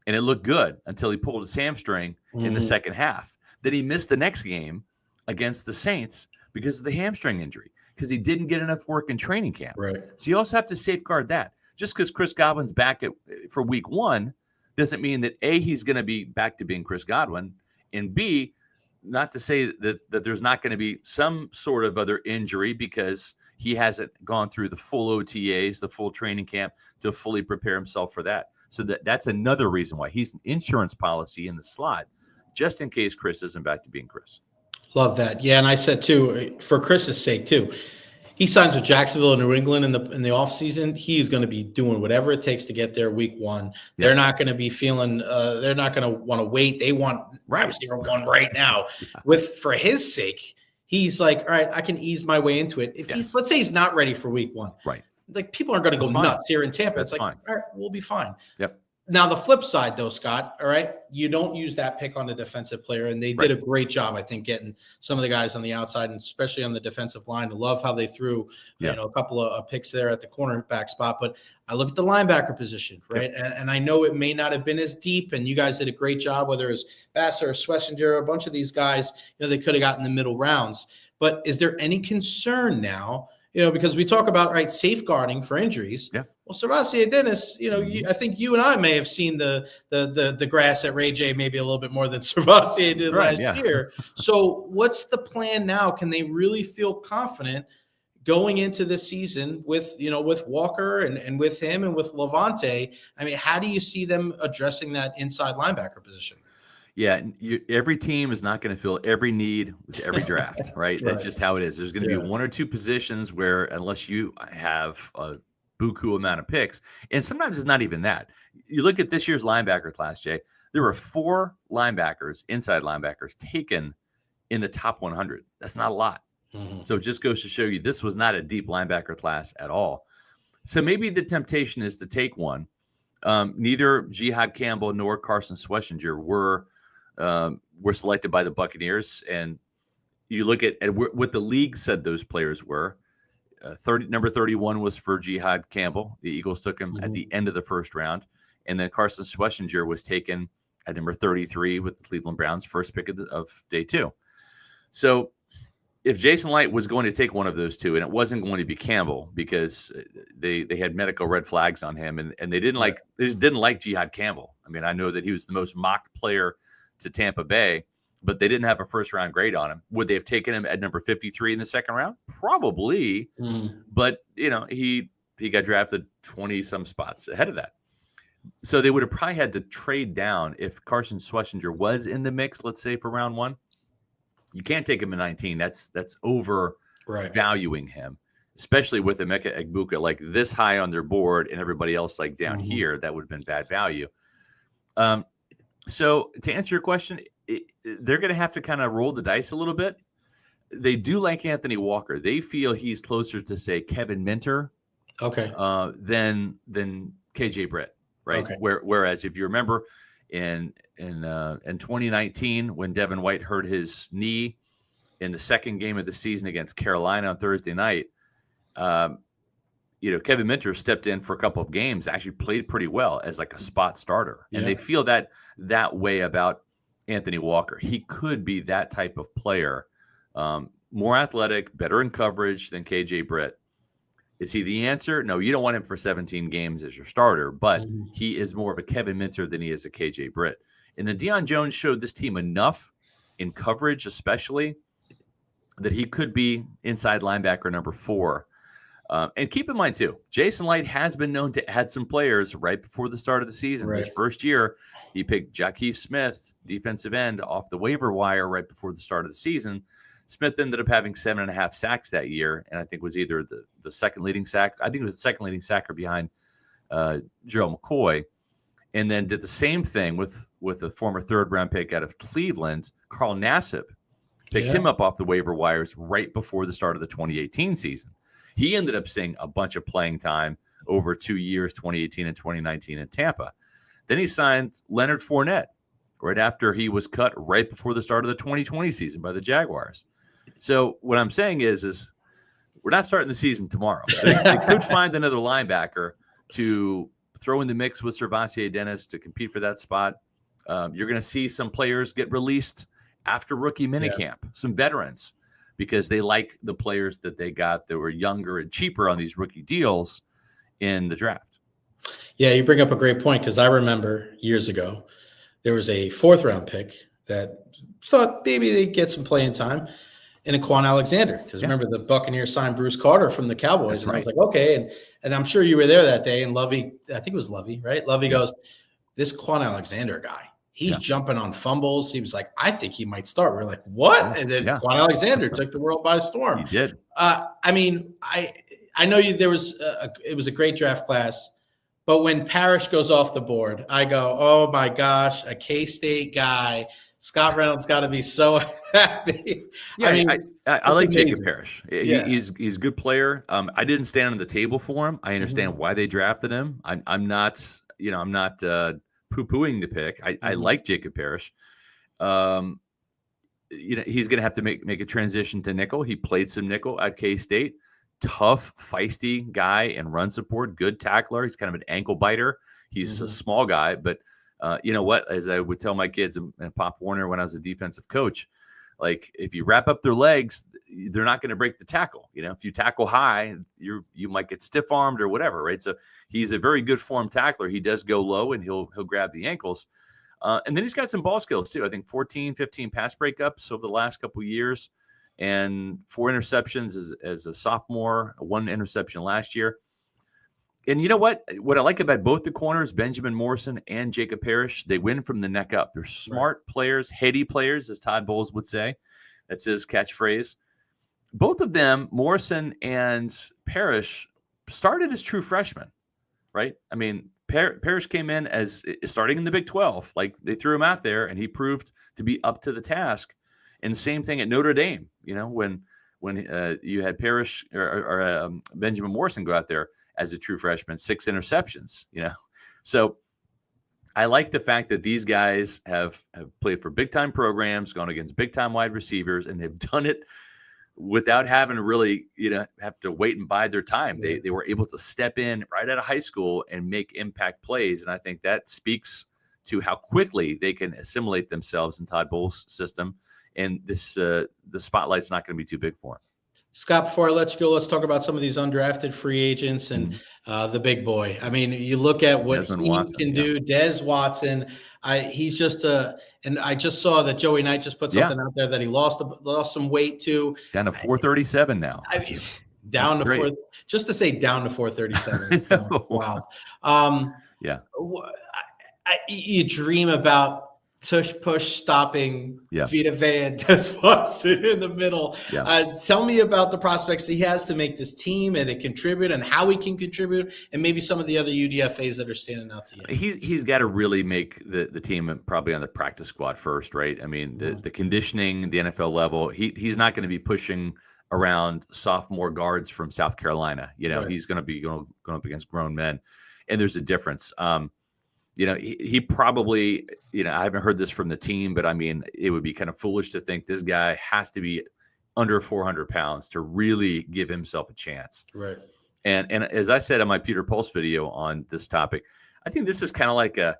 M: And it looked good until he pulled his hamstring in the second half. Then he missed the next game against the Saints because of the hamstring injury, because he didn't get enough work in training camp.
B: Right.
M: So you also have to safeguard that. Just because Chris Godwin's back for week 1 doesn't mean that A, he's going to be back to being Chris Godwin, and B, not to say that there's not going to be some sort of other injury because he hasn't gone through the full OTAs, the full training camp to fully prepare himself for that. So that's another reason why he's an insurance policy in the slot, just in case Chris isn't back to being Chris.
B: Love that. Yeah, and I said too, for Chris's sake too, he signs with Jacksonville and New England in the offseason. He's going to be doing whatever it takes to get there week 1. They're not going to be feeling they're not going to want to wait. They want receiver 1 right now. For his sake, he's like, all right, I can ease my way into it. If let's say he's not ready for week 1.
M: Right.
B: Like, people aren't going to go nuts here in Tampa.
M: That's
B: it's like,
M: fine.
B: all right, we'll be fine.
M: Yep.
B: Now, the flip side, though, Scott, all right, you don't use that pick on the defensive player, and they did a great job, I think, getting some of the guys on the outside, and especially on the defensive line. I love how they threw, a couple of picks there at the cornerback spot. But I look at the linebacker position, right, and I know it may not have been as deep, and you guys did a great job, whether it was Bassler or Schlesinger, a bunch of these guys, they could have gotten the middle rounds. But is there any concern now? Because we talk about safeguarding for injuries. Yeah. Well, Servassier Dennis, I think you and I may have seen the grass at Ray J maybe a little bit more than Servassier did last year. So what's the plan now? Can they really feel confident going into this season with Walker and with him and with Levante? I mean, how do you see them addressing that inside linebacker position?
M: Yeah, every team is not going to fill every need with every draft, right? That's just how it is. There's going to be 1 or 2 positions where, unless you have a buku amount of picks, and sometimes it's not even that. You look at this year's linebacker class, Jay, there were 4 linebackers, inside linebackers, taken in the top 100. That's not a lot. So it just goes to show you this was not a deep linebacker class at all. So maybe the temptation is to take one. Neither Jihad Campbell nor Carson Schlesinger were selected by the Buccaneers, and you look at what the league said those players were. Number 31 was for Jihad Campbell. The Eagles took him at the end of the first round, and then Carson Schlesinger was taken at number 33 with the Cleveland Browns, first pick of day 2. So if Jason Light was going to take one of those 2, and it wasn't going to be Campbell because they had medical red flags on him, and they just didn't like Jihad Campbell. I mean, I know that he was the most mocked player to Tampa Bay, but they didn't have a first-round grade on him. Would they have taken him at number 53 in the second round? Probably. But, he got drafted 20-some spots ahead of that. So they would have probably had to trade down if Carson Schlesinger was in the mix, let's say, for round 1. You can't take him at 19. That's overvaluing him, especially with Emeka Egbuka like this high on their board and everybody else like down here. That would have been bad value. So to answer your question, they're going to have to kind of roll the dice a little bit. They do like Anthony Walker. They feel he's closer to, say, Kevin Minter than KJ Britt, right?
B: Okay.
M: Whereas if you remember in 2019 when Devin White hurt his knee in the second game of the season against Carolina on Thursday night, Kevin Minter stepped in for a couple of games, actually played pretty well as like a spot starter. And they feel that way about Anthony Walker. He could be that type of player, more athletic, better in coverage than KJ Britt. Is he the answer? No, you don't want him for 17 games as your starter, but he is more of a Kevin Minter than he is a KJ Britt. And then Deion Jones showed this team enough in coverage, especially, that he could be inside linebacker number 4. And keep in mind, too, Jason Light has been known to add some players right before the start of the season.
B: Right.
M: His first year, he picked Jaquez Smith, defensive end, off the waiver wire right before the start of the season. Smith ended up having 7.5 sacks that year, and I think was either the second leading sack. I think it was the second leading sacker behind Gerald McCoy. And then did the same thing with a former third-round pick out of Cleveland, Carl Nassib. Picked him up off the waiver wires right before the start of the 2018 season. He ended up seeing a bunch of playing time over 2 years, 2018 and 2019 in Tampa. Then he signed Leonard Fournette right after he was cut right before the start of the 2020 season by the Jaguars. So what I'm saying is we're not starting the season tomorrow. They could find another linebacker to throw in the mix with Servassier Dennis to compete for that spot. You're going to see some players get released after rookie minicamp, some veterans, because they like the players that they got that were younger and cheaper on these rookie deals in the draft.
B: Yeah, you bring up a great point, because I remember years ago there was a 4th-round pick that thought maybe they'd get some playing time in a Quan Alexander, because remember the Buccaneers signed Bruce Carter from the Cowboys. I was like, okay, and I'm sure you were there that day, and Lovey, I think it was Lovey, right? Lovey goes, this Quan Alexander guy, he's jumping on fumbles. He was like, I think he might start. We're like, what? And then Quan Alexander took the world by storm.
M: He did.
B: I mean, I know it was a great draft class, but when Parrish goes off the board, I go, oh my gosh, a K-State guy. Scott Reynolds got to be so happy.
M: Yeah,
B: I mean,
M: I like
B: amazing.
M: Jacob Parrish. He's a good player. I didn't stand on the table for him. I understand why they drafted him. I'm not poo-pooing the pick. I like Jacob Parrish. He's going to have to make a transition to nickel. He played some nickel at K-State. Tough, feisty guy and run support. Good tackler. He's kind of an ankle biter. He's a small guy, but you know what? As I would tell my kids and Pop Warner when I was a defensive coach, like if you wrap up their legs, they're not going to break the tackle. If you tackle high, you might get stiff armed or whatever, right? So he's a very good form tackler. He does go low and he'll grab the ankles. And then he's got some ball skills too. I think 14, 15 pass breakups over the last couple of years, and 4 interceptions as a sophomore, 1 interception last year. And you know what? What I like about both the corners, Benjamin Morrison and Jacob Parrish, they win from the neck up. They're smart players, heady players, as Todd Bowles would say. That's his catchphrase. Both of them, Morrison and Parrish, started as true freshmen, right? I mean, Parrish came in as starting in the Big 12. Like they threw him out there, and he proved to be up to the task. And same thing at Notre Dame. When you had Parrish or Benjamin Morrison go out there as a true freshman, 6 interceptions, So I like the fact that these guys have played for big-time programs, gone against big-time wide receivers, and they've done it without having to really, have to wait and bide their time. They were able to step in right out of high school and make impact plays, and I think that speaks to how quickly they can assimilate themselves in Todd Bowles' system, and the spotlight's not going to be too big for them.
B: Scott, before I let you go, let's talk about some of these undrafted free agents and the big boy. I mean, you look at what
M: Desmond
B: he
M: Watson,
B: can do. Des Watson, he's just and I just saw that Joey Knight just put something out there that he lost some weight too.
M: Down to 437 now.
B: I mean, down to
M: great.
B: 4, just to say down to 437. Wow.
M: Yeah.
B: You dream about tush push stopping Vita Vea and Des Watson in the middle. Tell me about the prospects he has to make this team and to contribute, and how he can contribute, and maybe some of the other UDFAs that are standing out to you.
M: He's got to really make the team probably on the practice squad first, right? I mean, the conditioning, the NFL level, he's not going to be pushing around sophomore guards from South Carolina. He's going to be going up against grown men, and there's a difference. he probably, I haven't heard this from the team, but I mean, it would be kind of foolish to think this guy has to be under 400 pounds to really give himself a chance.
B: Right.
M: And as I said on my Pewter Pulse video on this topic, I think this is kind of like a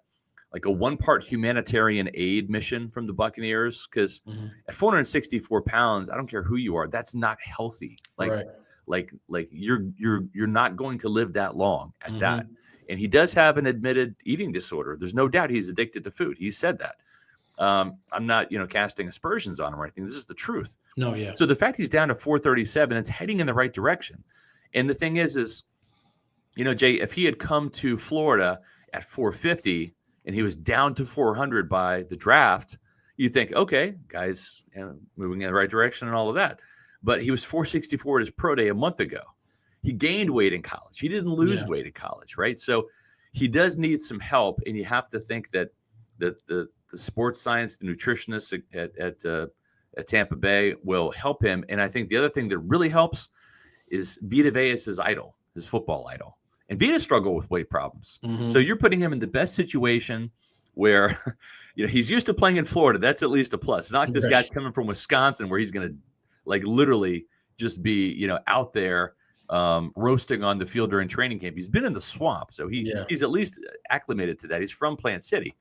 M: one-part humanitarian aid mission from the Buccaneers, because at 464 pounds, I don't care who you are, that's not healthy. Like you're not going to live that long at that. And he does have an admitted eating disorder. There's no doubt he's addicted to food. He said that. I'm not, casting aspersions on him or anything. This is the truth.
B: No, yeah.
M: So the fact he's down to 437, it's heading in the right direction. And the thing is, Jay, if he had come to Florida at 450 and he was down to 400 by the draft, you think, okay, guys, moving in the right direction and all of that. But he was 464 at his pro day a month ago. He gained weight in college. He didn't lose weight in college, right? So he does need some help, and you have to think that the sports science, the nutritionists at Tampa Bay will help him. And I think the other thing that really helps is Vita Vea is his idol, his football idol. And Vita struggled with weight problems. So you're putting him in the best situation where, he's used to playing in Florida. That's at least a plus. Not this guy's coming from Wisconsin where he's going to literally just be, out there roasting on the field during training camp. He's been in the swamp, so he's at least acclimated to that. He's from Plant City.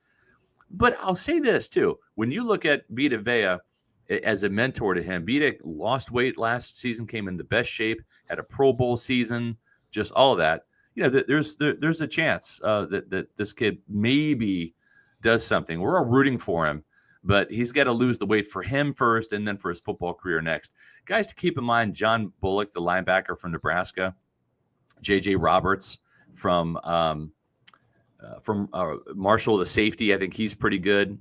M: But I'll say this too: when you look at Vita Vea as a mentor to him, Vita lost weight last season, came in the best shape, had a Pro Bowl season, just all of that. There's a chance that this kid maybe does something. We're all rooting for him, but he's got to lose the weight for him first, and then for his football career next. Guys to keep in mind: John Bullock, the linebacker from Nebraska; J.J. Roberts from Marshall, the safety. I think he's pretty good.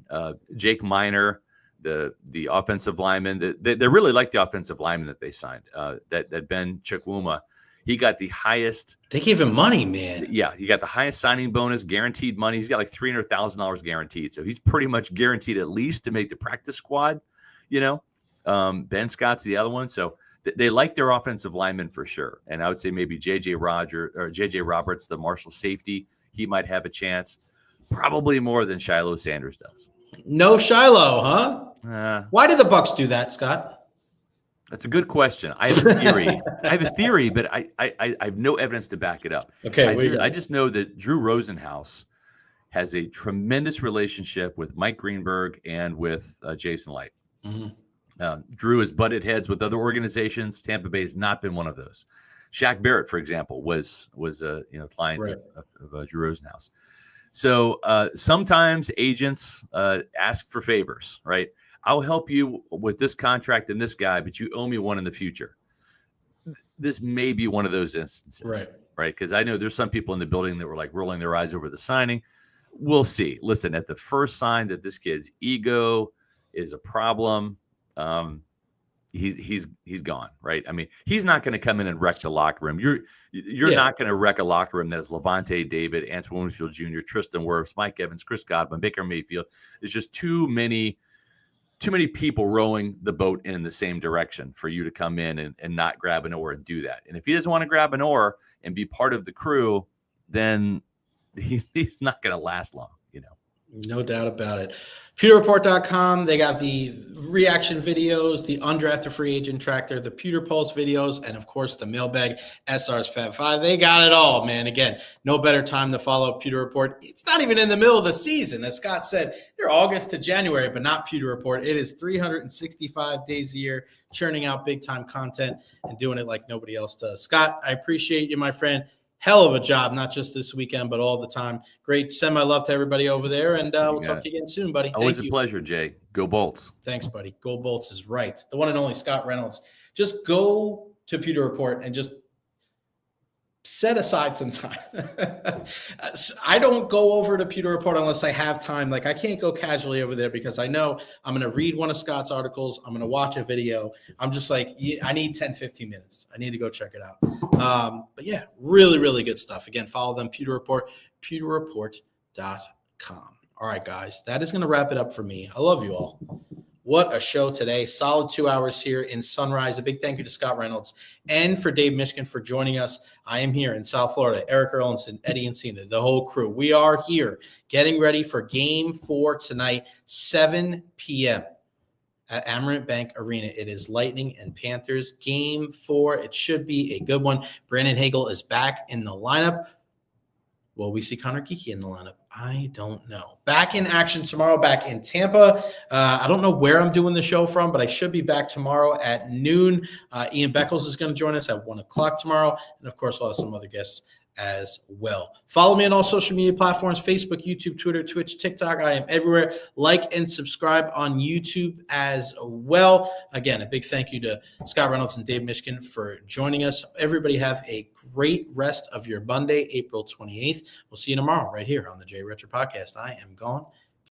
M: Jake Minor, the offensive lineman. They really like the offensive lineman that they signed. That Ben Chukwuma. He got the highest.
B: They gave him money, man. Yeah,
M: he got the highest signing bonus, guaranteed money. He's got like $300,000 guaranteed, so he's pretty much guaranteed at least to make the practice squad. Ben Scott's the other one, so they like their offensive linemen for sure. And I would say maybe J.J. Roberts, the Marshall safety, he might have a chance. Probably more than Shedeur Sanders does.
B: No Shiloh, huh? Why did the Bucs do that, Scott?
M: That's a good question. I have a theory. But I have no evidence to back it up.
B: Okay.
M: I just know that Drew Rosenhaus has a tremendous relationship with Mike Greenberg and with Jason Light. Drew has butted heads with other organizations. Tampa Bay has not been one of those. Shaq Barrett, for example, was a client of Drew Rosenhaus. So sometimes agents ask for favors, right? I'll help you with this contract and this guy, but you owe me one in the future. This may be one of those instances, right? Because I know there's some people in the building that were like rolling their eyes over the signing. We'll see. Listen, at the first sign that this kid's ego is a problem, he's gone, right? I mean, he's not going to come in and wreck the locker room. You're not going to wreck a locker room that is Levante David, Antoine Winfield Jr., Tristan Wirfs, Mike Evans, Chris Godwin, Baker Mayfield. There's just too many people rowing the boat in the same direction for you to come in and not grab an oar and do that. And if he doesn't want to grab an oar and be part of the crew, then he's not going to last long,
B: No doubt about it. PewterReport.com. They got the reaction videos, the undrafted free agent tractor, the Pewter Pulse videos, and of course the mailbag SR's Fab Five. They got it all, man. Again, no better time to follow Pewter Report. It's not even in the middle of the season. As Scott said, they're August to January, but not Pewter Report. It is 365 days a year, churning out big time content and doing it like nobody else does. Scott, I appreciate you, my friend. Hell of a job, not just this weekend, but all the time. Great. Send my love to everybody over there, and we'll talk to you again soon, buddy.
M: Always a pleasure, Jay. Go Bolts.
B: Thanks, buddy. Go Bolts is right. The one and only Scott Reynolds. Just go to Pewter Report and just set aside some time. I don't go over to Pewter Report unless I have time. Like, I can't go casually over there because I know I'm going to read one of Scott's articles. I'm going to watch a video. I'm just like, I need 10, 15 minutes. I need to go check it out. But yeah, really, really good stuff. Again, follow them, Pewter Report, pewterreport.com. All right, guys, that is going to wrap it up for me. I love you all. What a show today. Solid 2 hours here in Sunrise. A big thank you to Scott Reynolds and for Dave Mishkin for joining us. I am here in South Florida. Eric Erlinson, Eddie Encina, the whole crew. We are here getting ready for Game 4 tonight, 7 p.m. at Amerant Bank Arena. It is Lightning and Panthers. Game 4. It should be a good one. Brandon Hagel is back in the lineup. Will we see Connor Geeky in the lineup? I don't know. Back in action tomorrow, back in Tampa. I don't know where I'm doing the show from, but I should be back tomorrow at noon. Ian Beckles is going to join us at 1 o'clock tomorrow. And, of course, we'll have some other guests as well. Follow me on all social media platforms, Facebook, YouTube, Twitter, Twitch, TikTok. I am everywhere. Like and subscribe on YouTube as well. Again, a big thank you to Scott Reynolds and Dave Mishkin for joining us. Everybody have a great rest of your Monday, April 28th. We'll see you tomorrow right here on the Recher Podcast. I am gone.